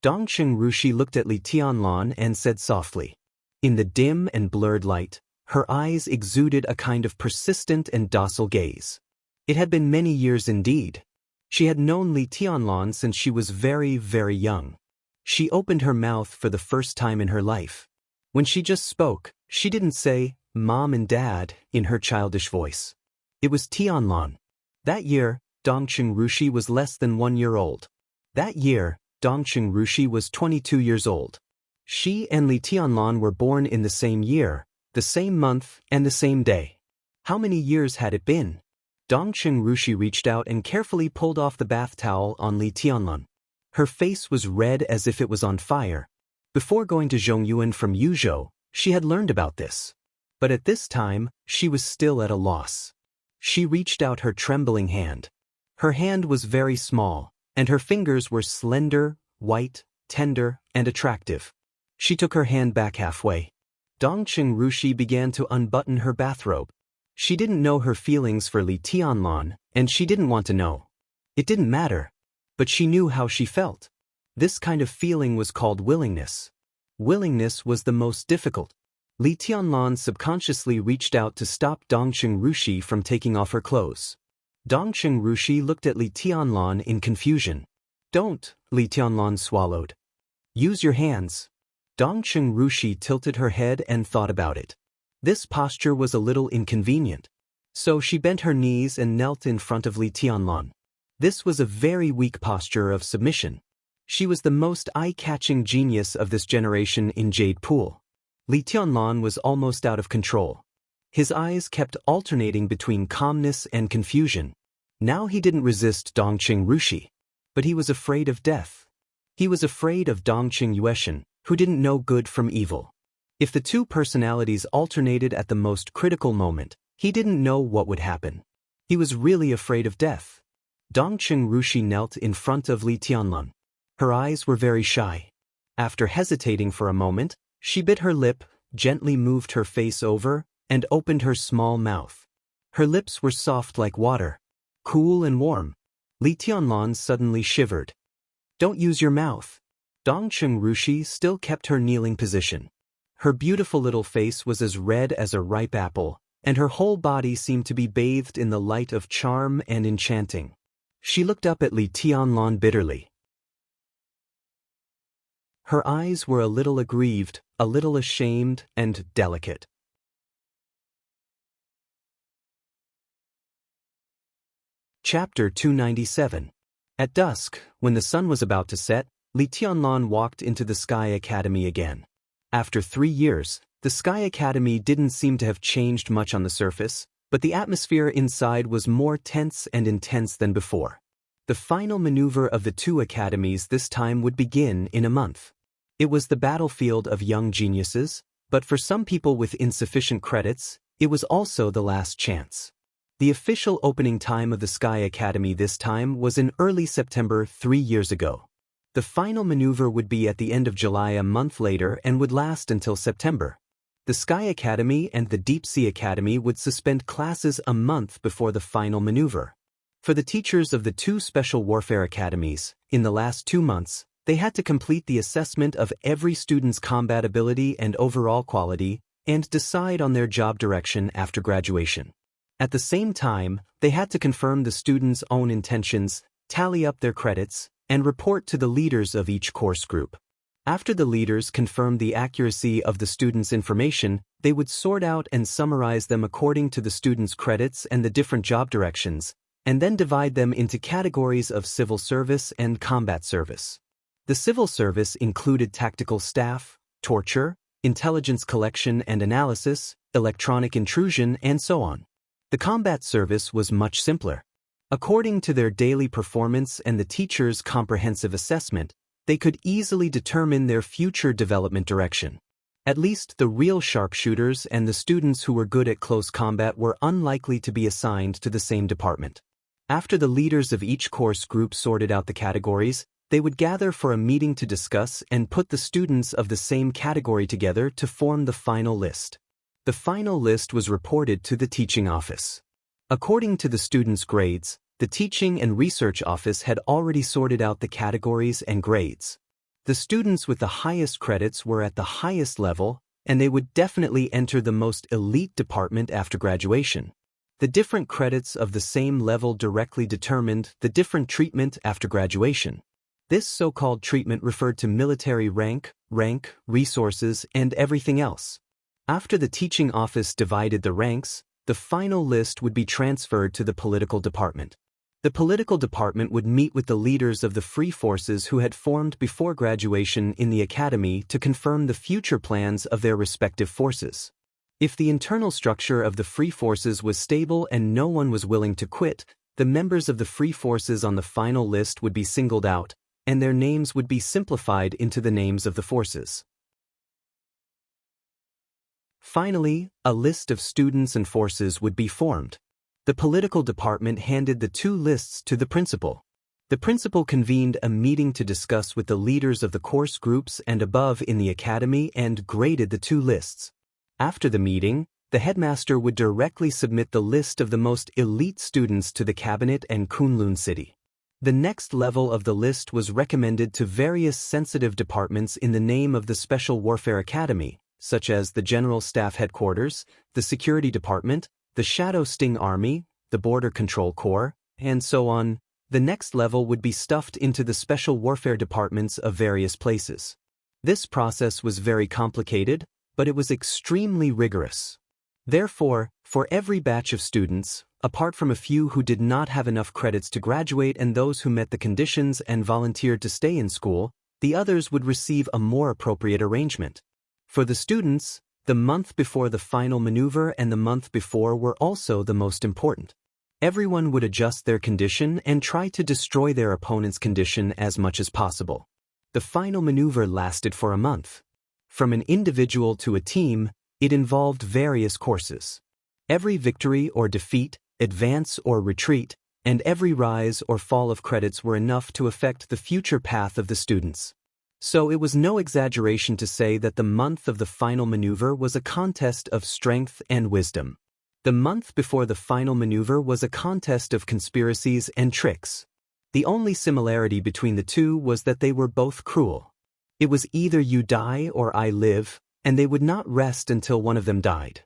Dongqing Rushi looked at Li Tianlan and said softly. In the dim and blurred light, her eyes exuded a kind of persistent and docile gaze. It had been many years indeed. She had known Li Tianlan since she was very, very young. She opened her mouth for the first time in her life. When she just spoke, she didn't say, Mom and Dad, in her childish voice. It was Tianlan. That year, Dongqing Rushi was less than 1 year old. That year, Dongqing Rushi was 22 years old. She and Li Tianlan were born in the same year, the same month, and the same day. How many years had it been? Dongqing Rushi reached out and carefully pulled off the bath towel on Li Tianlan. Her face was red as if it was on fire. Before going to Zhongyuan from Yuzhou, she had learned about this. But at this time, she was still at a loss. She reached out her trembling hand. Her hand was very small, and her fingers were slender, white, tender, and attractive. She took her hand back halfway. Dongqing Rushi began to unbutton her bathrobe. She didn't know her feelings for Li Tianlan, and she didn't want to know. It didn't matter. But she knew how she felt. This kind of feeling was called willingness. Willingness was the most difficult. Li Tianlan subconsciously reached out to stop Dongqing Rushi from taking off her clothes. Dongqing Rushi looked at Li Tianlan in confusion. "Don't," Li Tianlan swallowed. "Use your hands." Dongqing Rushi tilted her head and thought about it. This posture was a little inconvenient. So she bent her knees and knelt in front of Li Tianlan. This was a very weak posture of submission. She was the most eye-catching genius of this generation in Jade Pool. Li Tianlan was almost out of control. His eyes kept alternating between calmness and confusion. Now he didn't resist Dongqing Rushi. But he was afraid of death. He was afraid of Dongqing Yueshan, who didn't know good from evil. If the two personalities alternated at the most critical moment, he didn't know what would happen. He was really afraid of death. Dongqing Rushi knelt in front of Li Tianlan. Her eyes were very shy. After hesitating for a moment, she bit her lip, gently moved her face over, and opened her small mouth. Her lips were soft like water, cool and warm. Li Tianlan suddenly shivered. "Don't use your mouth." Dongqing Rushi still kept her kneeling position. Her beautiful little face was as red as a ripe apple, and her whole body seemed to be bathed in the light of charm and enchanting. She looked up at Li Tianlan bitterly. Her eyes were a little aggrieved, a little ashamed, and delicate. Chapter 297. At dusk, when the sun was about to set, Li Tianlan walked into the Sky Academy again. After 3 years, the Sky Academy didn't seem to have changed much on the surface, but the atmosphere inside was more tense and intense than before. The final maneuver of the two academies this time would begin in a month. It was the battlefield of young geniuses, but for some people with insufficient credits, it was also the last chance. The official opening time of the Sky Academy this time was in early September 3 years ago. The final maneuver would be at the end of July a month later and would last until September. The Sky Academy and the Deep Sea Academy would suspend classes a month before the final maneuver. For the teachers of the two special warfare academies, in the last 2 months, they had to complete the assessment of every student's combat ability and overall quality and decide on their job direction after graduation. At the same time, they had to confirm the students' own intentions, tally up their credits, and report to the leaders of each course group. After the leaders confirmed the accuracy of the students' information, they would sort out and summarize them according to the students' credits and the different job directions, and then divide them into categories of civil service and combat service. The civil service included tactical staff, torture, intelligence collection and analysis, electronic intrusion, and so on. The combat service was much simpler. According to their daily performance and the teacher's comprehensive assessment, they could easily determine their future development direction. At least the real sharpshooters and the students who were good at close combat were unlikely to be assigned to the same department. After the leaders of each course group sorted out the categories, they would gather for a meeting to discuss and put the students of the same category together to form the final list. The final list was reported to the teaching office. According to the students' grades, the teaching and research office had already sorted out the categories and grades. The students with the highest credits were at the highest level, and they would definitely enter the most elite department after graduation. The different credits of the same level directly determined the different treatment after graduation. This so-called treatment referred to military rank, resources, and everything else. After the teaching office divided the ranks, the final list would be transferred to the political department. The political department would meet with the leaders of the free forces who had formed before graduation in the academy to confirm the future plans of their respective forces. If the internal structure of the free forces was stable and no one was willing to quit, the members of the free forces on the final list would be singled out, and their names would be simplified into the names of the forces. Finally, a list of students and forces would be formed. The political department handed the two lists to the principal. The principal convened a meeting to discuss with the leaders of the course groups and above in the academy and graded the two lists. After the meeting, the headmaster would directly submit the list of the most elite students to the cabinet and Kunlun City. The next level of the list was recommended to various sensitive departments in the name of the Special Warfare Academy, such as the General Staff Headquarters, the Security Department, the Shadow Sting Army, the Border Control Corps, and so on. The next level would be stuffed into the Special Warfare Departments of various places. This process was very complicated, but it was extremely rigorous. Therefore, for every batch of students, apart from a few who did not have enough credits to graduate and those who met the conditions and volunteered to stay in school, the others would receive a more appropriate arrangement. For the students, the month before the final maneuver and the month before were also the most important. Everyone would adjust their condition and try to destroy their opponent's condition as much as possible. The final maneuver lasted for a month. From an individual to a team, it involved various courses. Every victory or defeat, advance or retreat, and every rise or fall of credits were enough to affect the future path of the students. So it was no exaggeration to say that the month of the final maneuver was a contest of strength and wisdom. The month before the final maneuver was a contest of conspiracies and tricks. The only similarity between the two was that they were both cruel. It was either you die or I live, and they would not rest until one of them died.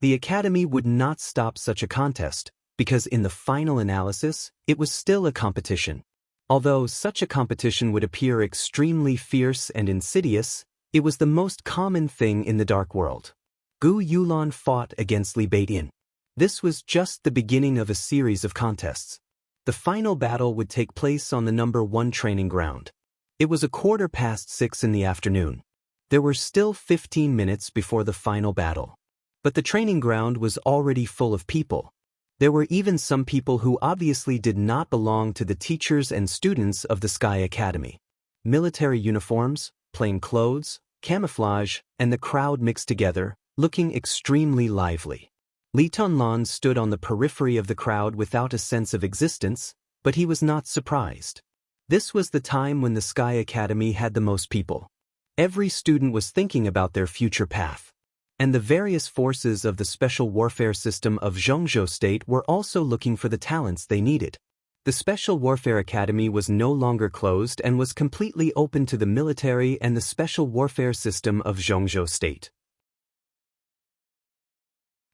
The Academy would not stop such a contest, because in the final analysis, it was still a competition. Although such a competition would appear extremely fierce and insidious, it was the most common thing in the dark world. Gu Yulan fought against Li Beidian. This was just the beginning of a series of contests. The final battle would take place on the number 1 training ground. It was 6:15 in the afternoon. There were still 15 minutes before the final battle. But the training ground was already full of people. There were even some people who obviously did not belong to the teachers and students of the Sky Academy. Military uniforms, plain clothes, camouflage, and the crowd mixed together, looking extremely lively. Li Tunlan stood on the periphery of the crowd without a sense of existence, but he was not surprised. This was the time when the Sky Academy had the most people. Every student was thinking about their future path. And the various forces of the Special Warfare System of Zhongzhou State were also looking for the talents they needed. The Special Warfare Academy was no longer closed and was completely open to the military and the Special Warfare System of Zhongzhou State.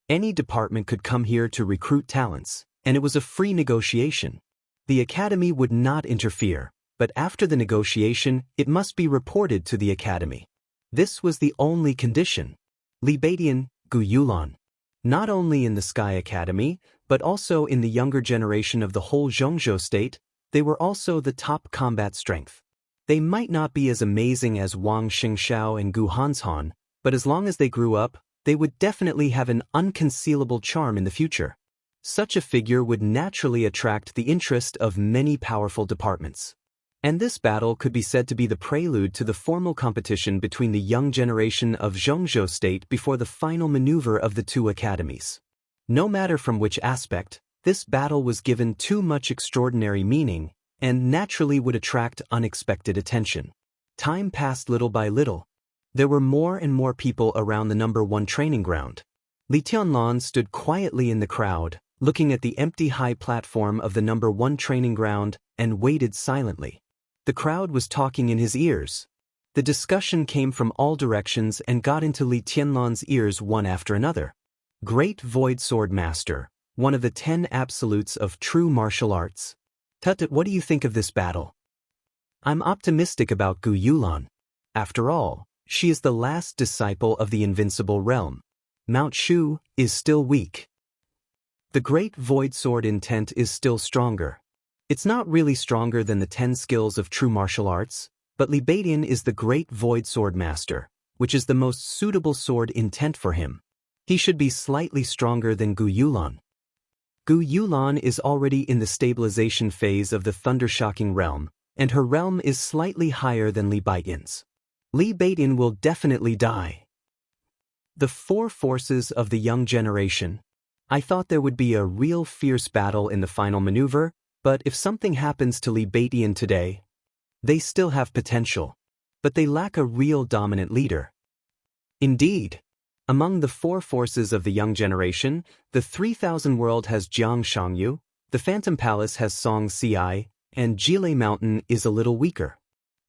Any department could come here to recruit talents, and it was a free negotiation. The Academy would not interfere, but after the negotiation, it must be reported to the Academy. This was the only condition. Li Beidian, Gu Yulan. Not only in the Sky Academy, but also in the younger generation of the whole Zhongzhou State, they were also the top combat strength. They might not be as amazing as Wang Xingxiao and Gu Hanshan, but as long as they grew up, they would definitely have an unconcealable charm in the future. Such a figure would naturally attract the interest of many powerful departments. And this battle could be said to be the prelude to the formal competition between the young generation of Zhongzhou State before the final maneuver of the two academies. No matter from which aspect, this battle was given too much extraordinary meaning, and naturally would attract unexpected attention. Time passed little by little. There were more and more people around the number 1 training ground. Li Tianlan stood quietly in the crowd, looking at the empty high platform of the number 1 training ground, and waited silently. The crowd was talking in his ears. The discussion came from all directions and got into Li Tianlan's ears one after another. Great Void Sword Master, one of the 10 absolutes of true martial arts. Tut, what do you think of this battle? I'm optimistic about Gu Yulan. After all, she is the last disciple of the invincible realm. Mount Shu is still weak. The Great Void Sword intent is still stronger. It's not really stronger than the 10 skills of true martial arts, but Li Beidian is the Great Void Sword Master, which is the most suitable sword intent for him. He should be slightly stronger than Gu Yulan. Gu Yulan is already in the stabilization phase of the Thundershocking realm, and her realm is slightly higher than Li Beidian's. Li Beidian will definitely die. The 4 forces of the young generation. I thought there would be a real fierce battle in the final maneuver, but if something happens to Li Beitian today, they still have potential. But they lack a real dominant leader. Indeed. Among the 4 forces of the young generation, the 3000 world has Jiang Shangyu, the Phantom Palace has Song Ci, and Jile Mountain is a little weaker.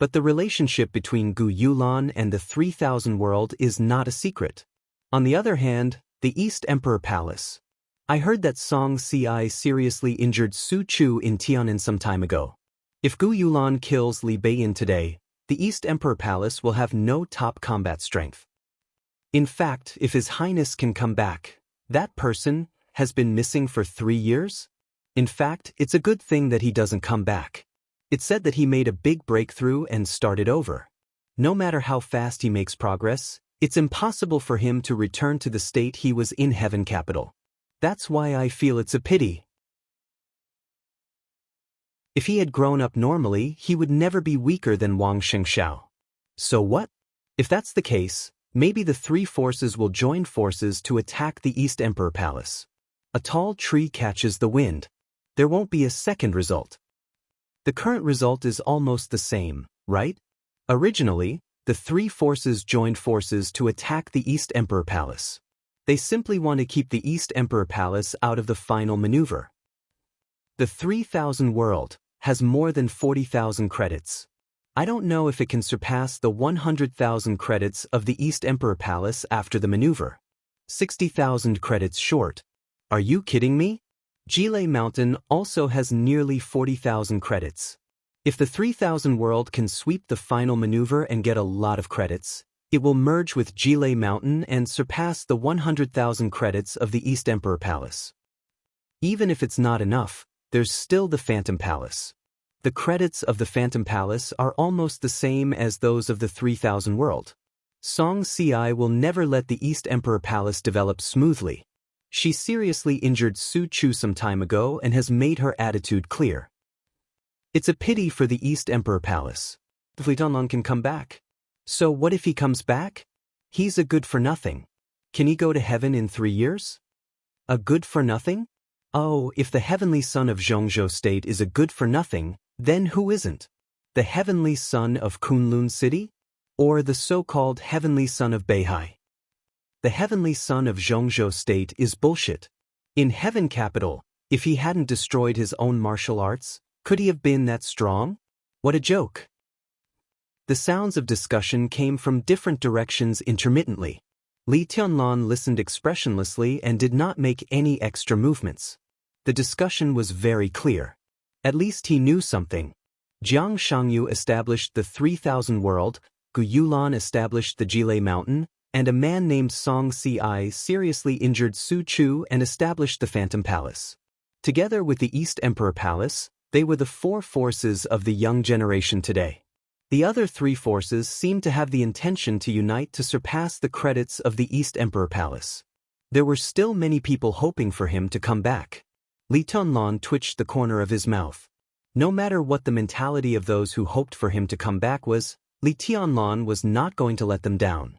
But the relationship between Gu Yulan and the 3000 world is not a secret. On the other hand, the East Emperor Palace. I heard that Song Ci seriously injured Su Chu in Tian'an some time ago. If Gu Yulan kills Li Beiyan today, the East Emperor Palace will have no top combat strength. In fact, if His Highness can come back, that person has been missing for 3 years? In fact, it's a good thing that he doesn't come back. It's said that he made a big breakthrough and started over. No matter how fast he makes progress, it's impossible for him to return to the state he was in Heaven Capital. That's why I feel it's a pity. If he had grown up normally, he would never be weaker than Wang Shengxiao. So what? If that's the case, maybe the 3 forces will join forces to attack the East Emperor Palace. A tall tree catches the wind. There won't be a second result. The current result is almost the same, right? Originally, the 3 forces joined forces to attack the East Emperor Palace. They simply want to keep the East Emperor Palace out of the final maneuver. The 3000 world has more than 40,000 credits. I don't know if it can surpass the 100,000 credits of the East Emperor Palace after the maneuver. 60,000 credits short. Are you kidding me? Jile Mountain also has nearly 40,000 credits. If the 3000 world can sweep the final maneuver and get a lot of credits, it will merge with Jile Mountain and surpass the 100,000 credits of the East Emperor Palace. Even if it's not enough, there's still the Phantom Palace. The credits of the Phantom Palace are almost the same as those of the 3000 world. Song Ci will never let the East Emperor Palace develop smoothly. She seriously injured Su Chu some time ago and has made her attitude clear. It's a pity for the East Emperor Palace. If Li Tianlan can come back. So what if he comes back? He's a good-for-nothing. Can he go to heaven in 3 years? A good-for-nothing? Oh, if the heavenly son of Zhongzhou State is a good-for-nothing, then who isn't? The heavenly son of Kunlun City? Or the so-called heavenly son of Beihai? The heavenly son of Zhongzhou State is bullshit. In Heaven Capital, if he hadn't destroyed his own martial arts, could he have been that strong? What a joke. The sounds of discussion came from different directions intermittently. Li Tianlan listened expressionlessly and did not make any extra movements. The discussion was very clear. At least he knew something. Jiang Shangyu established the 3000 world, Gu Yulan established the Jile Mountain, and a man named Song Ci seriously injured Su Chu and established the Phantom Palace. Together with the East Emperor Palace, they were the 4 forces of the young generation today. The other 3 forces seemed to have the intention to unite to surpass the credits of the East Emperor Palace. There were still many people hoping for him to come back. Li Tianlan twitched the corner of his mouth. No matter what the mentality of those who hoped for him to come back was, Li Tianlan was not going to let them down.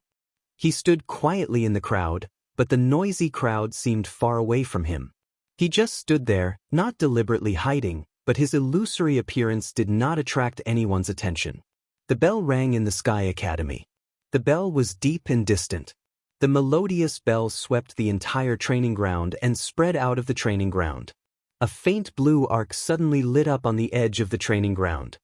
He stood quietly in the crowd, but the noisy crowd seemed far away from him. He just stood there, not deliberately hiding, but his illusory appearance did not attract anyone's attention. The bell rang in the Sky Academy. The bell was deep and distant. The melodious bell swept the entire training ground and spread out of the training ground. A faint blue arc suddenly lit up on the edge of the training ground.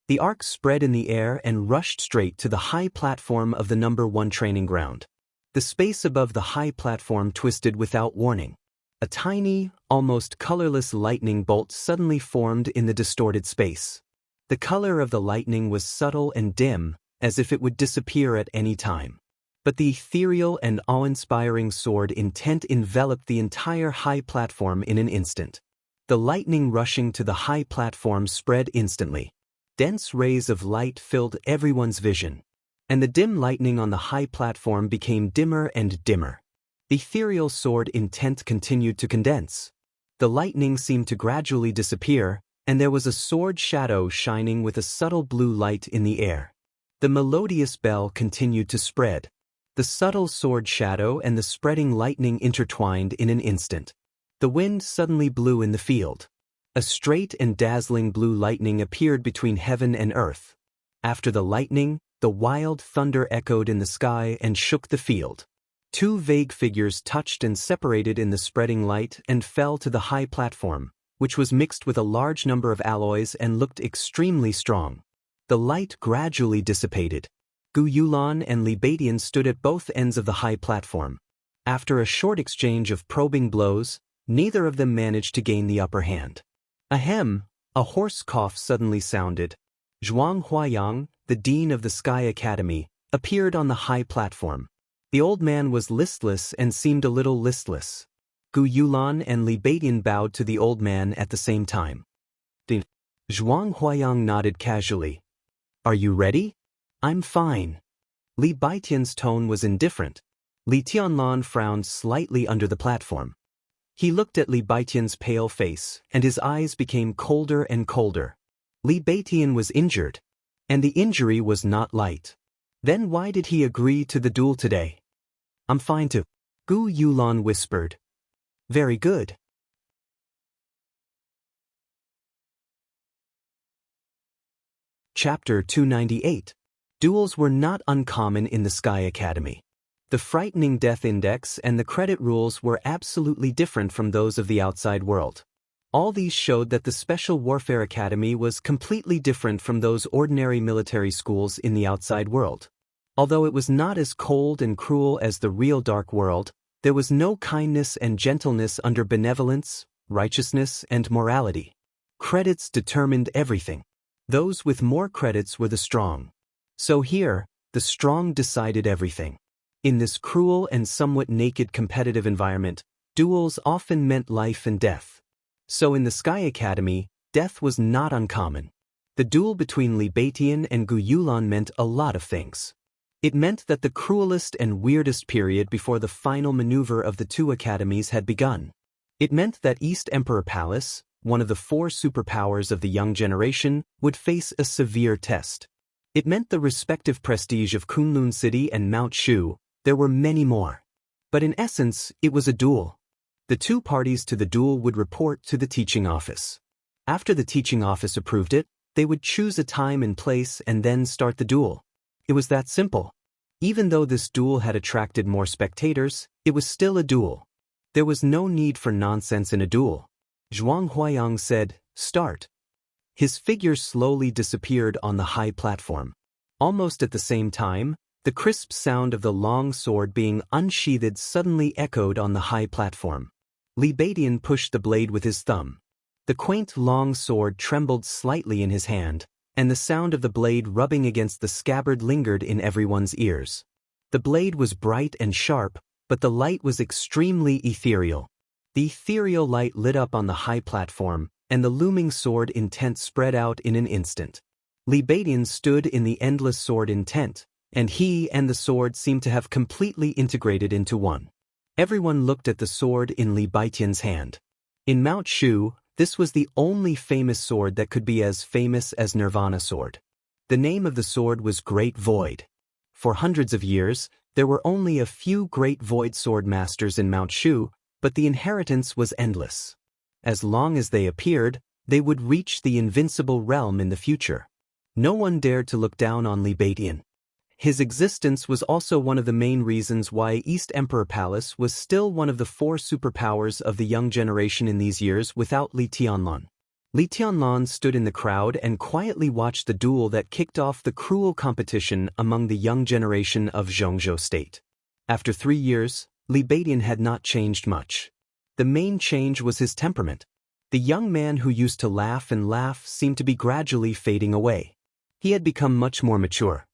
The arc spread in the air and rushed straight to the high platform of the number 1 training ground. The space above the high platform twisted without warning. A tiny, almost colorless lightning bolt suddenly formed in the distorted space. The color of the lightning was subtle and dim, as if it would disappear at any time. But the ethereal and awe-inspiring sword intent enveloped the entire high platform in an instant. The lightning rushing to the high platform spread instantly. Dense rays of light filled everyone's vision, and the dim lightning on the high platform became dimmer and dimmer. The ethereal sword intent continued to condense. The lightning seemed to gradually disappear, and there was a sword shadow shining with a subtle blue light in the air. The melodious bell continued to spread. The subtle sword shadow and the spreading lightning intertwined in an instant. The wind suddenly blew in the field. A straight and dazzling blue lightning appeared between heaven and earth. After the lightning, the wild thunder echoed in the sky and shook the field. Two vague figures touched and separated in the spreading light and fell to the high platform, which was mixed with a large number of alloys and looked extremely strong. The light gradually dissipated. Gu Yulan and Li Beidian stood at both ends of the high platform. After a short exchange of probing blows, neither of them managed to gain the upper hand. Ahem! A hoarse cough suddenly sounded. Zhuang Huayang, the dean of the Sky Academy, appeared on the high platform. The old man was listless and seemed a little listless. Gu Yulan and Li Beidian bowed to the old man at the same time. Zhuang Huayang nodded casually. Are you ready? I'm fine. Li Beidian's tone was indifferent. Li Tianlan frowned slightly under the platform. He looked at Li Beidian's pale face, and his eyes became colder and colder. Li Beidian was injured. And the injury was not light. Then why did he agree to the duel today? I'm fine too. Gu Yulan whispered. Very good. Chapter 298. Duels were not uncommon in the Sky Academy. The frightening death index and the credit rules were absolutely different from those of the outside world. All these showed that the Special Warfare Academy was completely different from those ordinary military schools in the outside world. Although it was not as cold and cruel as the real dark world, there was no kindness and gentleness under benevolence, righteousness, and morality. Credits determined everything. Those with more credits were the strong. So here, the strong decided everything. In this cruel and somewhat naked competitive environment, duels often meant life and death. So in the Sky Academy, death was not uncommon. The duel between Li Beidian and Gu Yulan meant a lot of things. It meant that the cruelest and weirdest period before the final maneuver of the two academies had begun. It meant that East Emperor Palace, one of the 4 superpowers of the young generation, would face a severe test. It meant the respective prestige of Kunlun City and Mount Shu. There were many more. But in essence, it was a duel. The two parties to the duel would report to the teaching office. After the teaching office approved it, they would choose a time and place and then start the duel. It was that simple. Even though this duel had attracted more spectators, it was still a duel. There was no need for nonsense in a duel. Zhuang Huayang said, "Start." His figure slowly disappeared on the high platform. Almost at the same time, the crisp sound of the long sword being unsheathed suddenly echoed on the high platform. Li Beidian pushed the blade with his thumb. The quaint long sword trembled slightly in his hand, and the sound of the blade rubbing against the scabbard lingered in everyone's ears. The blade was bright and sharp, but the light was extremely ethereal. The ethereal light lit up on the high platform, and the looming sword intent spread out in an instant. Li Beidian stood in the endless sword intent, and he and the sword seemed to have completely integrated into one. Everyone looked at the sword in Li Beidian's hand. In Mount Shu, this was the only famous sword that could be as famous as Nirvana sword. The name of the sword was Great Void. For hundreds of years, there were only a few Great Void sword masters in Mount Shu, but the inheritance was endless. As long as they appeared, they would reach the invincible realm in the future. No one dared to look down on Li Beidian. His existence was also one of the main reasons why East Emperor Palace was still one of the 4 superpowers of the young generation in these years without Li Tianlan. Li Tianlan stood in the crowd and quietly watched the duel that kicked off the cruel competition among the young generation of Zhongzhou State. After 3 years, Li Beidian had not changed much. The main change was his temperament. The young man who used to laugh and laugh seemed to be gradually fading away. He had become much more mature.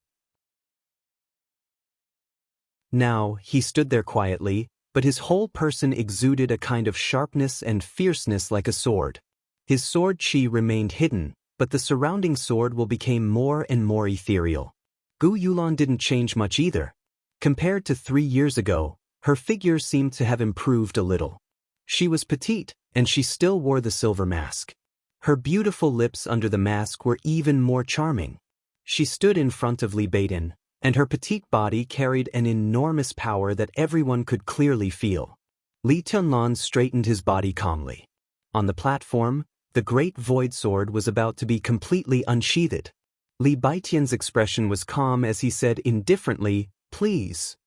Now, he stood there quietly, but his whole person exuded a kind of sharpness and fierceness like a sword. His sword chi remained hidden, but the surrounding sword will became more and more ethereal. Gu Yulan didn't change much either. Compared to 3 years ago, her figure seemed to have improved a little. She was petite, and she still wore the silver mask. Her beautiful lips under the mask were even more charming. She stood in front of Li Beidian, and her petite body carried an enormous power that everyone could clearly feel. Li Tianlan straightened his body calmly. On the platform, the great void sword was about to be completely unsheathed. Li Baitian's expression was calm as he said indifferently, "Please.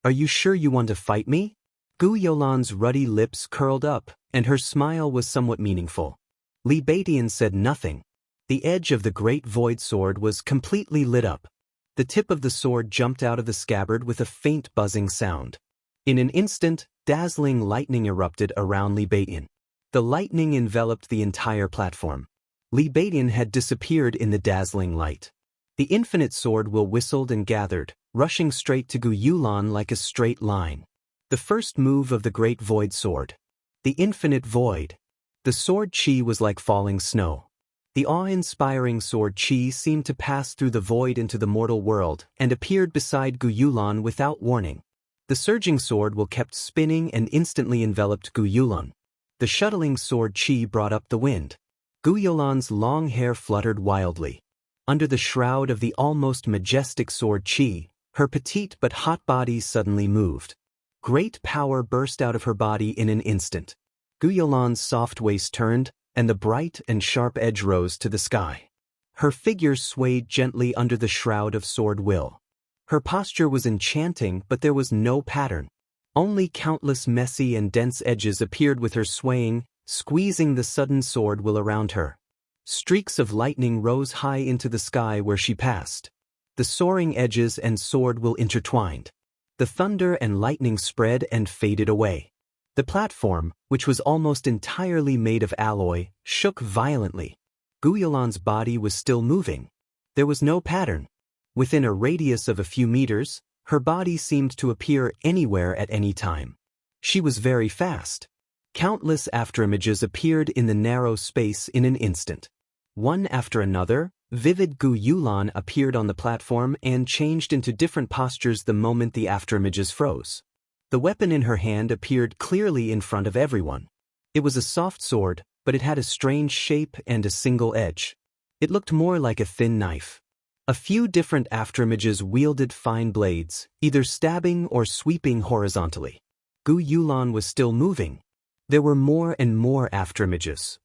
Are you sure you want to fight me?" Gu Yolan's ruddy lips curled up, and her smile was somewhat meaningful. Li Baitian said nothing. The edge of the great void sword was completely lit up. The tip of the sword jumped out of the scabbard with a faint buzzing sound. In an instant, dazzling lightning erupted around Li Baitian. The lightning enveloped the entire platform. Li Baitian had disappeared in the dazzling light. The infinite sword will whistled and gathered, rushing straight to Gu Yulan like a straight line. The first move of the great void sword. The infinite void. The sword chi was like falling snow. The awe-inspiring sword chi seemed to pass through the void into the mortal world and appeared beside Gu Yulan without warning. The surging sword will kept spinning and instantly enveloped Gu Yulan. The shuttling sword chi brought up the wind. Gu Yulan's long hair fluttered wildly. Under the shroud of the almost majestic sword chi, her petite but hot body suddenly moved. Great power burst out of her body in an instant. Gu Yulan's soft waist turned, and the bright and sharp edge rose to the sky. Her figure swayed gently under the shroud of sword will. Her posture was enchanting, but there was no pattern. Only countless messy and dense edges appeared with her swaying, squeezing the sudden sword will around her. Streaks of lightning rose high into the sky where she passed. The soaring edges and sword will intertwined. The thunder and lightning spread and faded away. The platform, which was almost entirely made of alloy, shook violently. Gu Yulan's body was still moving. There was no pattern. Within a radius of a few meters, her body seemed to appear anywhere at any time. She was very fast. Countless afterimages appeared in the narrow space in an instant. One after another, vivid Gu Yulan appeared on the platform and changed into different postures the moment the afterimages froze. The weapon in her hand appeared clearly in front of everyone. It was a soft sword, but it had a strange shape and a single edge. It looked more like a thin knife. A few different afterimages wielded fine blades, either stabbing or sweeping horizontally. Gu Yulan was still moving. There were more and more afterimages.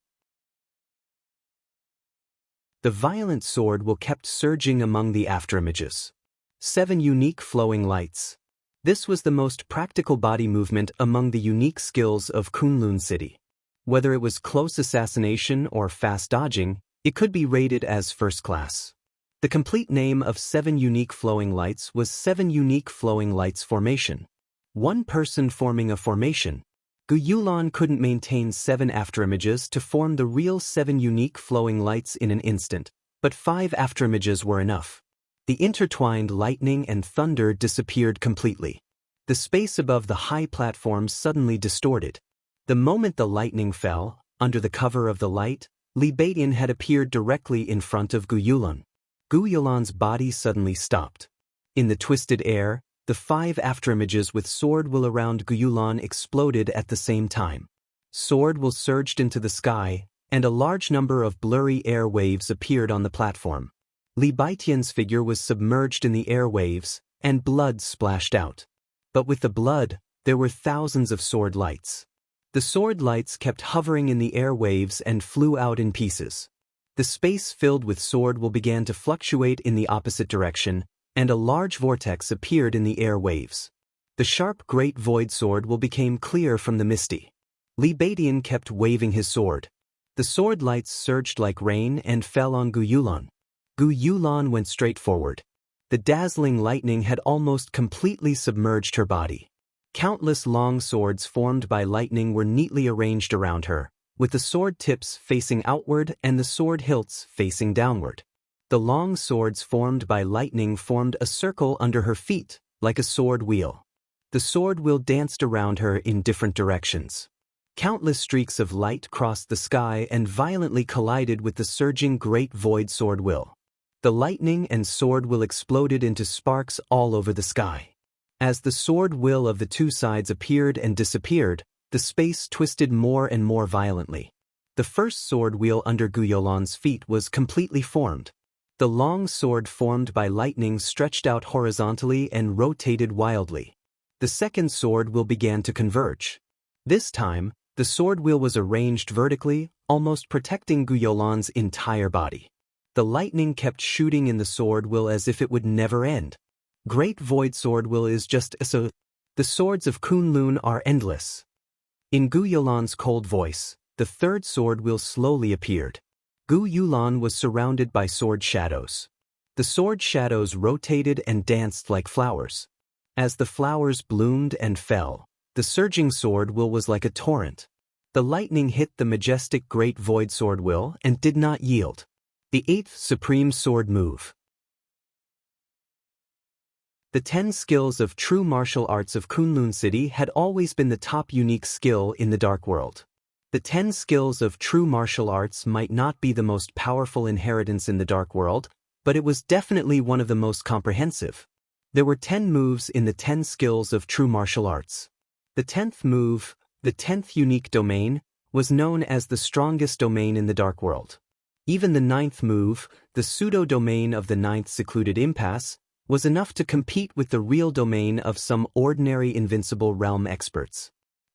The violent sword will kept surging among the afterimages. 7 unique flowing lights. This was the most practical body movement among the unique skills of Kunlun City. Whether it was close assassination or fast dodging, it could be rated as first class. The complete name of 7 unique flowing lights was 7 unique flowing lights formation. One person forming a formation. Gu Yulan couldn't maintain 7 afterimages to form the real 7 unique flowing lights in an instant, but 5 afterimages were enough. The intertwined lightning and thunder disappeared completely. The space above the high platform suddenly distorted. The moment the lightning fell, under the cover of the light, Li Baitian had appeared directly in front of Gu Yulan. Gu Yulan's body suddenly stopped. In the twisted air, the 5 afterimages with sword will around Gu Yulan exploded at the same time. Sword will surged into the sky, and a large number of blurry air waves appeared on the platform. Li Baitian's figure was submerged in the air waves, and blood splashed out. But with the blood, there were thousands of sword lights. The sword lights kept hovering in the air waves and flew out in pieces. The space filled with sword will began to fluctuate in the opposite direction, and a large vortex appeared in the air waves. The sharp great void sword will became clear from the misty. Li Baitian kept waving his sword. The sword lights surged like rain and fell on Gu Yulan. Gu Yulan went straight forward. The dazzling lightning had almost completely submerged her body. Countless long swords formed by lightning were neatly arranged around her, with the sword tips facing outward and the sword hilts facing downward. The long swords formed by lightning formed a circle under her feet, like a sword wheel. The sword wheel danced around her in different directions. Countless streaks of light crossed the sky and violently collided with the surging great void sword wheel. The lightning and sword wheel exploded into sparks all over the sky. As the sword wheel of the two sides appeared and disappeared, the space twisted more and more violently. The first sword wheel under Gu Yulan's feet was completely formed. The long sword formed by lightning stretched out horizontally and rotated wildly. The second sword wheel began to converge. This time, the sword wheel was arranged vertically, almost protecting Guyolan's entire body. The lightning kept shooting in the sword wheel as if it would never end. Great Void Sword Wheel is just so. The swords of Kunlun are endless. In Gu Yulan's cold voice, the third sword wheel slowly appeared. Gu Yulan was surrounded by sword shadows. The sword shadows rotated and danced like flowers. As the flowers bloomed and fell, the surging sword wheel was like a torrent. The lightning hit the majestic Great Void Sword Wheel and did not yield. The 8th Supreme Sword Move. The 10 skills of true martial arts of Kunlun City had always been the top unique skill in the Dark World. The 10 skills of true martial arts might not be the most powerful inheritance in the Dark World, but it was definitely one of the most comprehensive. There were 10 moves in the 10 skills of true martial arts. The 10th move, the 10th unique domain, was known as the strongest domain in the Dark World. Even the 9th move, the pseudo-domain of the 9th secluded impasse, was enough to compete with the real domain of some ordinary invincible realm experts.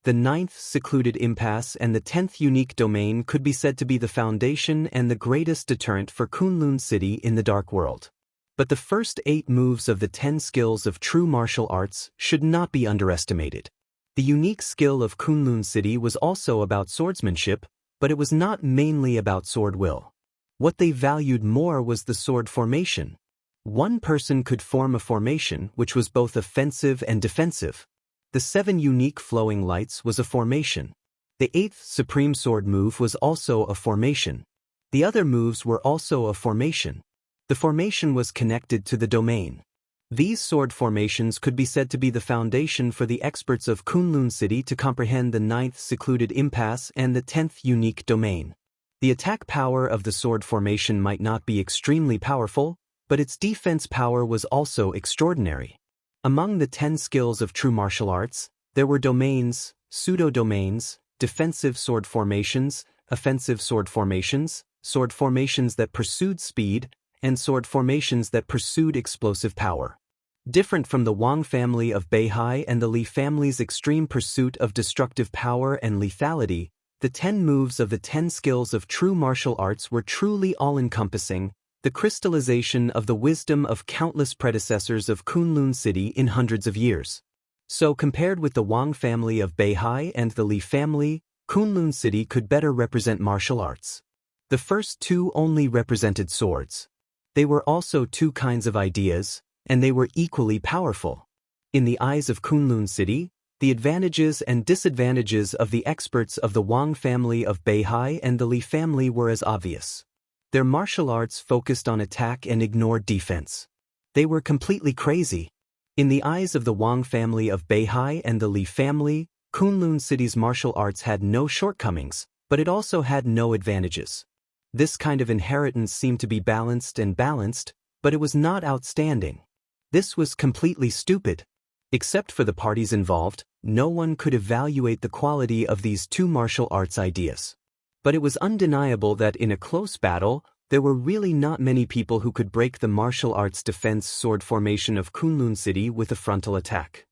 The 9th secluded impasse and the 10th unique domain could be said to be the foundation and the greatest deterrent for Kunlun City in the Dark World. But the first 8 moves of the 10 skills of true martial arts should not be underestimated. The unique skill of Kunlun City was also about swordsmanship, but it was not mainly about sword will. What they valued more was the sword formation. One person could form a formation which was both offensive and defensive. The 7 unique flowing lights was a formation. The 8th Supreme Sword move was also a formation. The other moves were also a formation. The formation was connected to the domain. These sword formations could be said to be the foundation for the experts of Kunlun City to comprehend the 9th secluded impasse and the 10th unique domain. The attack power of the sword formation might not be extremely powerful, but its defense power was also extraordinary. Among the 10 skills of true martial arts, there were domains, pseudo-domains, defensive sword formations, offensive sword formations that pursued speed, and sword formations that pursued explosive power. Different from the Wang family of Beihai and the Li family's extreme pursuit of destructive power and lethality, the 10 moves of the 10 skills of true martial arts were truly all-encompassing, the crystallization of the wisdom of countless predecessors of Kunlun City in hundreds of years. So compared with the Wang family of Beihai and the Li family, Kunlun City could better represent martial arts. The first 2 only represented swords. They were also 2 kinds of ideas, and they were equally powerful. In the eyes of Kunlun City, the advantages and disadvantages of the experts of the Wang family of Beihai and the Li family were as obvious. Their martial arts focused on attack and ignored defense. They were completely crazy. In the eyes of the Wang family of Beihai and the Li family, Kunlun City's martial arts had no shortcomings, but it also had no advantages. This kind of inheritance seemed to be balanced, but it was not outstanding. This was completely stupid. Except for the parties involved, no one could evaluate the quality of these 2 martial arts ideas. But it was undeniable that in a close battle, there were really not many people who could break the martial arts defense sword formation of Kunlun City with a frontal attack.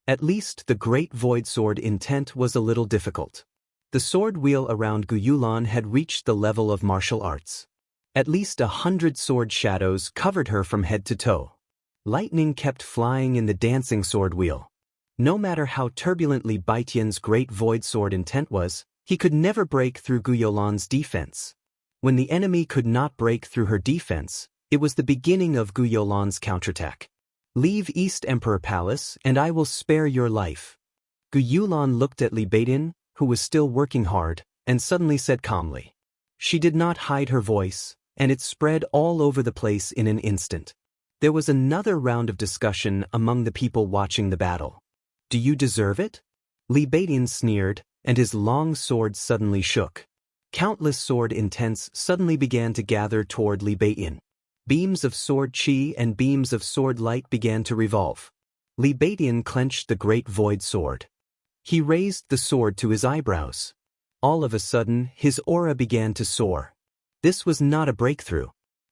At least the Great Void Sword intent was a little difficult. The sword wheel around Guyulan had reached the level of martial arts. At least 100 sword shadows covered her from head to toe. Lightning kept flying in the dancing sword wheel. No matter how turbulently Baitian's Great Void Sword intent was, he could never break through Guyolan's defense. When the enemy could not break through her defense, it was the beginning of Guyolan's counterattack. Leave East Emperor Palace and I will spare your life. Guyulan looked at Li Baitin, who was still working hard, and suddenly said calmly. She did not hide her voice, and it spread all over the place in an instant. There was another round of discussion among the people watching the battle. Do you deserve it? Li Baitin sneered, and his long sword suddenly shook. Countless sword intents suddenly began to gather toward Li Baitin. Beams of sword chi and beams of sword light began to revolve. Li Baitin clenched the Great Void Sword. He raised the sword to his eyebrows. All of a sudden, his aura began to soar. This was not a breakthrough.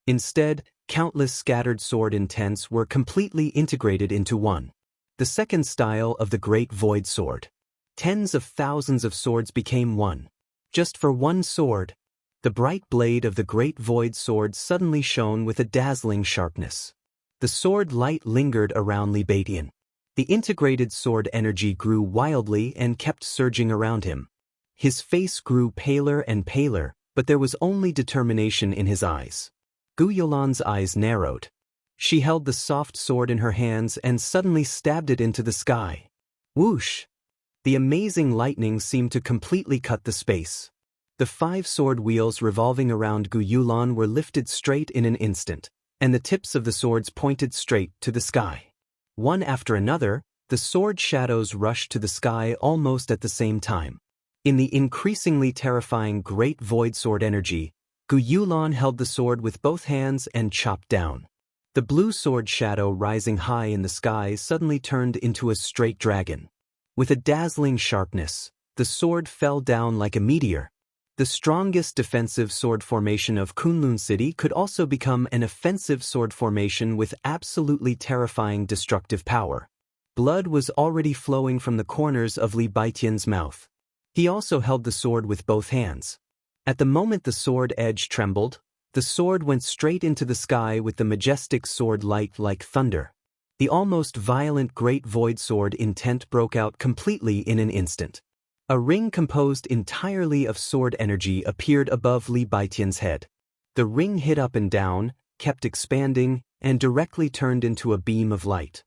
Instead, countless scattered sword intents were completely integrated into one. The second style of the Great Void Sword. Tens of thousands of swords became one. Just for one sword, the bright blade of the Great Void Sword suddenly shone with a dazzling sharpness. The sword light lingered around Li Beidian. The integrated sword energy grew wildly and kept surging around him. His face grew paler and paler, but there was only determination in his eyes. Gu Yolan's eyes narrowed. She held the soft sword in her hands and suddenly stabbed it into the sky. Whoosh! The amazing lightning seemed to completely cut the space. The 5 sword wheels revolving around Gu Yulan were lifted straight in an instant, and the tips of the swords pointed straight to the sky. One after another, the sword shadows rushed to the sky almost at the same time. In the increasingly terrifying Great Void Sword energy, Gu Yulan held the sword with both hands and chopped down. The blue sword shadow rising high in the sky suddenly turned into a straight dragon. With a dazzling sharpness, the sword fell down like a meteor. The strongest defensive sword formation of Kunlun City could also become an offensive sword formation with absolutely terrifying destructive power. Blood was already flowing from the corners of Li Baitian's mouth. He also held the sword with both hands. At the moment the sword edge trembled, the sword went straight into the sky with the majestic sword light like thunder. The almost violent Great Void Sword intent broke out completely in an instant. A ring composed entirely of sword energy appeared above Li Baitian's head. The ring hit up and down, kept expanding, and directly turned into a beam of light.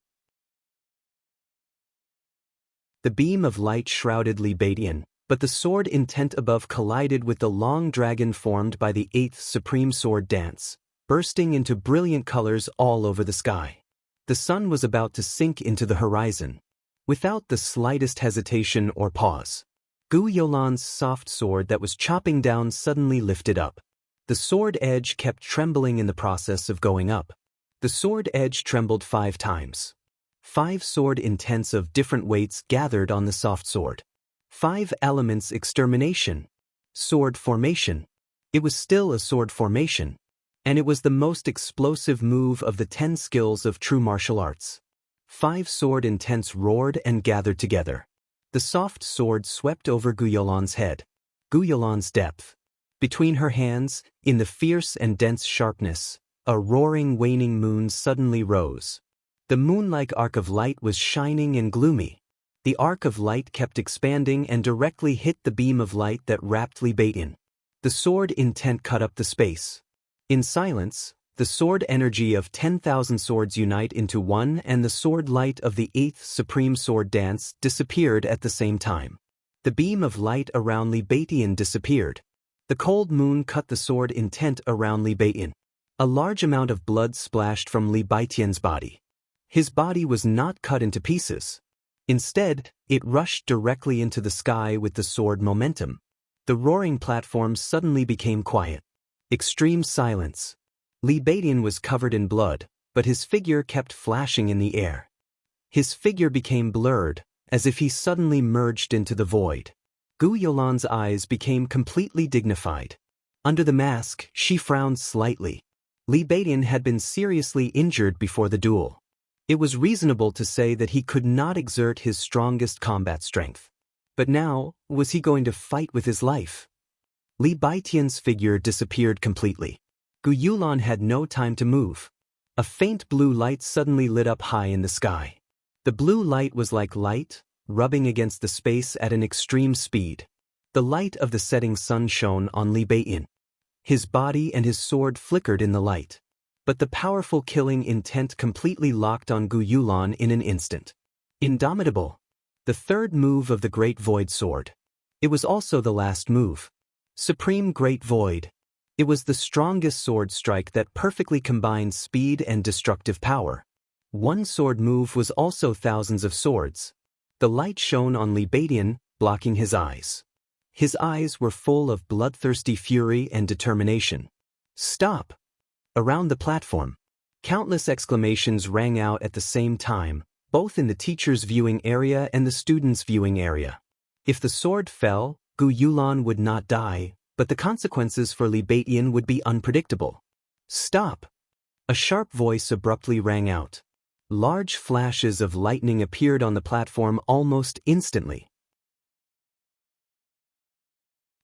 The beam of light shrouded Li Baidian, but the sword intent above collided with the long dragon formed by the 8th Supreme Sword Dance, bursting into brilliant colors all over the sky. The sun was about to sink into the horizon. Without the slightest hesitation or pause, Gu Yolan's soft sword that was chopping down suddenly lifted up. The sword edge kept trembling in the process of going up. The sword edge trembled 5 times. 5 sword intents of different weights gathered on the soft sword. 5 elements extermination. Sword formation. It was still a sword formation. And it was the most explosive move of the 10 skills of true martial arts. 5 sword intents roared and gathered together. The soft sword swept over Gu Yolan's head. Gu Yolan's depth. Between her hands, in the fierce and dense sharpness, a roaring waning moon suddenly rose. The moon-like arc of light was shining and gloomy. The arc of light kept expanding and directly hit the beam of light that wrapped Li Baidian. The sword intent cut up the space. In silence, the sword energy of 10,000 swords unite into one and the sword light of the 8th Supreme Sword Dance disappeared at the same time. The beam of light around Li Baidian disappeared. The cold moon cut the sword intent around Li Baidian. A large amount of blood splashed from Li Baidian's body. His body was not cut into pieces. Instead, it rushed directly into the sky with the sword momentum. The roaring platform suddenly became quiet. Extreme silence. Li Baidian was covered in blood, but his figure kept flashing in the air. His figure became blurred, as if he suddenly merged into the void. Gu Yolan's eyes became completely dignified. Under the mask, she frowned slightly. Li Baidian had been seriously injured before the duel. It was reasonable to say that he could not exert his strongest combat strength. But now, was he going to fight with his life? Li Baidian's figure disappeared completely. Gu Yulan had no time to move. A faint blue light suddenly lit up high in the sky. The blue light was like light, rubbing against the space at an extreme speed. The light of the setting sun shone on Li Baidian. His body and his sword flickered in the light. But the powerful killing intent completely locked on Gu Yulan in an instant. Indomitable. The third move of the Great Void Sword. It was also the last move. Supreme Great Void. It was the strongest sword strike that perfectly combined speed and destructive power. One sword move was also thousands of swords. The light shone on Li Baidian, blocking his eyes. His eyes were full of bloodthirsty fury and determination. Stop! Around the platform, countless exclamations rang out at the same time, both in the teacher's viewing area and the student's viewing area. If the sword fell, Gu Yulan would not die, but the consequences for Li Baidian would be unpredictable. Stop! A sharp voice abruptly rang out. Large flashes of lightning appeared on the platform almost instantly.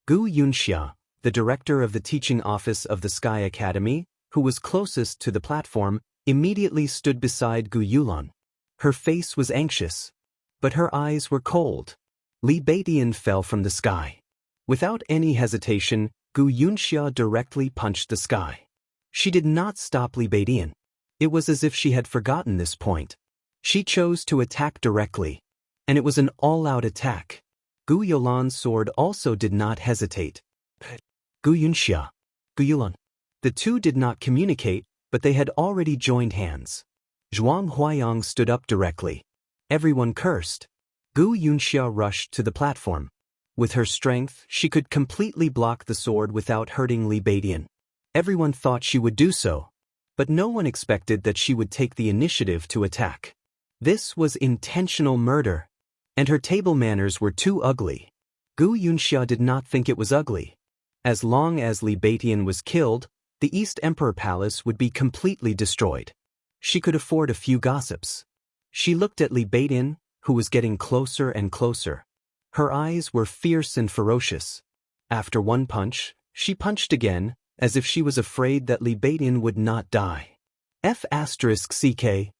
Gu Yunxia, the director of the teaching office of the Sky Academy, who was closest to the platform, immediately stood beside Gu Yulan. Her face was anxious, but her eyes were cold. Li Baidian fell from the sky. Without any hesitation, Gu Yunxia directly punched the sky. She did not stop Li Baidian. It was as if she had forgotten this point. She chose to attack directly, and it was an all-out attack. Gu Yulan's sword also did not hesitate. Gu Yunxia, Gu Yulan. The two did not communicate, but they had already joined hands. Zhuang Huayang stood up directly. Everyone cursed. Gu Yunxia rushed to the platform. With her strength, she could completely block the sword without hurting Li Baidian. Everyone thought she would do so, but no one expected that she would take the initiative to attack. This was intentional murder, and her table manners were too ugly. Gu Yunxia did not think it was ugly. As long as Li Baidian was killed, the East Emperor Palace would be completely destroyed. She could afford a few gossips. She looked at Li Baidian, who was getting closer and closer. Her eyes were fierce and ferocious. After one punch, she punched again, as if she was afraid that Li Baidian would not die. F***CK.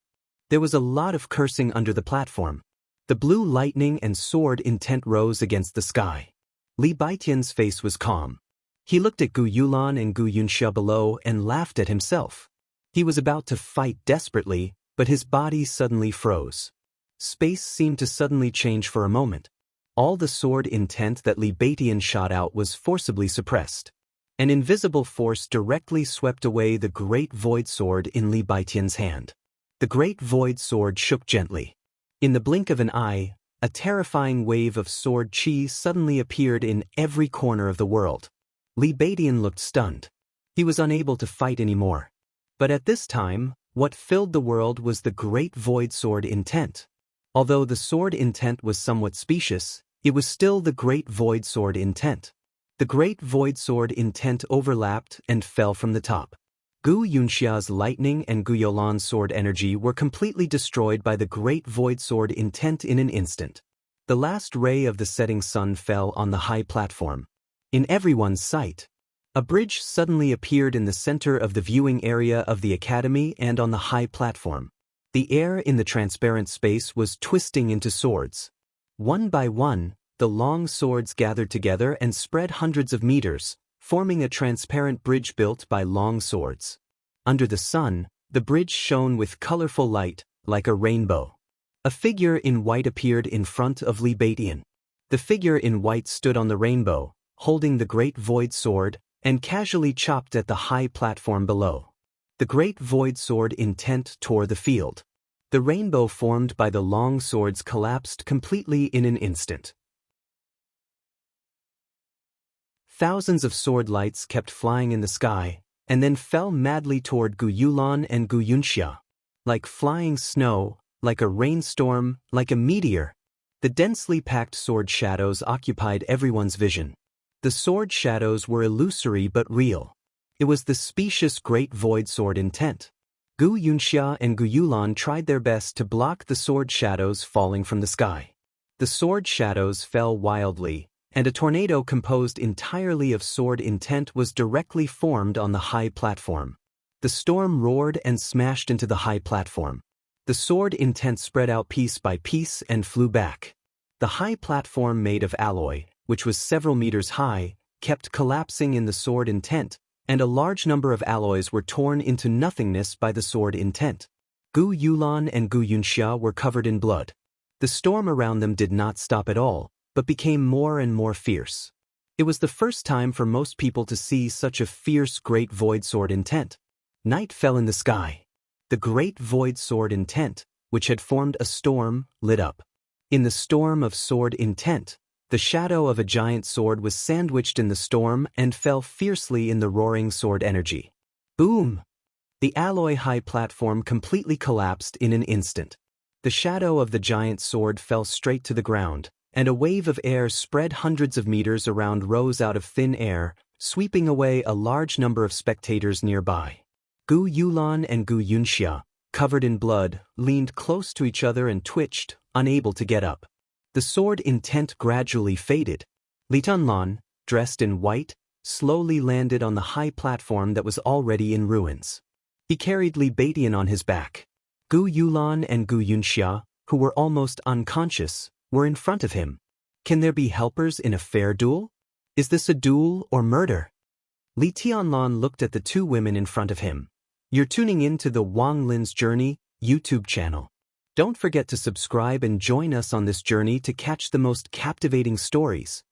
There was a lot of cursing under the platform. The blue lightning and sword intent rose against the sky. Li Baidian's face was calm. He looked at Gu Yulan and Gu Yunxia below and laughed at himself. He was about to fight desperately, but his body suddenly froze. Space seemed to suddenly change for a moment. All the sword intent that Li Baidian shot out was forcibly suppressed. An invisible force directly swept away the great void sword in Li Baidian's hand. The great void sword shook gently. In the blink of an eye, a terrifying wave of sword chi suddenly appeared in every corner of the world. Li Baidian looked stunned. He was unable to fight anymore. But at this time, what filled the world was the great void sword intent. Although the sword intent was somewhat specious, it was still the great void sword intent. The great void sword intent overlapped and fell from the top. Gu Yunxia's lightning and Gu Yulan's sword energy were completely destroyed by the great void sword intent in an instant. The last ray of the setting sun fell on the high platform. In everyone's sight, a bridge suddenly appeared in the center of the viewing area of the academy and on the high platform. The air in the transparent space was twisting into swords. One by one, the long swords gathered together and spread hundreds of meters, forming a transparent bridge built by long swords. Under the sun, the bridge shone with colorful light, like a rainbow. A figure in white appeared in front of Li Baidian. The figure in white stood on the rainbow, holding the great void sword, and casually chopped at the high platform below. The great void sword intent tore the field. The rainbow formed by the long swords collapsed completely in an instant. Thousands of sword lights kept flying in the sky, and then fell madly toward Gu Yulan and Gu Yunxia. Like flying snow, like a rainstorm, like a meteor. The densely packed sword shadows occupied everyone's vision. The sword shadows were illusory but real. It was the specious great void sword intent. Gu Yunxia and Gu Yulan tried their best to block the sword shadows falling from the sky. The sword shadows fell wildly, and a tornado composed entirely of sword intent was directly formed on the high platform. The storm roared and smashed into the high platform. The sword intent spread out piece by piece and flew back. The high platform made of alloy, which was several meters high, kept collapsing in the sword intent, and a large number of alloys were torn into nothingness by the sword intent. Gu Yulan and Gu Yunxia were covered in blood. The storm around them did not stop at all, but became more and more fierce. It was the first time for most people to see such a fierce great void sword intent. Night fell in the sky. The great void sword intent, which had formed a storm, lit up. In the storm of sword intent, the shadow of a giant sword was sandwiched in the storm and fell fiercely in the roaring sword energy. Boom! The alloy high platform completely collapsed in an instant. The shadow of the giant sword fell straight to the ground, and a wave of air spread hundreds of meters around rose out of thin air, sweeping away a large number of spectators nearby. Gu Yulan and Gu Yunxia, covered in blood, leaned close to each other and twitched, unable to get up. The sword intent gradually faded. Li Tunlan, dressed in white, slowly landed on the high platform that was already in ruins. He carried Li Baidian on his back. Gu Yulan and Gu Yunxia, who were almost unconscious, were in front of him. Can there be helpers in a fair duel? Is this a duel or murder? Li Tianlan looked at the two women in front of him. You're tuning in to the Wang Lin's Journey YouTube channel. Don't forget to subscribe and join us on this journey to catch the most captivating stories.